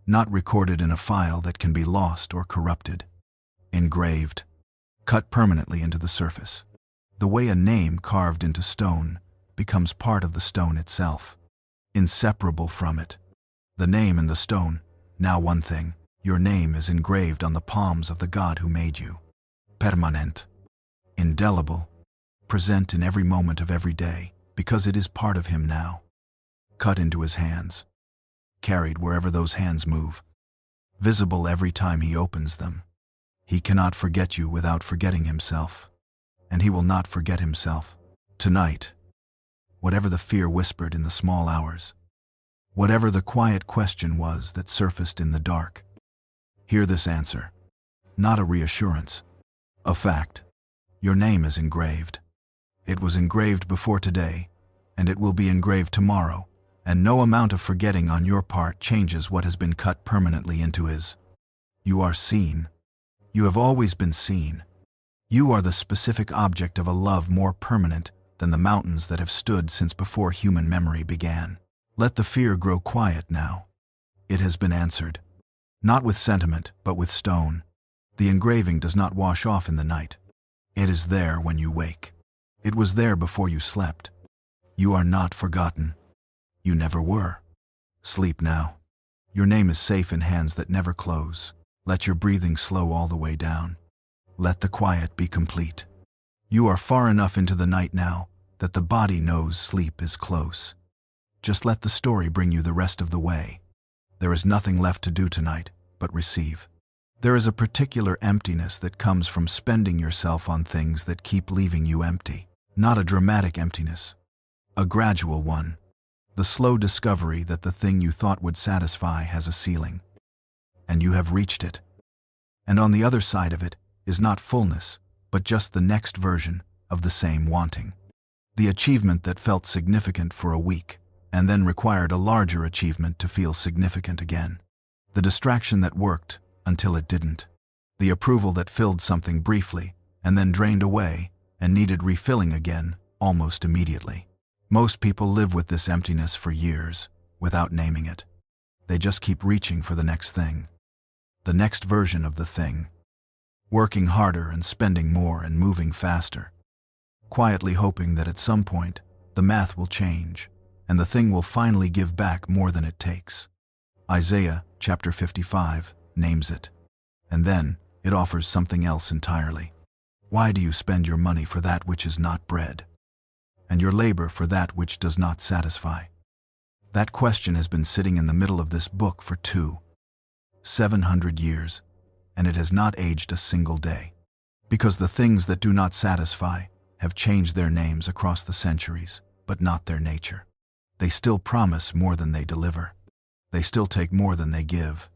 Not recorded in a file that can be lost or corrupted. Engraved. Cut permanently into the surface. The way a name carved into stone becomes part of the stone itself. Inseparable from it. The name and the stone, now one thing. Your name is engraved on the palms of the God who made you. Permanent. Indelible. Present in every moment of every day, because it is part of Him now. Cut into His hands. Carried wherever those hands move. Visible every time He opens them. He cannot forget you without forgetting Himself. And He will not forget Himself. Tonight, whatever the fear whispered in the small hours, whatever the quiet question was that surfaced in the dark, hear this answer. Not a reassurance. A fact. Your name is engraved. It was engraved before today, and it will be engraved tomorrow, and no amount of forgetting on your part changes what has been cut permanently into His. You are seen. You have always been seen. You are the specific object of a love more permanent than the mountains that have stood since before human memory began. Let the fear grow quiet now. It has been answered. Not with sentiment, but with stone. The engraving does not wash off in the night. It is there when you wake. It was there before you slept. You are not forgotten. You never were. Sleep now. Your name is safe in hands that never close. Let your breathing slow all the way down. Let the quiet be complete. You are far enough into the night now that the body knows sleep is close. Just let the story bring you the rest of the way. There is nothing left to do tonight but receive. There is a particular emptiness that comes from spending yourself on things that keep leaving you empty. Not a dramatic emptiness. A gradual one. The slow discovery that the thing you thought would satisfy has a ceiling. And you have reached it. And on the other side of it is not fullness, but just the next version of the same wanting. The achievement that felt significant for a week, and then required a larger achievement to feel significant again. The distraction that worked until it didn't. The approval that filled something briefly, and then drained away, and needed refilling again, almost immediately. Most people live with this emptiness for years, without naming it. They just keep reaching for the next thing. The next version of the thing. Working harder and spending more and moving faster. Quietly hoping that at some point, the math will change, and the thing will finally give back more than it takes. Isaiah, chapter 55, names it. And then, it offers something else entirely. Why do you spend your money for that which is not bread? And your labor for that which does not satisfy? That question has been sitting in the middle of this book for 700 years, and it has not aged a single day. Because the things that do not satisfy have changed their names across the centuries, but not their nature. They still promise more than they deliver. They still take more than they give.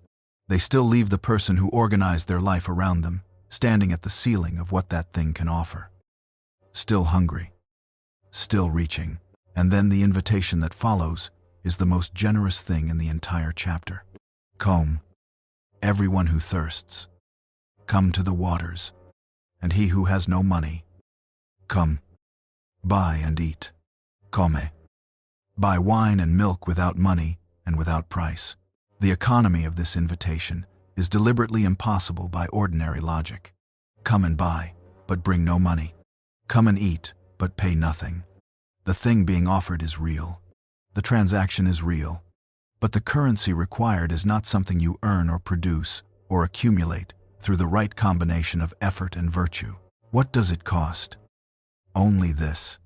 They still leave the person who organized their life around them, standing at the ceiling of what that thing can offer. Still hungry. Still reaching. And then the invitation that follows is the most generous thing in the entire chapter. Come, everyone who thirsts. Come to the waters. And he who has no money. Come. Buy and eat. Come. Buy wine and milk without money and without price. The economy of this invitation is deliberately impossible by ordinary logic. Come and buy, but bring no money. Come and eat, but pay nothing. The thing being offered is real. The transaction is real. But the currency required is not something you earn or produce or accumulate through the right combination of effort and virtue. What does it cost? Only this.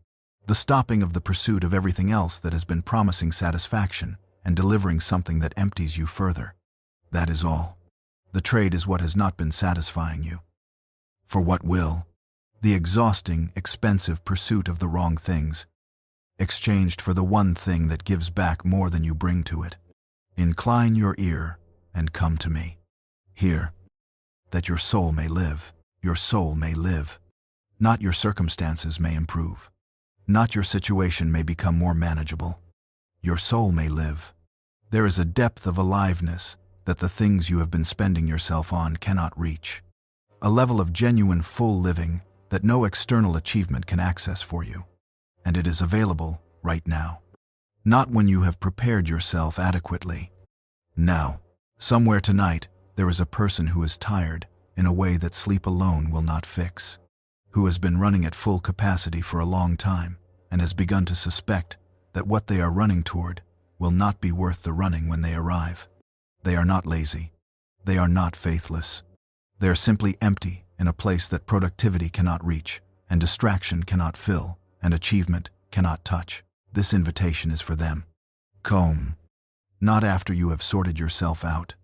The stopping of the pursuit of everything else that has been promising satisfaction and delivering something that empties you further. That is all. The trade is what has not been satisfying you. For what will? The exhausting, expensive pursuit of the wrong things, exchanged for the one thing that gives back more than you bring to it. Incline your ear and come to me. Hear, that your soul may live. Your soul may live. Not your circumstances may improve. Not your situation may become more manageable. Your soul may live. There is a depth of aliveness that the things you have been spending yourself on cannot reach. A level of genuine full living that no external achievement can access for you. And it is available right now. Not when you have prepared yourself adequately. Now, somewhere tonight, there is a person who is tired in a way that sleep alone will not fix. Who has been running at full capacity for a long time and has begun to suspect that what they are running toward will not be worth the running when they arrive. They are not lazy. They are not faithless. They are simply empty in a place that productivity cannot reach, and distraction cannot fill, and achievement cannot touch. This invitation is for them. Come. Not after you have sorted yourself out.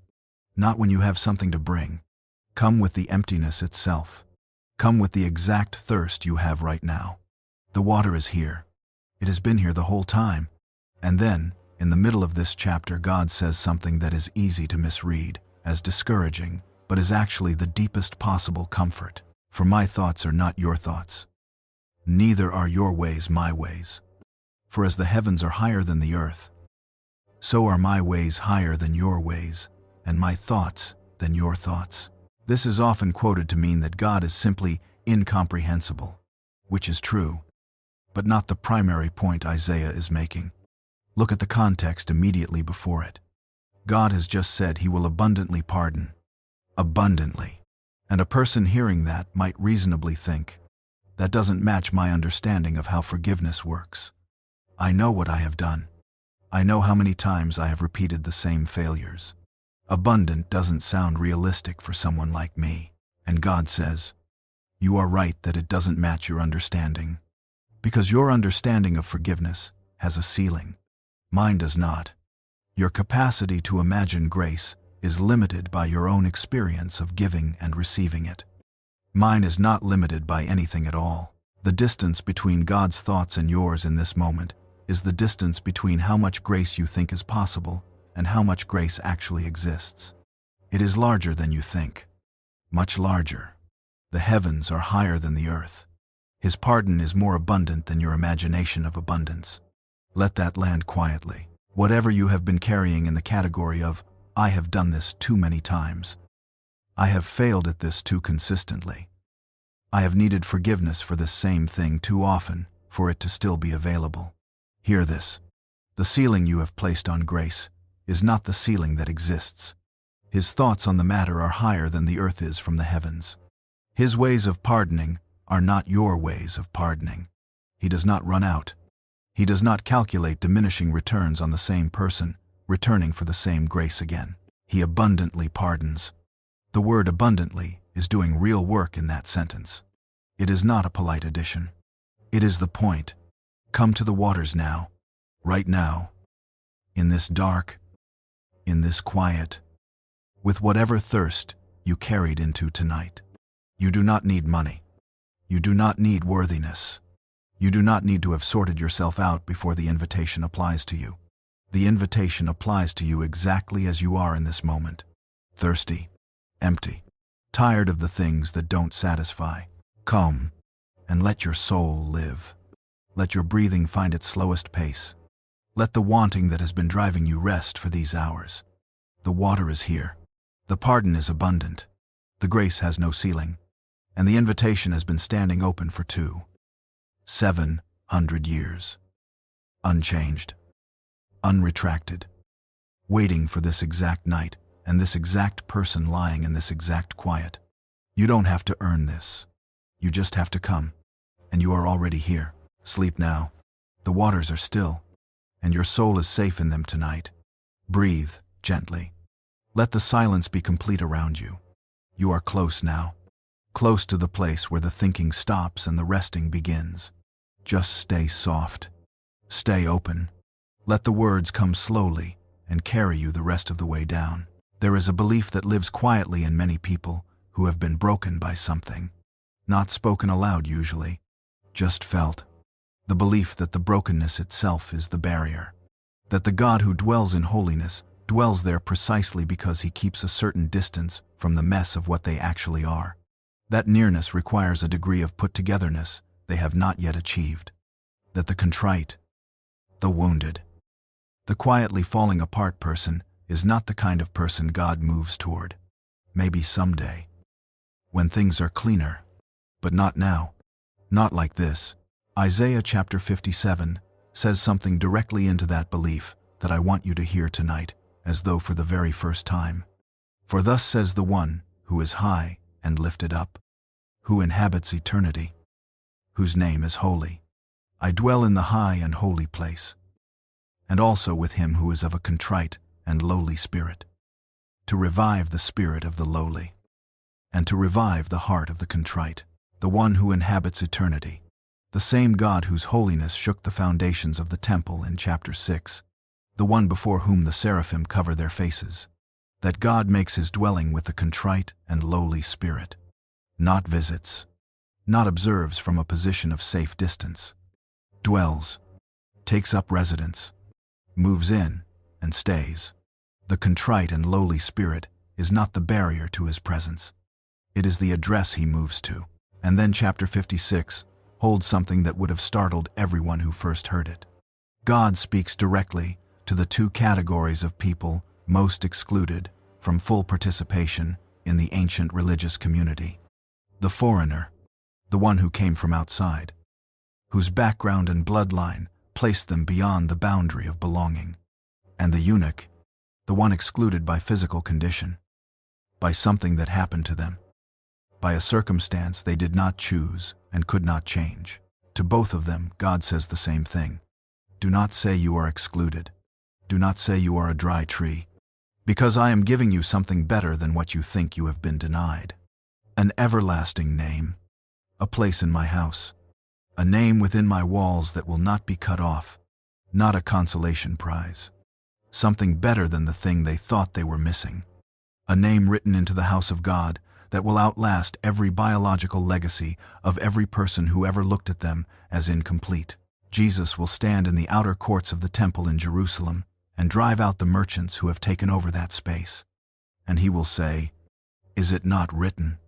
Not when you have something to bring. Come with the emptiness itself. Come with the exact thirst you have right now. The water is here. It has been here the whole time. And then, in the middle of this chapter, God says something that is easy to misread as discouraging, but is actually the deepest possible comfort. For my thoughts are not your thoughts. Neither are your ways my ways. For as the heavens are higher than the earth, so are my ways higher than your ways, and my thoughts than your thoughts. This is often quoted to mean that God is simply incomprehensible, which is true, but not the primary point Isaiah is making. Look at the context immediately before it. God has just said he will abundantly pardon. Abundantly. And a person hearing that might reasonably think, that doesn't match my understanding of how forgiveness works. I know what I have done. I know how many times I have repeated the same failures. Abundant doesn't sound realistic for someone like me. And God says, you are right that it doesn't match your understanding. Because your understanding of forgiveness has a ceiling. Mine does not. Your capacity to imagine grace is limited by your own experience of giving and receiving it. Mine is not limited by anything at all. The distance between God's thoughts and yours in this moment is the distance between how much grace you think is possible and how much grace actually exists. It is larger than you think. Much larger. The heavens are higher than the earth. His pardon is more abundant than your imagination of abundance. Let that land quietly. Whatever you have been carrying in the category of, I have done this too many times. I have failed at this too consistently. I have needed forgiveness for this same thing too often for it to still be available. Hear this. The ceiling you have placed on grace is not the ceiling that exists. His thoughts on the matter are higher than the earth is from the heavens. His ways of pardoning are not your ways of pardoning. He does not run out. He does not calculate diminishing returns on the same person, returning for the same grace again. He abundantly pardons. The word abundantly is doing real work in that sentence. It is not a polite addition. It is the point. Come to the waters now, right now, in this dark, in this quiet, with whatever thirst you carried into tonight. You do not need money. You do not need worthiness. You do not need to have sorted yourself out before the invitation applies to you. The invitation applies to you exactly as you are in this moment. Thirsty, empty, tired of the things that don't satisfy. Come and let your soul live. Let your breathing find its slowest pace. Let the wanting that has been driving you rest for these hours. The water is here. The pardon is abundant. The grace has no ceiling. And the invitation has been standing open for 700 years. Unchanged. Unretracted. Waiting for this exact night and this exact person lying in this exact quiet. You don't have to earn this. You just have to come. And you are already here. Sleep now. The waters are still, and your soul is safe in them tonight. Breathe gently. Let the silence be complete around you. You are close now. Close to the place where the thinking stops and the resting begins. Just stay soft. Stay open. Let the words come slowly and carry you the rest of the way down. There is a belief that lives quietly in many people who have been broken by something. Not spoken aloud usually, just felt. The belief that the brokenness itself is the barrier. That the God who dwells in holiness dwells there precisely because he keeps a certain distance from the mess of what they actually are. That nearness requires a degree of put-togetherness they have not yet achieved. That the contrite, the wounded, the quietly falling apart person is not the kind of person God moves toward. Maybe someday. When things are cleaner. But not now. Not like this. Isaiah chapter 57 says something directly into that belief that I want you to hear tonight, as though for the very first time. For thus says the one who is high and lifted up, who inhabits eternity, whose name is holy. I dwell in the high and holy place, and also with him who is of a contrite and lowly spirit, to revive the spirit of the lowly, and to revive the heart of the contrite, the one who inhabits eternity. The same God whose holiness shook the foundations of the temple in chapter 6, the one before whom the seraphim cover their faces. That God makes his dwelling with the contrite and lowly spirit. Not visits, not observes from a position of safe distance. Dwells, takes up residence, moves in, and stays. The contrite and lowly spirit is not the barrier to his presence. It is the address he moves to. And then chapter 56 holds something that would have startled everyone who first heard it. God speaks directly to the two categories of people most excluded from full participation in the ancient religious community. The foreigner, the one who came from outside, whose background and bloodline placed them beyond the boundary of belonging. And the eunuch, the one excluded by physical condition, by something that happened to them, by a circumstance they did not choose and could not change. To both of them, God says the same thing. Do not say you are excluded. Do not say you are a dry tree, because I am giving you something better than what you think you have been denied. An everlasting name, a place in my house, a name within my walls that will not be cut off, not a consolation prize. Something better than the thing they thought they were missing. A name written into the house of God that will outlast every biological legacy of every person who ever looked at them as incomplete. Jesus will stand in the outer courts of the temple in Jerusalem and drive out the merchants who have taken over that space. And he will say, "Is it not written?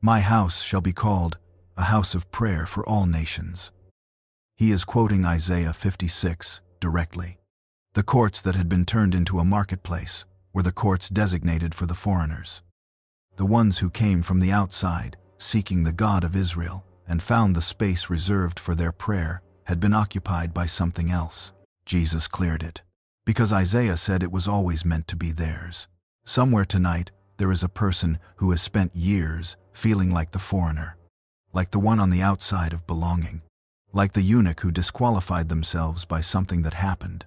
My house shall be called a house of prayer for all nations." He is quoting Isaiah 56 directly. The courts that had been turned into a marketplace were the courts designated for the foreigners. The ones who came from the outside, seeking the God of Israel, and found the space reserved for their prayer had been occupied by something else. Jesus cleared it, because Isaiah said it was always meant to be theirs. Somewhere tonight, there is a person who has spent years feeling like the foreigner, like the one on the outside of belonging, like the eunuch who disqualified themselves by something that happened,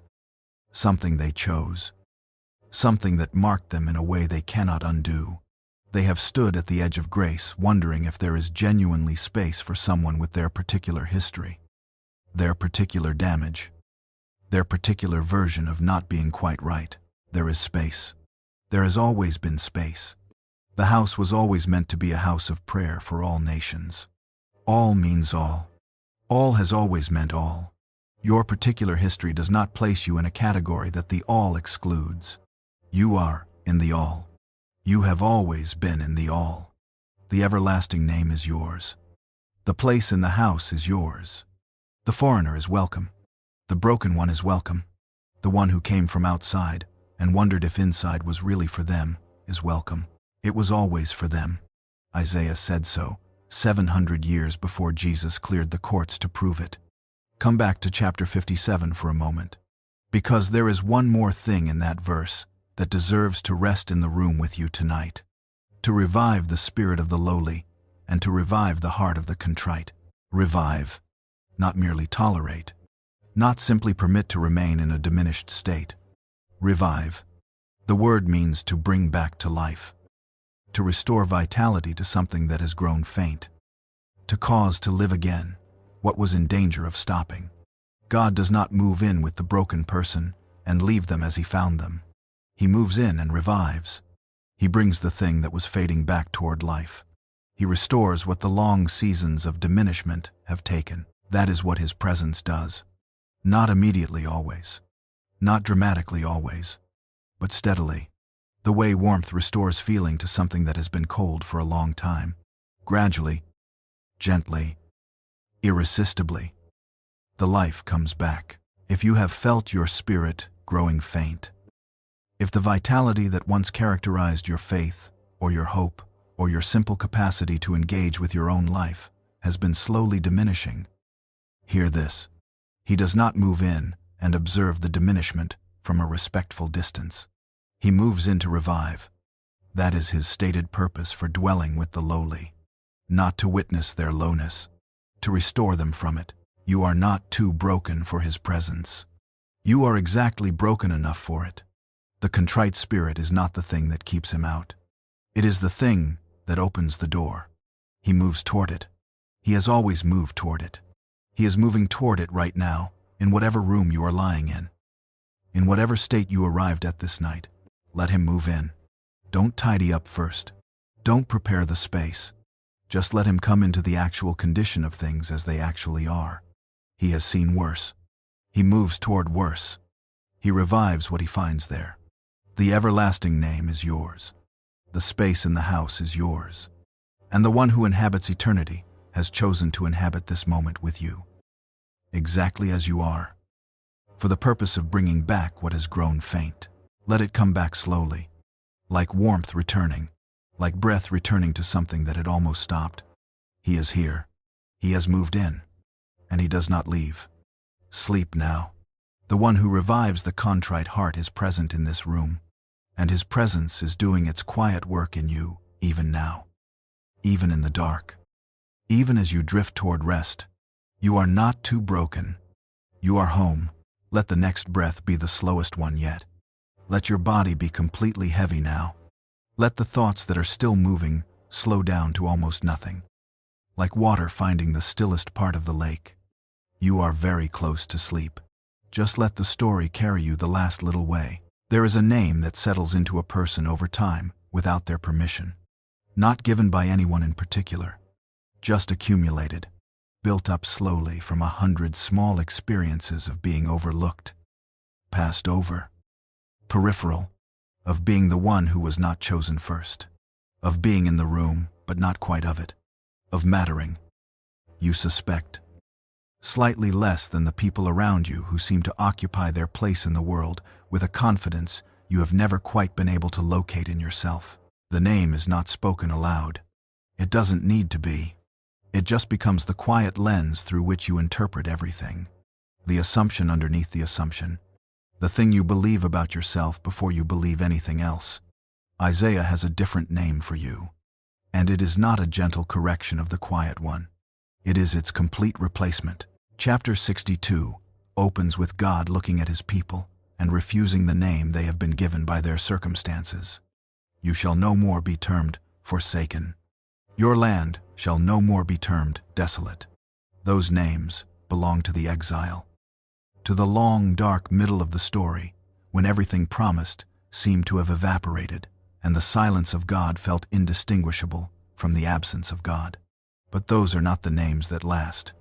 something they chose, something that marked them in a way they cannot undo. They have stood at the edge of grace, wondering if there is genuinely space for someone with their particular history, their particular damage, their particular version of not being quite right. There is space. There has always been space. The house was always meant to be a house of prayer for all nations. All means all. All has always meant all. Your particular history does not place you in a category that the all excludes. You are in the all. You have always been in the all. The everlasting name is yours. The place in the house is yours. The foreigner is welcome. The broken one is welcome. The one who came from outside and wondered if inside was really for them is welcome. It was always for them. Isaiah said so 700 years before Jesus cleared the courts to prove it. Come back to chapter 57 for a moment, because there is one more thing in that verse that deserves to rest in the room with you tonight, to revive the spirit of the lowly and to revive the heart of the contrite. Revive, not merely tolerate, not simply permit to remain in a diminished state. Revive. The word means to bring back to life, to restore vitality to something that has grown faint, to cause to live again what was in danger of stopping. God does not move in with the broken person and leave them as he found them. He moves in and revives. He brings the thing that was fading back toward life. He restores what the long seasons of diminishment have taken. That is what his presence does. Not immediately always, not dramatically always, but steadily. The way warmth restores feeling to something that has been cold for a long time. Gradually, gently, irresistibly, the life comes back. If you have felt your spirit growing faint, if the vitality that once characterized your faith, or your hope, or your simple capacity to engage with your own life has been slowly diminishing, hear this. He does not move in and observe the diminishment from a respectful distance. He moves in to revive. That is his stated purpose for dwelling with the lowly. Not to witness their lowness, to restore them from it. You are not too broken for his presence. You are exactly broken enough for it. The contrite spirit is not the thing that keeps him out. It is the thing that opens the door. He moves toward it. He has always moved toward it. He is moving toward it right now, in whatever room you are lying in. In whatever state you arrived at this night, let him move in. Don't tidy up first. Don't prepare the space. Just let him come into the actual condition of things as they actually are. He has seen worse. He moves toward worse. He revives what he finds there. The everlasting name is yours. The space in the house is yours. And the one who inhabits eternity has chosen to inhabit this moment with you, exactly as you are, for the purpose of bringing back what has grown faint. Let it come back slowly, like warmth returning, like breath returning to something that had almost stopped. He is here. He has moved in. And he does not leave. Sleep now. The one who revives the contrite heart is present in this room, and his presence is doing its quiet work in you, even now. Even in the dark. Even as you drift toward rest. You are not too broken. You are home. Let the next breath be the slowest one yet. Let your body be completely heavy now. Let the thoughts that are still moving slow down to almost nothing. Like water finding the stillest part of the lake. You are very close to sleep. Just let the story carry you the last little way. There is a name that settles into a person over time, without their permission. Not given by anyone in particular. Just accumulated. Built up slowly from 100 small experiences of being overlooked. Passed over. Peripheral. Of being the one who was not chosen first. Of being in the room, but not quite of it. Of mattering. You suspect. Slightly less than the people around you who seem to occupy their place in the world with a confidence you have never quite been able to locate in yourself. The name is not spoken aloud. It doesn't need to be. It just becomes the quiet lens through which you interpret everything. The assumption underneath the assumption. The thing you believe about yourself before you believe anything else. Isaiah has a different name for you. And it is not a gentle correction of the quiet one. It is its complete replacement. Chapter 62 opens with God looking at his people and refusing the name they have been given by their circumstances. You shall no more be termed forsaken. Your land shall no more be termed desolate. Those names belong to the exile. To the long, dark middle of the story, when everything promised seemed to have evaporated, and the silence of God felt indistinguishable from the absence of God. But those are not the names that last.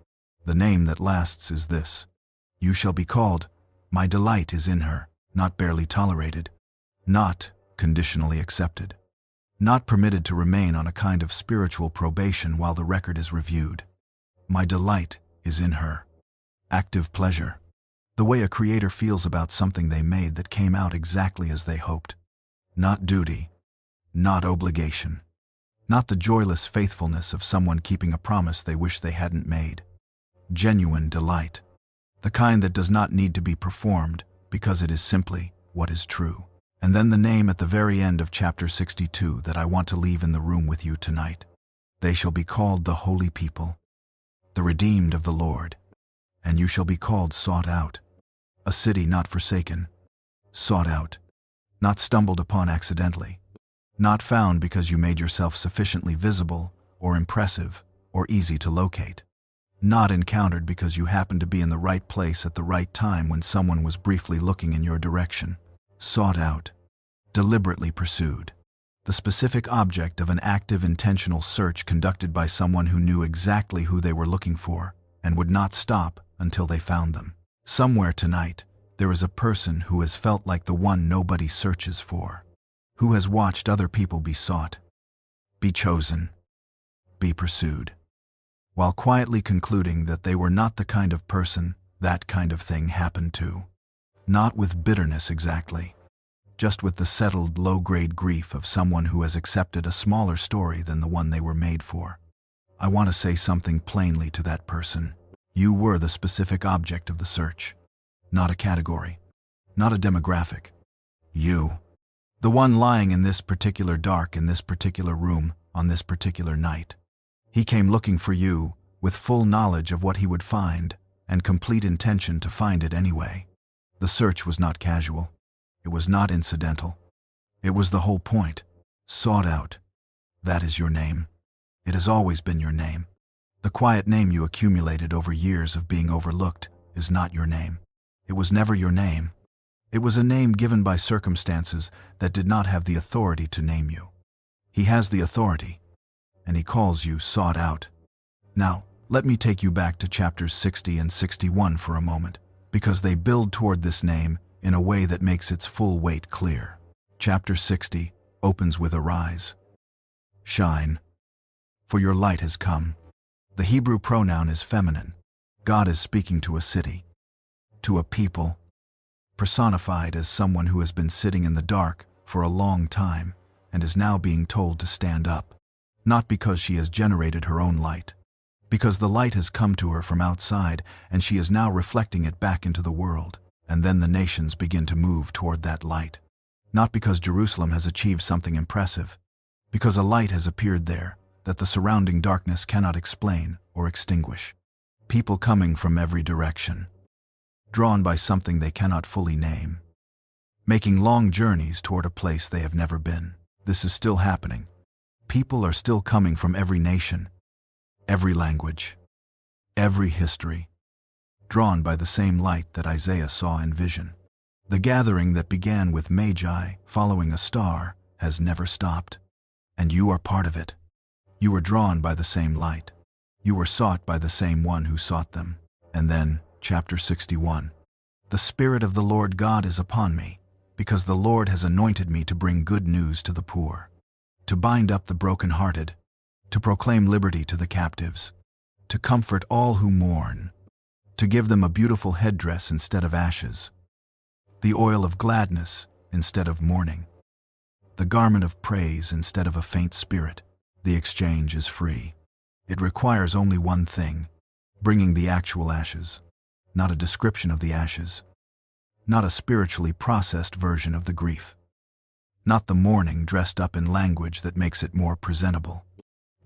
The name that lasts is this. You shall be called, my delight is in her, not barely tolerated, not conditionally accepted, not permitted to remain on a kind of spiritual probation while the record is reviewed. My delight is in her. Active pleasure. The way a creator feels about something they made that came out exactly as they hoped. Not duty. Not obligation. Not the joyless faithfulness of someone keeping a promise they wish they hadn't made. Genuine delight. The kind that does not need to be performed because it is simply what is true. And then the name at the very end of chapter 62 that I want to leave in the room with you tonight. They shall be called the holy people, the redeemed of the Lord. And you shall be called sought out. A city not forsaken. Sought out. Not stumbled upon accidentally. Not found because you made yourself sufficiently visible or impressive or easy to locate. Not encountered because you happened to be in the right place at the right time when someone was briefly looking in your direction. Sought out. Deliberately pursued. The specific object of an active, intentional search conducted by someone who knew exactly who they were looking for and would not stop until they found them. Somewhere tonight, there is a person who has felt like the one nobody searches for, who has watched other people be sought, be chosen, be pursued, while quietly concluding that they were not the kind of person that kind of thing happened to. Not with bitterness exactly, just with the settled low-grade grief of someone who has accepted a smaller story than the one they were made for. I want to say something plainly to that person. You were the specific object of the search. Not a category. Not a demographic. You. The one lying in this particular dark in this particular room on this particular night. He came looking for you with full knowledge of what he would find and complete intention to find it anyway. The search was not casual. It was not incidental. It was the whole point. Sought out. That is your name. It has always been your name. The quiet name you accumulated over years of being overlooked is not your name. It was never your name. It was a name given by circumstances that did not have the authority to name you. He has the authority, and he calls you sought out. Now, let me take you back to chapters 60 and 61 for a moment, because they build toward this name in a way that makes its full weight clear. Chapter 60 opens with arise. Shine. For your light has come. The Hebrew pronoun is feminine. God is speaking to a city, to a people, personified as someone who has been sitting in the dark for a long time and is now being told to stand up. Not because she has generated her own light, because the light has come to her from outside and she is now reflecting it back into the world, and then the nations begin to move toward that light. Not because Jerusalem has achieved something impressive, because a light has appeared there that the surrounding darkness cannot explain or extinguish. People coming from every direction, drawn by something they cannot fully name, making long journeys toward a place they have never been. This is still happening. People are still coming from every nation, every language, every history, drawn by the same light that Isaiah saw in vision. The gathering that began with Magi following a star has never stopped, and you are part of it. You were drawn by the same light. You were sought by the same one who sought them. And then, chapter 61. The Spirit of the Lord God is upon me, because the Lord has anointed me to bring good news to the poor, to bind up the brokenhearted, to proclaim liberty to the captives, to comfort all who mourn, to give them a beautiful headdress instead of ashes, the oil of gladness instead of mourning, the garment of praise instead of a faint spirit. The exchange is free. It requires only one thing: bringing the actual ashes, not a description of the ashes, not a spiritually processed version of the grief, not the mourning dressed up in language that makes it more presentable.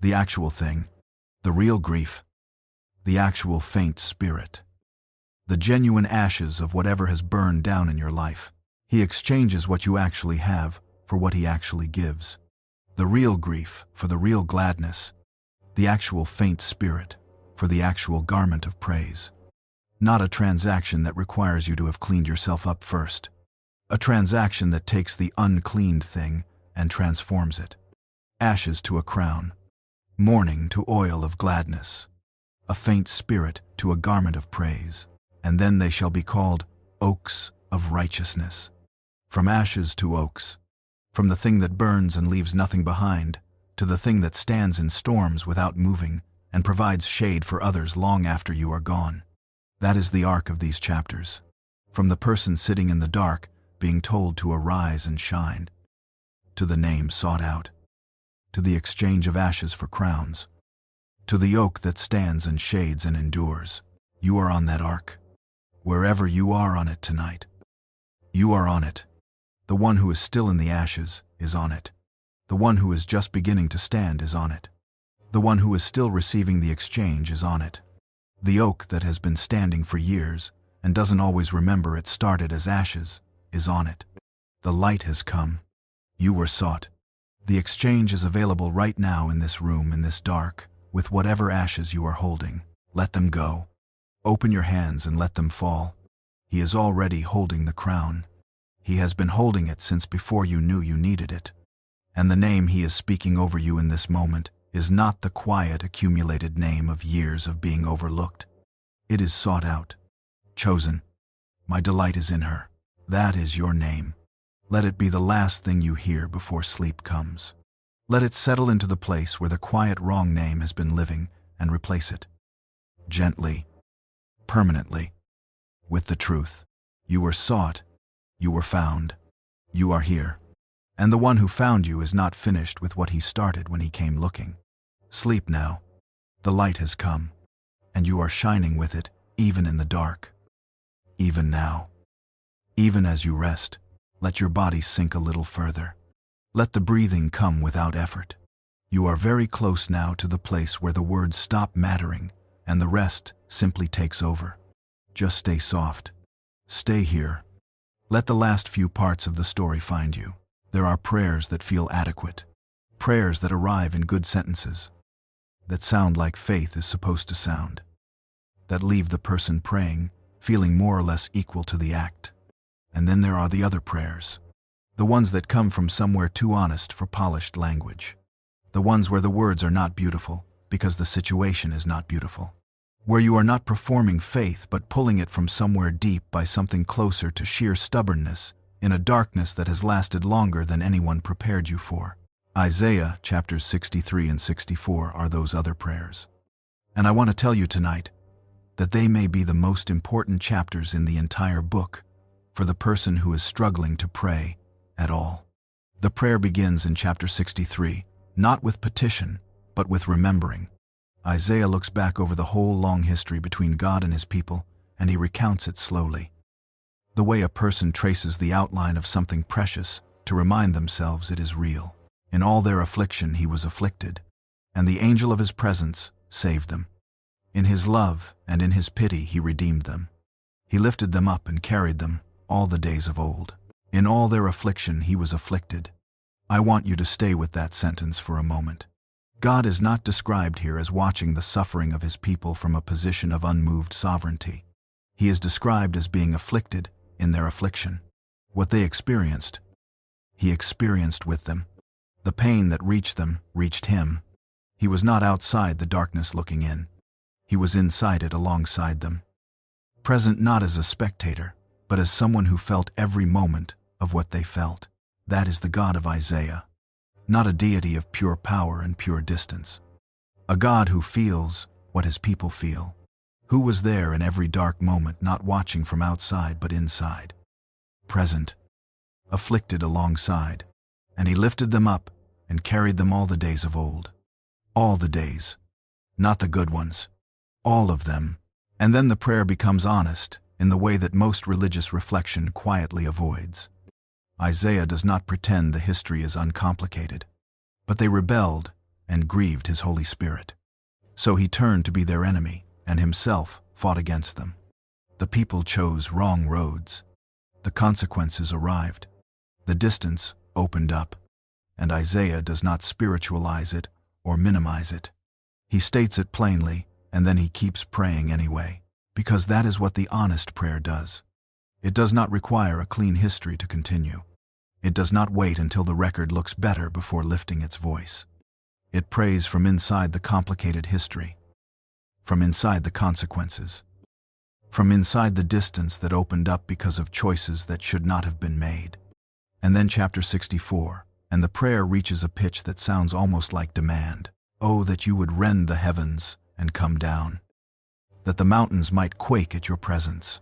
The actual thing, the real grief, the actual faint spirit, the genuine ashes of whatever has burned down in your life. He exchanges what you actually have for what he actually gives. The real grief for the real gladness, the actual faint spirit for the actual garment of praise. Not a transaction that requires you to have cleaned yourself up first. A transaction that takes the uncleaned thing and transforms it. Ashes to a crown, mourning to oil of gladness, a faint spirit to a garment of praise. And then they shall be called oaks of righteousness. From ashes to oaks, from the thing that burns and leaves nothing behind, to the thing that stands in storms without moving and provides shade for others long after you are gone. That is the arc of these chapters. From the person sitting in the dark being told to arise and shine, to the name sought out, to the exchange of ashes for crowns, to the oak that stands and shades and endures. You are on that arc. Wherever you are on it tonight, you are on it. The one who is still in the ashes is on it. The one who is just beginning to stand is on it. The one who is still receiving the exchange is on it. The oak that has been standing for years and doesn't always remember it started as ashes is on it. The light has come. You were sought. The exchange is available right now in this room, in this dark, with whatever ashes you are holding. Let them go. Open your hands and let them fall. He is already holding the crown. He has been holding it since before you knew you needed it. And the name he is speaking over you in this moment is not the quiet, accumulated name of years of being overlooked. It is sought out, chosen. My delight is in her. That is your name. Let it be the last thing you hear before sleep comes. Let it settle into the place where the quiet wrong name has been living and replace it. Gently, permanently, with the truth. You were sought. You were found. You are here. And the one who found you is not finished with what he started when he came looking. Sleep now. The light has come, and you are shining with it, even in the dark. Even now. Even as you rest, let your body sink a little further. Let the breathing come without effort. You are very close now to the place where the words stop mattering, and the rest simply takes over. Just stay soft. Stay here. Let the last few parts of the story find you. There are prayers that feel adequate, prayers that arrive in good sentences, that sound like faith is supposed to sound, that leave the person praying feeling more or less equal to the act. And then there are the other prayers, the ones that come from somewhere too honest for polished language, the ones where the words are not beautiful because the situation is not beautiful, where you are not performing faith but pulling it from somewhere deep by something closer to sheer stubbornness in a darkness that has lasted longer than anyone prepared you for. Isaiah chapters 63 and 64 are those other prayers. And I want to tell you tonight that they may be the most important chapters in the entire book for the person who is struggling to pray at all. The prayer begins in chapter 63, not with petition, but with remembering. Isaiah looks back over the whole long history between God and his people, and he recounts it slowly. The way a person traces the outline of something precious to remind themselves it is real. In all their affliction he was afflicted, and the angel of his presence saved them. In his love and in his pity he redeemed them. He lifted them up and carried them all the days of old. In all their affliction he was afflicted. I want you to stay with that sentence for a moment. God is not described here as watching the suffering of his people from a position of unmoved sovereignty. He is described as being afflicted in their affliction. What they experienced, he experienced with them. The pain that reached them reached him. He was not outside the darkness looking in. He was inside it alongside them. Present not as a spectator, but as someone who felt every moment of what they felt. That is the God of Isaiah. Not a deity of pure power and pure distance. A God who feels what his people feel. Who was there in every dark moment, not watching from outside but inside. Present. Afflicted alongside. And he lifted them up and carried them all the days of old. All the days. Not the good ones. All of them. And then the prayer becomes honest in the way that most religious reflection quietly avoids. Isaiah does not pretend the history is uncomplicated, but they rebelled and grieved his Holy Spirit. So he turned to be their enemy and himself fought against them. The people chose wrong roads. The consequences arrived. The distance opened up, and Isaiah does not spiritualize it or minimize it. He states it plainly, and then he keeps praying anyway, because that is what the honest prayer does. It does not require a clean history to continue. It does not wait until the record looks better before lifting its voice. It prays from inside the complicated history, from inside the consequences, from inside the distance that opened up because of choices that should not have been made. And then chapter 64, and the prayer reaches a pitch that sounds almost like demand. Oh, that you would rend the heavens and come down, that the mountains might quake at your presence.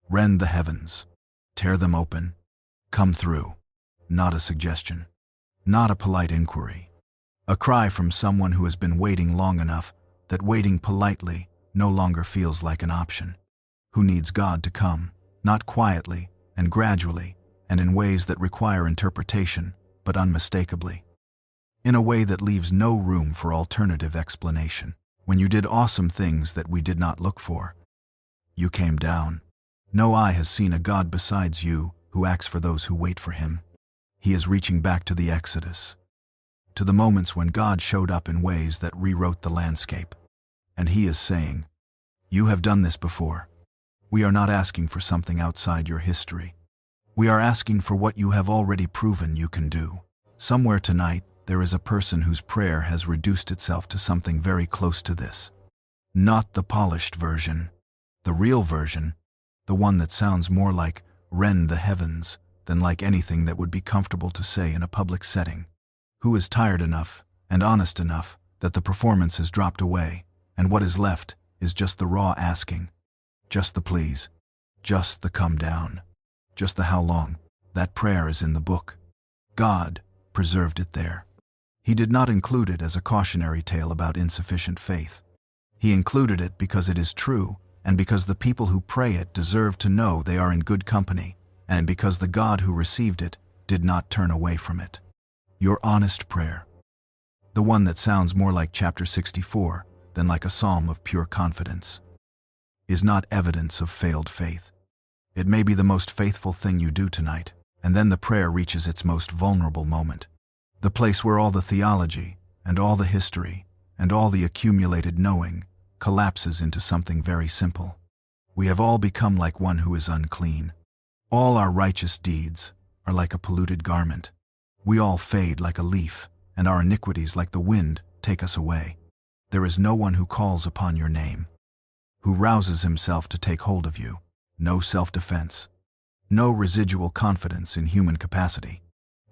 Rend the heavens, tear them open, come through. Not a suggestion, not a polite inquiry. A cry from someone who has been waiting long enough that waiting politely no longer feels like an option. Who needs God to come, not quietly and gradually and in ways that require interpretation, but unmistakably. In a way that leaves no room for alternative explanation. When you did awesome things that we did not look for, you came down. No eye has seen a God besides you who acts for those who wait for him. He is reaching back to the Exodus, to the moments when God showed up in ways that rewrote the landscape. And he is saying, you have done this before. We are not asking for something outside your history. We are asking for what you have already proven you can do. Somewhere tonight, there is a person whose prayer has reduced itself to something very close to this. Not the polished version, the real version, the one that sounds more like rend the heavens than like anything that would be comfortable to say in a public setting. Who is tired enough and honest enough that the performance has dropped away, and what is left is just the raw asking, just the please, just the come down, just the how long. That prayer is in the book. God preserved it there. He did not include it as a cautionary tale about insufficient faith. He included it because it is true, and because the people who pray it deserve to know they are in good company, and because the God who received it did not turn away from it. Your honest prayer, the one that sounds more like chapter 64 than like a psalm of pure confidence, is not evidence of failed faith. It may be the most faithful thing you do tonight, and then the prayer reaches its most vulnerable moment. The place where all the theology, and all the history, and all the accumulated knowing collapses into something very simple. We have all become like one who is unclean. All our righteous deeds are like a polluted garment. We all fade like a leaf, and our iniquities like the wind take us away. There is no one who calls upon your name, who rouses himself to take hold of you. No self-defense, no residual confidence in human capacity.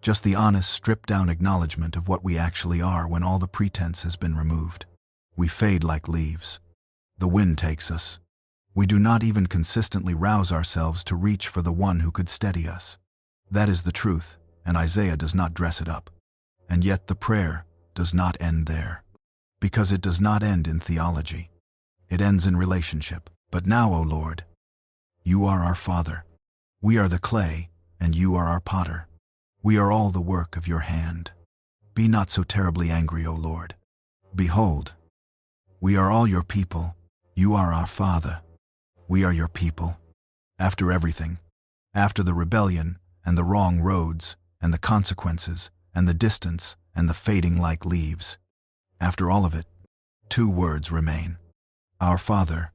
Just the honest, stripped-down acknowledgement of what we actually are when all the pretense has been removed. We fade like leaves. The wind takes us. We do not even consistently rouse ourselves to reach for the one who could steady us. That is the truth, and Isaiah does not dress it up. And yet the prayer does not end there. Because it does not end in theology. It ends in relationship. But now, O Lord, you are our Father. We are the clay, and you are our potter. We are all the work of your hand. Be not so terribly angry, O Lord. Behold, we are all your people. You are our Father. We are your people. After everything, after the rebellion, and the wrong roads, and the consequences, and the distance, and the fading like leaves, after all of it, 2 words remain. Our Father,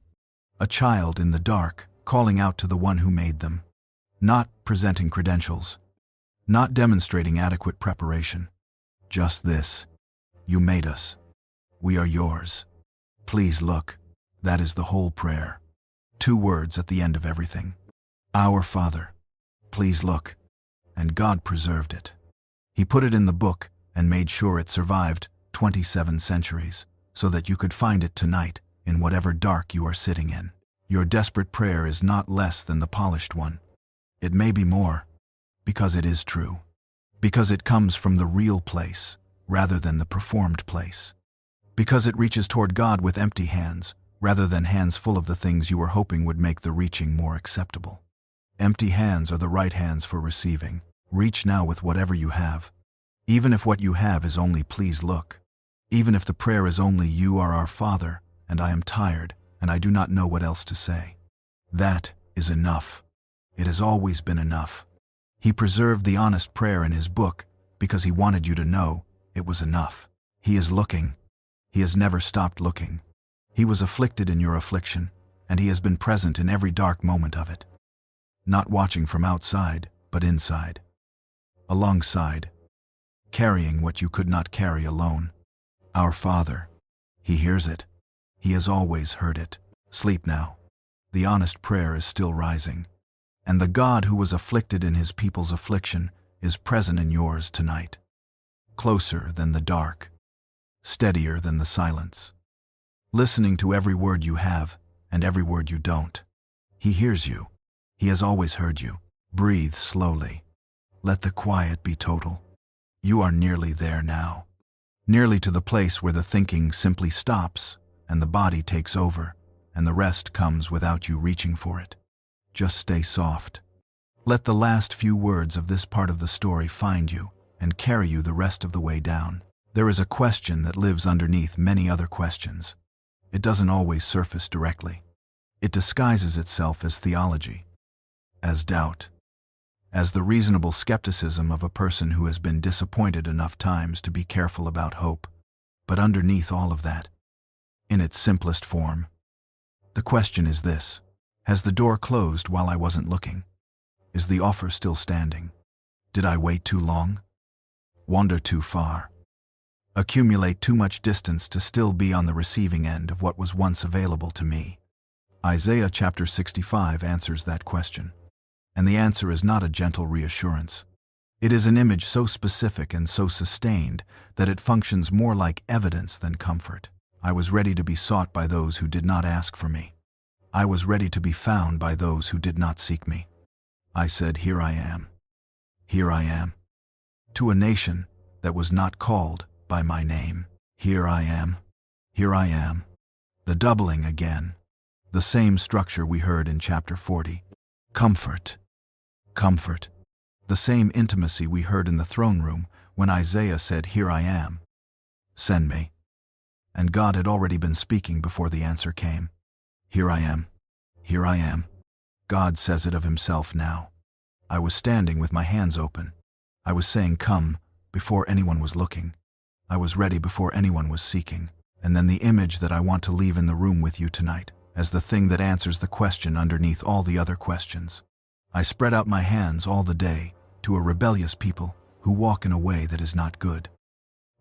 a child in the dark, calling out to the one who made them, not presenting credentials, not demonstrating adequate preparation. Just this: you made us. We are yours. Please look. That is the whole prayer. 2 words at the end of everything. Our Father. Please look. And God preserved it. He put it in the book and made sure it survived 27 centuries, so that you could find it tonight in whatever dark you are sitting in. Your desperate prayer is not less than the polished one. It may be more, because it is true. Because it comes from the real place, rather than the performed place. Because it reaches toward God with empty hands, rather than hands full of the things you were hoping would make the reaching more acceptable. Empty hands are the right hands for receiving. Reach now with whatever you have. Even if what you have is only please look. Even if the prayer is only you are our Father, and I am tired, and I do not know what else to say. That is enough. It has always been enough. He preserved the honest prayer in his book because he wanted you to know it was enough. He is looking. He has never stopped looking. He was afflicted in your affliction, and he has been present in every dark moment of it. Not watching from outside, but inside. Alongside. Carrying what you could not carry alone. Our Father. He hears it. He has always heard it. Sleep now. The honest prayer is still rising. And the God who was afflicted in his people's affliction is present in yours tonight. Closer than the dark. Steadier than the silence. Listening to every word you have and every word you don't. He hears you. He has always heard you. Breathe slowly. Let the quiet be total. You are nearly there now. Nearly to the place where the thinking simply stops and the body takes over, and the rest comes without you reaching for it. Just stay soft. Let the last few words of this part of the story find you and carry you the rest of the way down. There is a question that lives underneath many other questions. It doesn't always surface directly. It disguises itself as theology, as doubt, as the reasonable skepticism of a person who has been disappointed enough times to be careful about hope. But underneath all of that, in its simplest form, the question is this: has the door closed while I wasn't looking? Is the offer still standing? Did I wait too long? Wander too far? Accumulate too much distance to still be on the receiving end of what was once available to me? Isaiah chapter 65 answers that question. And the answer is not a gentle reassurance. It is an image so specific and so sustained that it functions more like evidence than comfort. I was ready to be sought by those who did not ask for me. I was ready to be found by those who did not seek me. I said, "Here I am. Here I am." To a nation that was not called by my name. Here I am. Here I am. The doubling again. The same structure we heard in chapter 40. Comfort. Comfort. The same intimacy we heard in the throne room when Isaiah said, "Here I am. Send me." And God had already been speaking before the answer came. Here I am. Here I am. God says it of himself now. I was standing with my hands open. I was saying, "Come," before anyone was looking. I was ready before anyone was seeking. And then the image that I want to leave in the room with you tonight, as the thing that answers the question underneath all the other questions. I spread out my hands all the day to a rebellious people who walk in a way that is not good,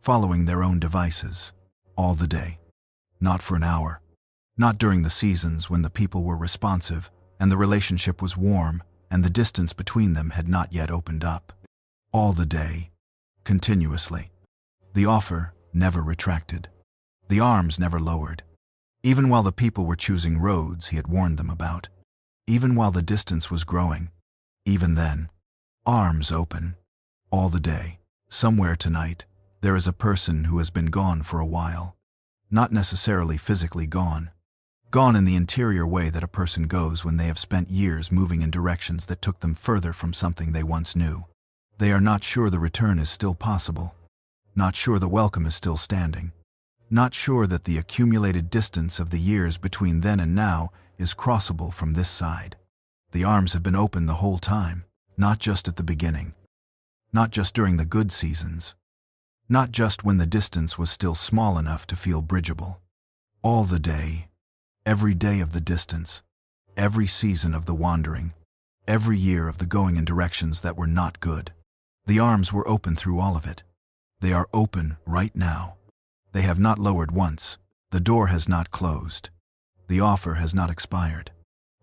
following their own devices, all the day. Not for an hour. Not during the seasons when the people were responsive and the relationship was warm and the distance between them had not yet opened up. All the day. Continuously. The offer never retracted. The arms never lowered. Even while the people were choosing roads he had warned them about. Even while the distance was growing. Even then. Arms open. All the day. Somewhere tonight, there is a person who has been gone for a while. Not necessarily physically gone. Gone in the interior way that a person goes when they have spent years moving in directions that took them further from something they once knew. They are not sure the return is still possible. Not sure the welcome is still standing. Not sure that the accumulated distance of the years between then and now is crossable from this side. The arms have been open the whole time, not just at the beginning. Not just during the good seasons. Not just when the distance was still small enough to feel bridgeable. All the day, every day of the distance, every season of the wandering, every year of the going in directions that were not good. The arms were open through all of it. They are open right now. They have not lowered once. The door has not closed. The offer has not expired.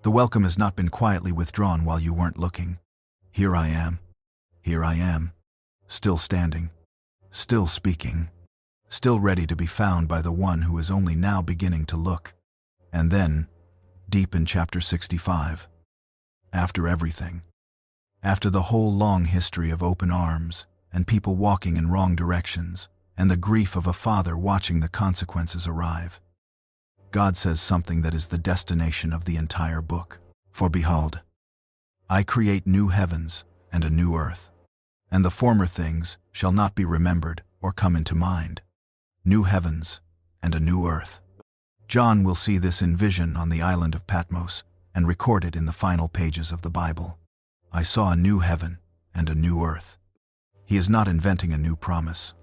The welcome has not been quietly withdrawn while you weren't looking. Here I am. Here I am. Still standing. Still speaking. Still ready to be found by the one who is only now beginning to look. And then, deep in chapter 65, after everything, after the whole long history of open arms and people walking in wrong directions, and the grief of a father watching the consequences arrive, God says something that is the destination of the entire book. For behold, I create new heavens and a new earth, and the former things shall not be remembered or come into mind. New heavens and a new earth. John will see this in vision on the island of Patmos and record it in the final pages of the Bible. I saw a new heaven and a new earth. He is not inventing a new promise.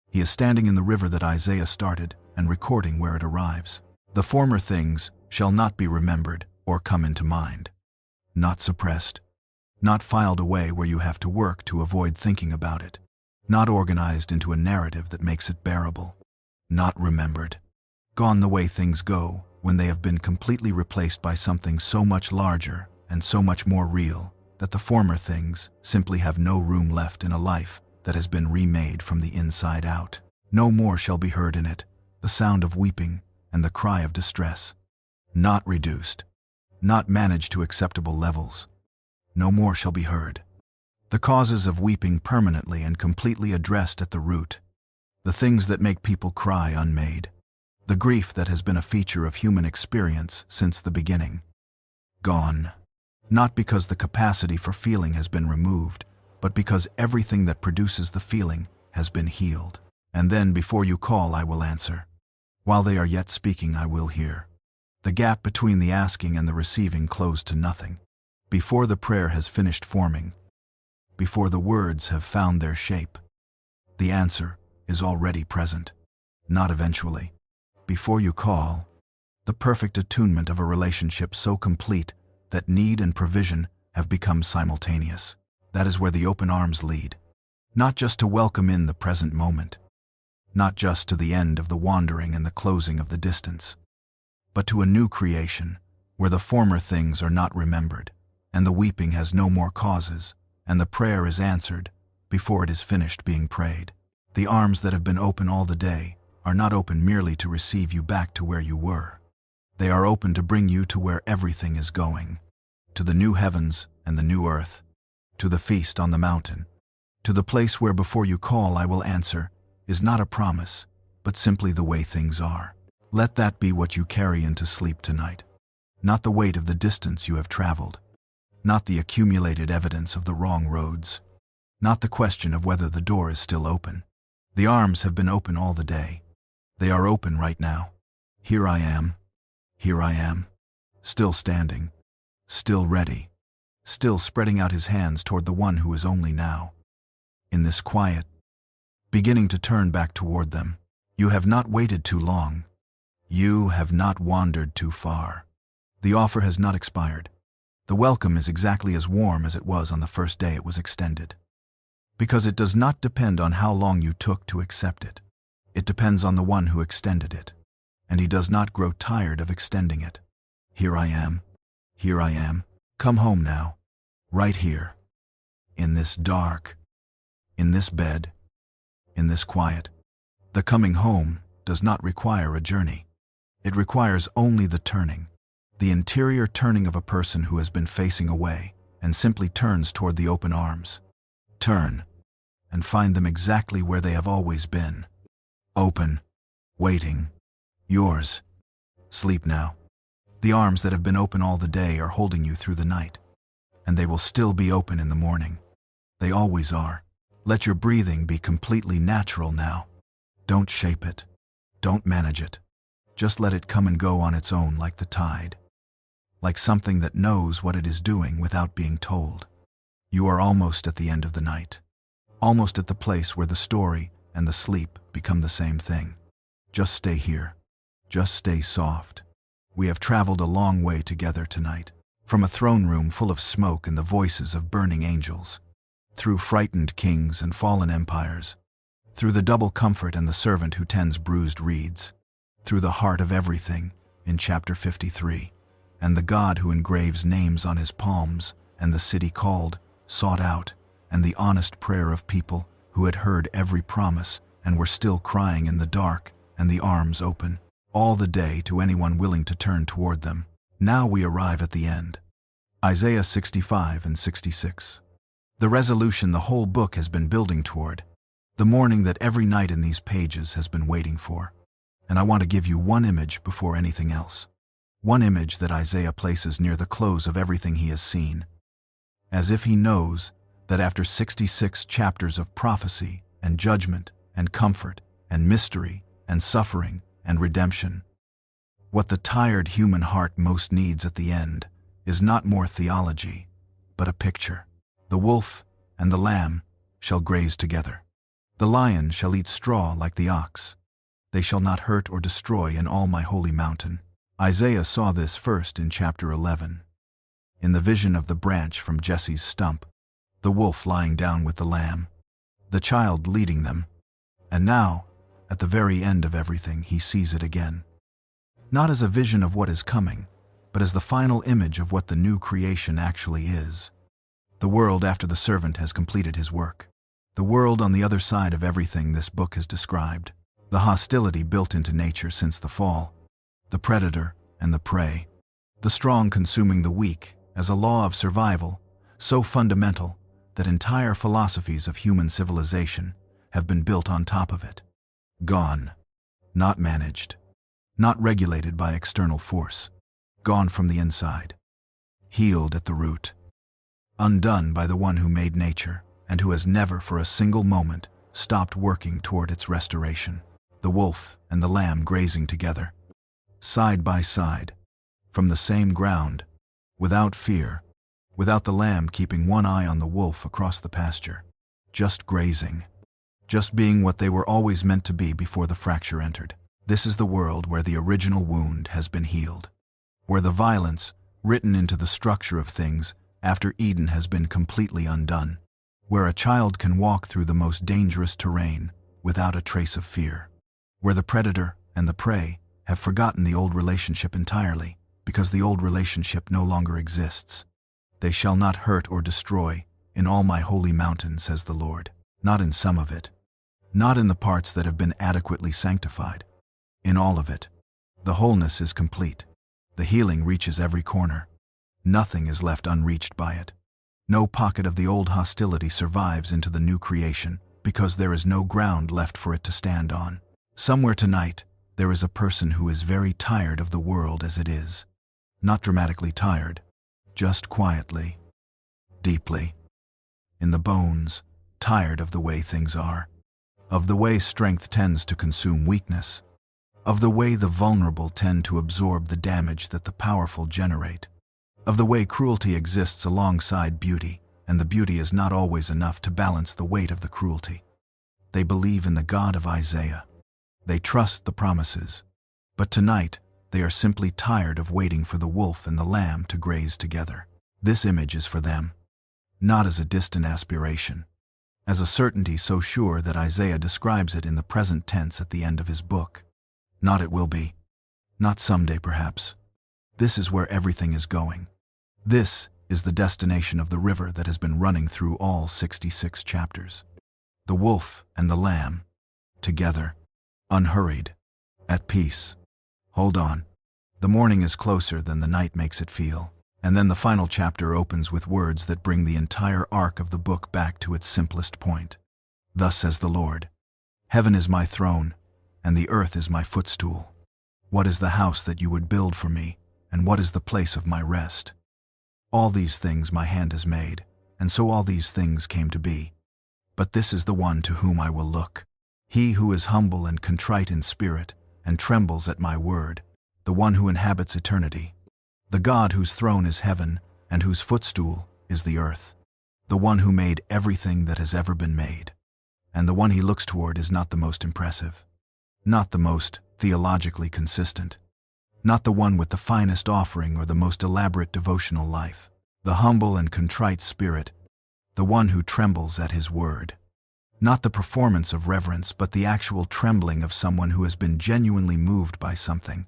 He is standing in the river that Isaiah started and recording where it arrives. The former things shall not be remembered or come into mind. Not suppressed. Not filed away where you have to work to avoid thinking about it. Not organized into a narrative that makes it bearable. Not remembered. Gone the way things go when they have been completely replaced by something so much larger and so much more real that the former things simply have no room left in a life that has been remade from the inside out. No more shall be heard in it the sound of weeping and the cry of distress. Not reduced. Not managed to acceptable levels. No more shall be heard. The causes of weeping permanently and completely addressed at the root. The things that make people cry unmade. The grief that has been a feature of human experience since the beginning. Gone. Not because the capacity for feeling has been removed, but because everything that produces the feeling has been healed. And then before you call, I will answer. While they are yet speaking, I will hear. The gap between the asking and the receiving closed to nothing. Before the prayer has finished forming, before the words have found their shape, the answer is already present, not eventually. Before you call, the perfect attunement of a relationship so complete that need and provision have become simultaneous. That is where the open arms lead. Not just to welcome in the present moment, not just to the end of the wandering and the closing of the distance, but to a new creation where the former things are not remembered, and the weeping has no more causes, and the prayer is answered before it is finished being prayed. The arms that have been open all the day are not open merely to receive you back to where you were. They are open to bring you to where everything is going, to the new heavens and the new earth, to the feast on the mountain, to the place where before you call I will answer is not a promise, but simply the way things are. Let that be what you carry into sleep tonight. Not the weight of the distance you have traveled, not the accumulated evidence of the wrong roads, not the question of whether the door is still open. The arms have been open all the day. They are open right now. Here I am. Here I am. Still standing. Still ready. Still spreading out his hands toward the one who is only now, in this quiet, beginning to turn back toward them. You have not waited too long. You have not wandered too far. The offer has not expired. The welcome is exactly as warm as it was on the first day it was extended. Because it does not depend on how long you took to accept it. It depends on the one who extended it, and he does not grow tired of extending it. Here I am. Here I am. Come home now. Right here. In this dark. In this bed. In this quiet. The coming home does not require a journey. It requires only the turning. The interior turning of a person who has been facing away and simply turns toward the open arms. Turn. and find them exactly where they have always been. Open, waiting, yours. Sleep now. The arms that have been open all the day are holding you through the night, and they will still be open in the morning. They always are. Let your breathing be completely natural now. Don't shape it. Don't manage it. Just let it come and go on its own like the tide. Like something that knows what it is doing without being told. You are almost at the end of the night. Almost at the place where the story and the sleep become the same thing. Just stay here. Just stay soft. We have traveled a long way together tonight. From a throne room full of smoke and the voices of burning angels. Through frightened kings and fallen empires. Through the double comfort and the servant who tends bruised reeds. Through the heart of everything, in chapter 53. And the God who engraves names on his palms, and the city called, sought out, and the honest prayer of people who had heard every promise and were still crying in the dark, and the arms open, all the day to anyone willing to turn toward them. Now we arrive at the end. Isaiah 65 and 66. The resolution the whole book has been building toward. The morning that every night in these pages has been waiting for. And I want to give you one image before anything else. One image that Isaiah places near the close of everything he has seen. As if he knows that after 66 chapters of prophecy and judgment and comfort and mystery and suffering and redemption, what the tired human heart most needs at the end is not more theology, but a picture. The wolf and the lamb shall graze together. The lion shall eat straw like the ox. They shall not hurt or destroy in all my holy mountain. Isaiah saw this first in chapter 11. In the vision of the branch from Jesse's stump, the wolf lying down with the lamb, the child leading them. And now, at the very end of everything, he sees it again. Not as a vision of what is coming, but as the final image of what the new creation actually is. The world after the servant has completed his work. The world on the other side of everything this book has described. The hostility built into nature since the fall. The predator and the prey. The strong consuming the weak as a law of survival, so fundamental that entire philosophies of human civilization have been built on top of it. Gone. Not managed. Not regulated by external force. Gone from the inside. Healed at the root. Undone by the one who made nature and who has never for a single moment stopped working toward its restoration. The wolf and the lamb grazing together. Side by side. From the same ground. Without fear. Without the lamb keeping one eye on the wolf across the pasture. Just grazing. Just being what they were always meant to be before the fracture entered. This is the world where the original wound has been healed. Where the violence, written into the structure of things after Eden has been completely undone. Where a child can walk through the most dangerous terrain without a trace of fear. Where the predator and the prey have forgotten the old relationship entirely, because the old relationship no longer exists. They shall not hurt or destroy in all my holy mountain, says the Lord. Not in some of it. Not in the parts that have been adequately sanctified. In all of it. The wholeness is complete. The healing reaches every corner. Nothing is left unreached by it. No pocket of the old hostility survives into the new creation, because there is no ground left for it to stand on. Somewhere tonight, there is a person who is very tired of the world as it is. Not dramatically tired, just quietly, deeply, in the bones, tired of the way things are, of the way strength tends to consume weakness, of the way the vulnerable tend to absorb the damage that the powerful generate, of the way cruelty exists alongside beauty, and the beauty is not always enough to balance the weight of the cruelty. They believe in the God of Isaiah. They trust the promises. But tonight, they are simply tired of waiting for the wolf and the lamb to graze together. This image is for them, not as a distant aspiration, as a certainty so sure that Isaiah describes it in the present tense at the end of his book. Not it will be. Not someday perhaps. This is where everything is going. This is the destination of the river that has been running through all 66 chapters. The wolf and the lamb, together, unhurried, at peace. Hold on. The morning is closer than the night makes it feel. And then the final chapter opens with words that bring the entire arc of the book back to its simplest point. Thus says the Lord, Heaven is my throne, and the earth is my footstool. What is the house that you would build for me, and what is the place of my rest? All these things my hand has made, and so all these things came to be. But this is the one to whom I will look, he who is humble and contrite in spirit, and trembles at my word, the one who inhabits eternity, the God whose throne is heaven, and whose footstool is the earth, the one who made everything that has ever been made. And the one he looks toward is not the most impressive, not the most theologically consistent, not the one with the finest offering or the most elaborate devotional life, the humble and contrite spirit, the one who trembles at his word. Not the performance of reverence, but the actual trembling of someone who has been genuinely moved by something,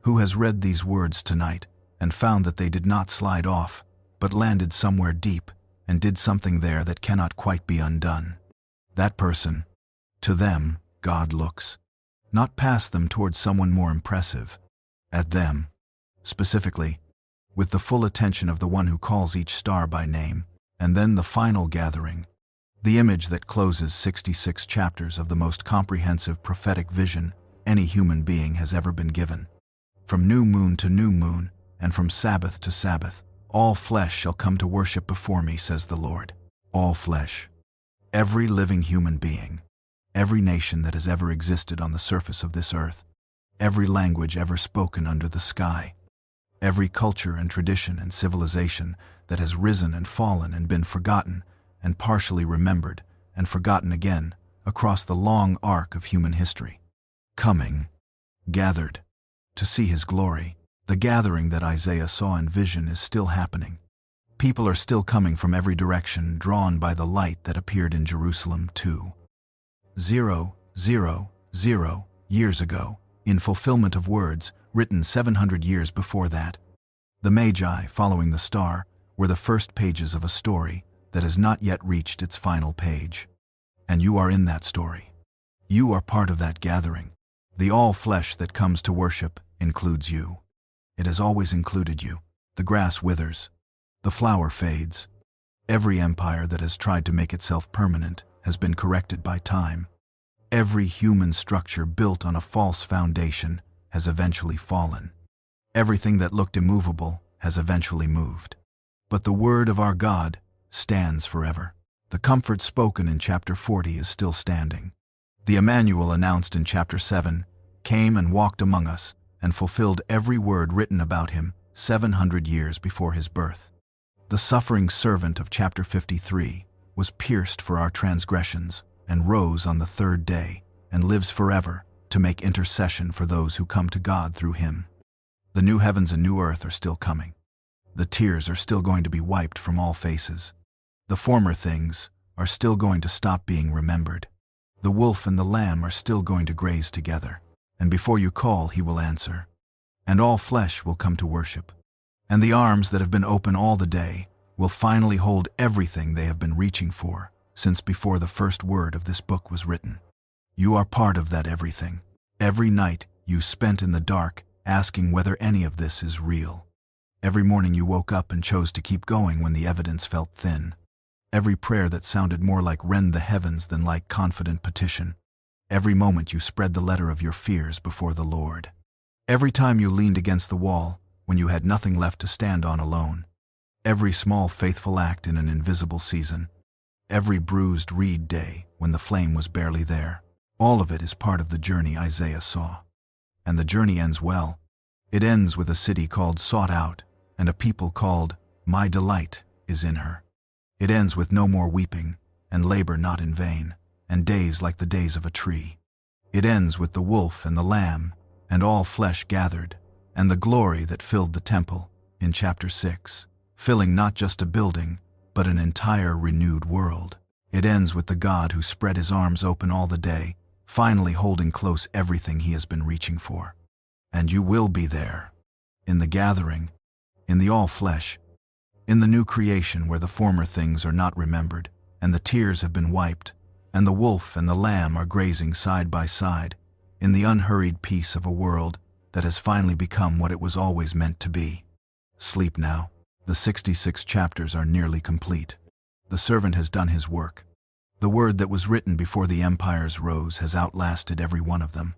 who has read these words tonight and found that they did not slide off, but landed somewhere deep and did something there that cannot quite be undone. That person, to them, God looks, not past them towards someone more impressive, at them, specifically, with the full attention of the one who calls each star by name, and then the final gathering, the image that closes 66 chapters of the most comprehensive prophetic vision any human being has ever been given. From new moon to new moon, and from Sabbath to Sabbath, all flesh shall come to worship before me, says the Lord. All flesh. Every living human being, every nation that has ever existed on the surface of this earth, every language ever spoken under the sky, every culture and tradition and civilization that has risen and fallen and been forgotten and partially remembered and forgotten again across the long arc of human history. Coming, gathered, to see his glory. The gathering that Isaiah saw in vision is still happening. People are still coming from every direction, drawn by the light that appeared in Jerusalem 2,000 years ago, in fulfillment of words written 700 years before that. The Magi, following the star, were the first pages of a story that has not yet reached its final page. And you are in that story. You are part of that gathering. The all flesh that comes to worship includes you. It has always included you. The grass withers. The flower fades. Every empire that has tried to make itself permanent has been corrected by time. Every human structure built on a false foundation has eventually fallen. Everything that looked immovable has eventually moved. But the word of our God stands forever. The comfort spoken in chapter 40 is still standing. The Emmanuel announced in chapter 7 came and walked among us and fulfilled every word written about him 700 years before his birth. The suffering servant of chapter 53 was pierced for our transgressions and rose on the third day and lives forever to make intercession for those who come to God through him. The new heavens and new earth are still coming. The tears are still going to be wiped from all faces. The former things are still going to stop being remembered. The wolf and the lamb are still going to graze together, and before you call, he will answer. And all flesh will come to worship. And the arms that have been open all the day will finally hold everything they have been reaching for since before the first word of this book was written. You are part of that everything. Every night you spent in the dark asking whether any of this is real. Every morning you woke up and chose to keep going when the evidence felt thin. Every prayer that sounded more like rend the heavens than like confident petition. Every moment you spread the letter of your fears before the Lord. Every time you leaned against the wall when you had nothing left to stand on alone. Every small faithful act in an invisible season. Every bruised reed day when the flame was barely there. All of it is part of the journey Isaiah saw. And the journey ends well. It ends with a city called Sought Out and a people called My Delight is in her. It ends with no more weeping and labor not in vain and days like the days of a tree. It ends with the wolf and the lamb and all flesh gathered and the glory that filled the temple in chapter 6, filling not just a building, but an entire renewed world. It ends with the God who spread his arms open all the day, finally holding close everything he has been reaching for. And you will be there, in the gathering, in the all flesh, in the new creation where the former things are not remembered, and the tears have been wiped, and the wolf and the lamb are grazing side by side, in the unhurried peace of a world that has finally become what it was always meant to be. Sleep now. The 66 chapters are nearly complete. The servant has done his work. The word that was written before the empires rose has outlasted every one of them.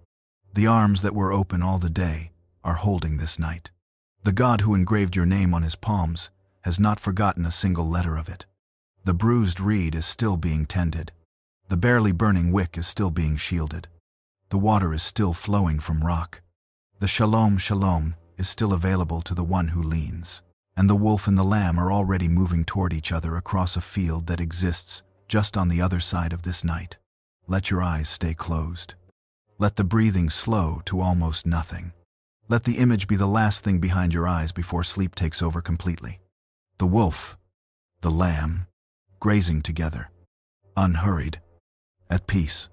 The arms that were open all the day are holding this night. The God who engraved your name on his palms has not forgotten a single letter of it. The bruised reed is still being tended. The barely burning wick is still being shielded. The water is still flowing from rock. The shalom, shalom is still available to the one who leans. And the wolf and the lamb are already moving toward each other across a field that exists just on the other side of this night. Let your eyes stay closed. Let the breathing slow to almost nothing. Let the image be the last thing behind your eyes before sleep takes over completely. The wolf, the lamb, grazing together, unhurried, at peace.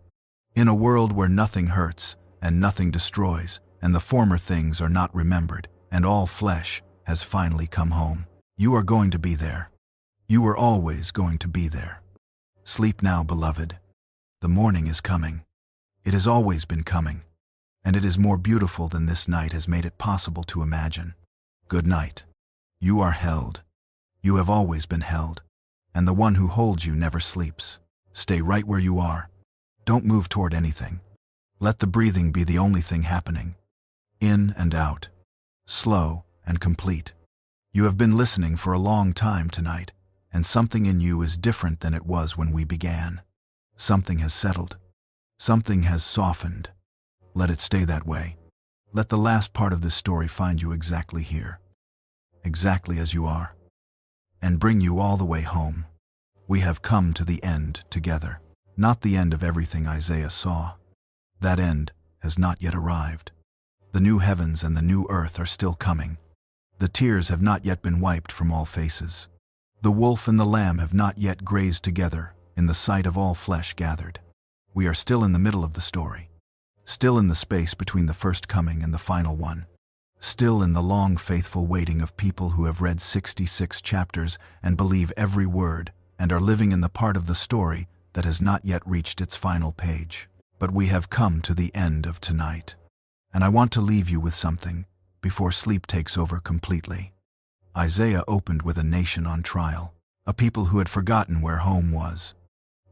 In a world where nothing hurts and nothing destroys, and the former things are not remembered, and all flesh has finally come home. You are going to be there. You were always going to be there. Sleep now, beloved. The morning is coming. It has always been coming, and it is more beautiful than this night has made it possible to imagine. Good night. You are held. You have always been held, and the one who holds you never sleeps. Stay right where you are. Don't move toward anything. Let the breathing be the only thing happening. In and out. Slow and complete. You have been listening for a long time tonight, and something in you is different than it was when we began. Something has settled. Something has softened. Let it stay that way. Let the last part of this story find you exactly here, exactly as you are, and bring you all the way home. We have come to the end together. Not the end of everything Isaiah saw. That end has not yet arrived. The new heavens and the new earth are still coming. The tears have not yet been wiped from all faces. The wolf and the lamb have not yet grazed together in the sight of all flesh gathered. We are still in the middle of the story. Still in the space between the first coming and the final one. Still in the long, faithful waiting of people who have read 66 chapters and believe every word and are living in the part of the story that has not yet reached its final page. But we have come to the end of tonight. And I want to leave you with something before sleep takes over completely. Isaiah opened with a nation on trial, a people who had forgotten where home was,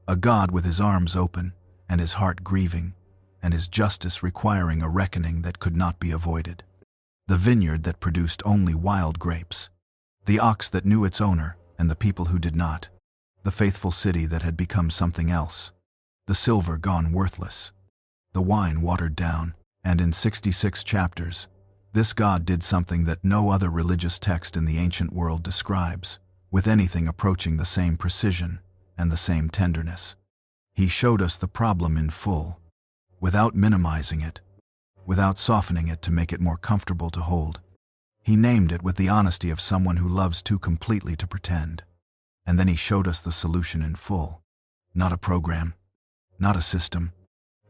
a God with his arms open and his heart grieving, and his justice requiring a reckoning that could not be avoided. The vineyard that produced only wild grapes, the ox that knew its owner and the people who did not, the faithful city that had become something else, the silver gone worthless, the wine watered down, and in 66 chapters, this God did something that no other religious text in the ancient world describes, with anything approaching the same precision and the same tenderness. He showed us the problem in full, without minimizing it, without softening it to make it more comfortable to hold. He named it with the honesty of someone who loves too completely to pretend. And then he showed us the solution in full. Not a program, not a system,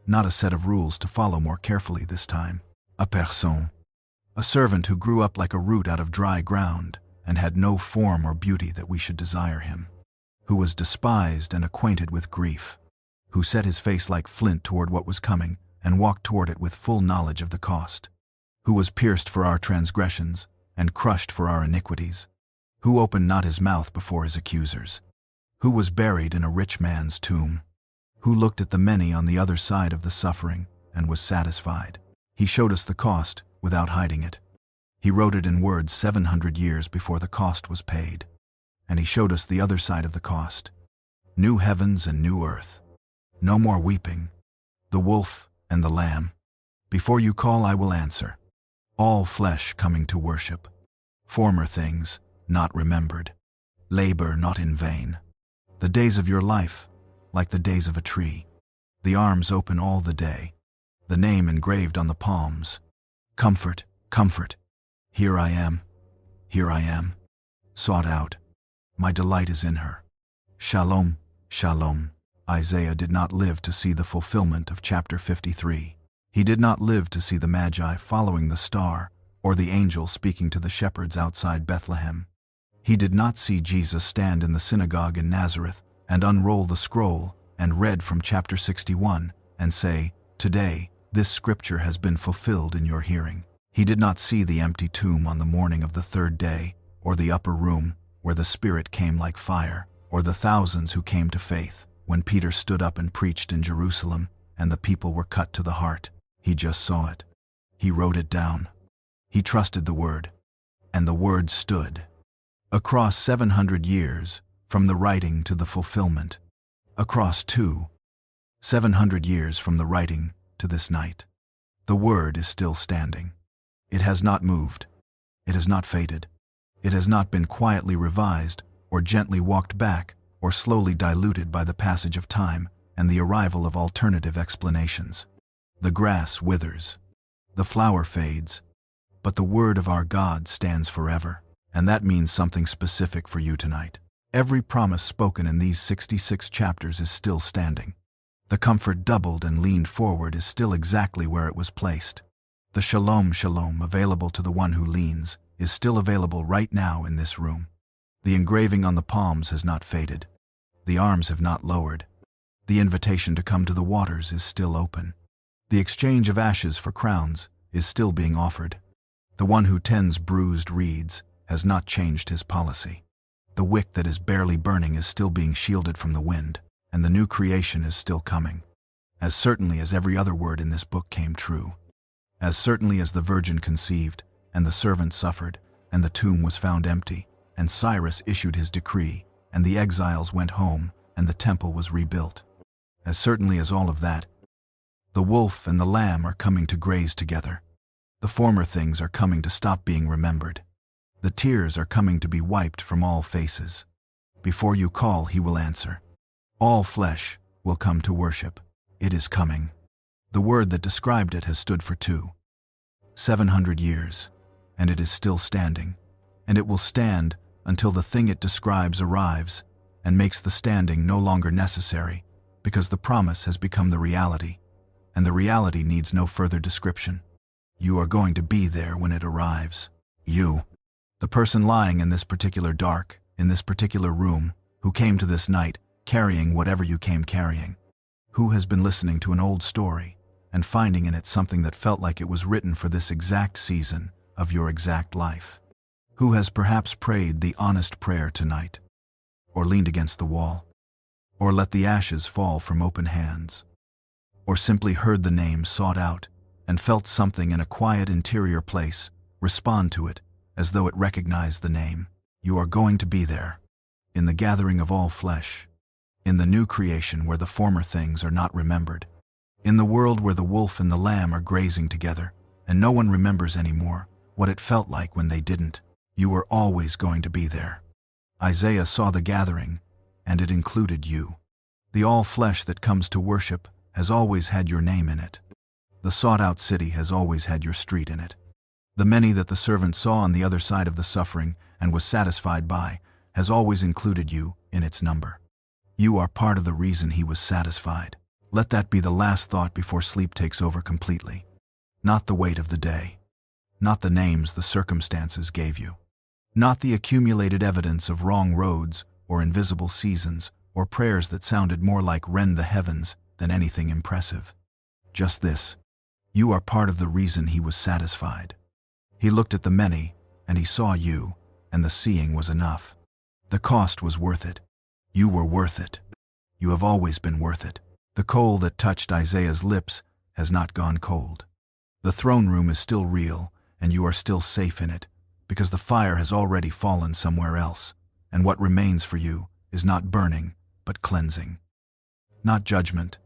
not a set of rules to follow more carefully this time. A personne. A servant who grew up like a root out of dry ground and had no form or beauty that we should desire him. Who was despised and acquainted with grief. Who set his face like flint toward what was coming and walked toward it with full knowledge of the cost. Who was pierced for our transgressions and crushed for our iniquities. Who opened not his mouth before his accusers. Who was buried in a rich man's tomb. Who looked at the many on the other side of the suffering and was satisfied. He showed us the cost without hiding it. He wrote it in words 700 years before the cost was paid. And he showed us the other side of the cost. New heavens and new earth. No more weeping. The wolf and the lamb. Before you call, I will answer. All flesh coming to worship. Former things not remembered. Labor not in vain. The days of your life, like the days of a tree. The arms open all the day. The name engraved on the palms. Comfort, comfort. Here I am. Here I am. Sought out. My delight is in her. Shalom, shalom. Isaiah did not live to see the fulfillment of chapter 53. He did not live to see the Magi following the star or the angel speaking to the shepherds outside Bethlehem. He did not see Jesus stand in the synagogue in Nazareth and unroll the scroll and read from chapter 61 and say, "Today, this scripture has been fulfilled in your hearing." He did not see the empty tomb on the morning of the third day, or the upper room where the Spirit came like fire, or the thousands who came to faith, When Peter stood up and preached in Jerusalem, and the people were cut to the heart, he just saw it. He wrote it down. He trusted the word. And the word stood. Across 700 years, from the writing to the fulfillment. Across 700 years from the writing to this night. The word is still standing. It has not moved. It has not faded. It has not been quietly revised, or gently walked back, or slowly diluted by the passage of time and the arrival of alternative explanations. The grass withers. The flower fades. But the word of our God stands forever, and that means something specific for you tonight. Every promise spoken in these 66 chapters is still standing. The comfort doubled and leaned forward is still exactly where it was placed. The shalom shalom available to the one who leans is still available right now in this room. The engraving on the palms has not faded. The arms have not lowered. The invitation to come to the waters is still open. The exchange of ashes for crowns is still being offered. The one who tends bruised reeds has not changed his policy. The wick that is barely burning is still being shielded from the wind, and the new creation is still coming. As certainly as every other word in this book came true. As certainly as the virgin conceived, and the servant suffered, and the tomb was found empty, and Cyrus issued his decree, and the exiles went home, and the temple was rebuilt. As certainly as all of that, the wolf and the lamb are coming to graze together. The former things are coming to stop being remembered. The tears are coming to be wiped from all faces. Before you call, he will answer. All flesh will come to worship. It is coming. The word that described it has stood for 700 years, and it is still standing, and it will stand until the thing it describes arrives and makes the standing no longer necessary, because the promise has become the reality, and the reality needs no further description. You are going to be there when it arrives. You, the person lying in this particular dark, in this particular room, who came to this night carrying whatever you came carrying, who has been listening to an old story and finding in it something that felt like it was written for this exact season of your exact life, who has perhaps prayed the honest prayer tonight, or leaned against the wall, or let the ashes fall from open hands, or simply heard the name sought out and felt something in a quiet interior place respond to it as though it recognized the name. You are going to be there, in the gathering of all flesh, in the new creation where the former things are not remembered, in the world where the wolf and the lamb are grazing together, and no one remembers anymore what it felt like when they didn't. You were always going to be there. Isaiah saw the gathering, and it included you. The all flesh that comes to worship has always had your name in it. The sought-out city has always had your street in it. The many that the servant saw on the other side of the suffering and was satisfied by has always included you in its number. You are part of the reason he was satisfied. Let that be the last thought before sleep takes over completely. Not the weight of the day. Not the names the circumstances gave you. Not the accumulated evidence of wrong roads or invisible seasons or prayers that sounded more like rend the heavens than anything impressive. Just this. You are part of the reason he was satisfied. He looked at the many, and he saw you, and the seeing was enough. The cost was worth it. You were worth it. You have always been worth it. The coal that touched Isaiah's lips has not gone cold. The throne room is still real, and you are still safe in it, because the fire has already fallen somewhere else, and what remains for you is not burning, but cleansing. Not judgment,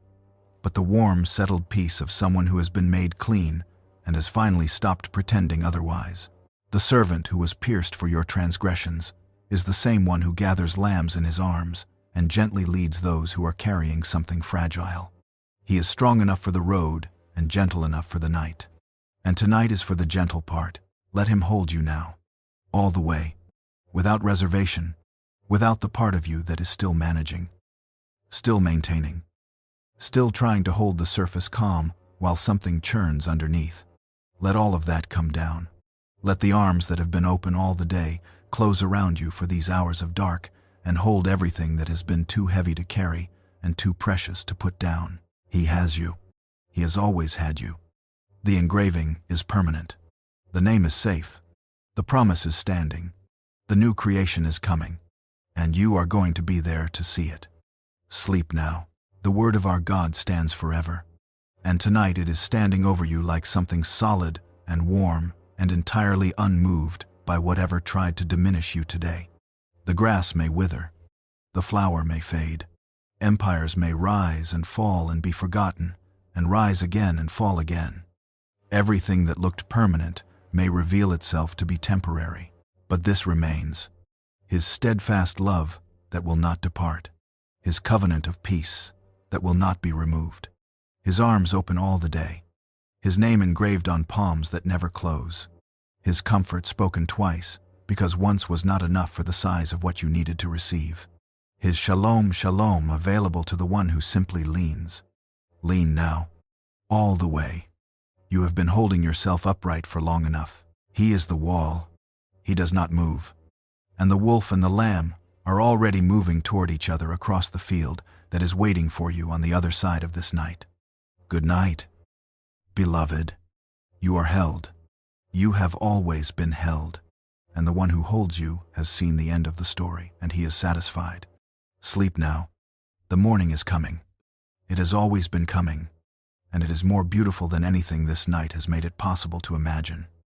but the warm, settled peace of someone who has been made clean and has finally stopped pretending otherwise. The servant who was pierced for your transgressions is the same one who gathers lambs in his arms and gently leads those who are carrying something fragile. He is strong enough for the road and gentle enough for the night. And tonight is for the gentle part. Let him hold you now. All the way. Without reservation. Without the part of you that is still managing. Still maintaining. Still trying to hold the surface calm while something churns underneath. Let all of that come down. Let the arms that have been open all the day close around you for these hours of dark and hold everything that has been too heavy to carry and too precious to put down. He has you. He has always had you. The engraving is permanent. The name is safe. The promise is standing. The new creation is coming. And you are going to be there to see it. Sleep now. The word of our God stands forever. And tonight it is standing over you like something solid and warm and entirely unmoved by whatever tried to diminish you today. The grass may wither. The flower may fade. Empires may rise and fall and be forgotten, and rise again and fall again. Everything that looked permanent may reveal itself to be temporary. But this remains: His steadfast love that will not depart, His covenant of peace that will not be removed, His arms open all the day, His name engraved on palms that never close, His comfort spoken twice, because once was not enough for the size of what you needed to receive. His shalom, shalom available to the one who simply leans. Lean now, all the way. You have been holding yourself upright for long enough. He is the wall. He does not move. And the wolf and the lamb are already moving toward each other across the field that is waiting for you on the other side of this night. Good night, beloved. You are held. You have always been held. And the one who holds you has seen the end of the story, and he is satisfied. Sleep now. The morning is coming. It has always been coming, and it is more beautiful than anything this night has made it possible to imagine.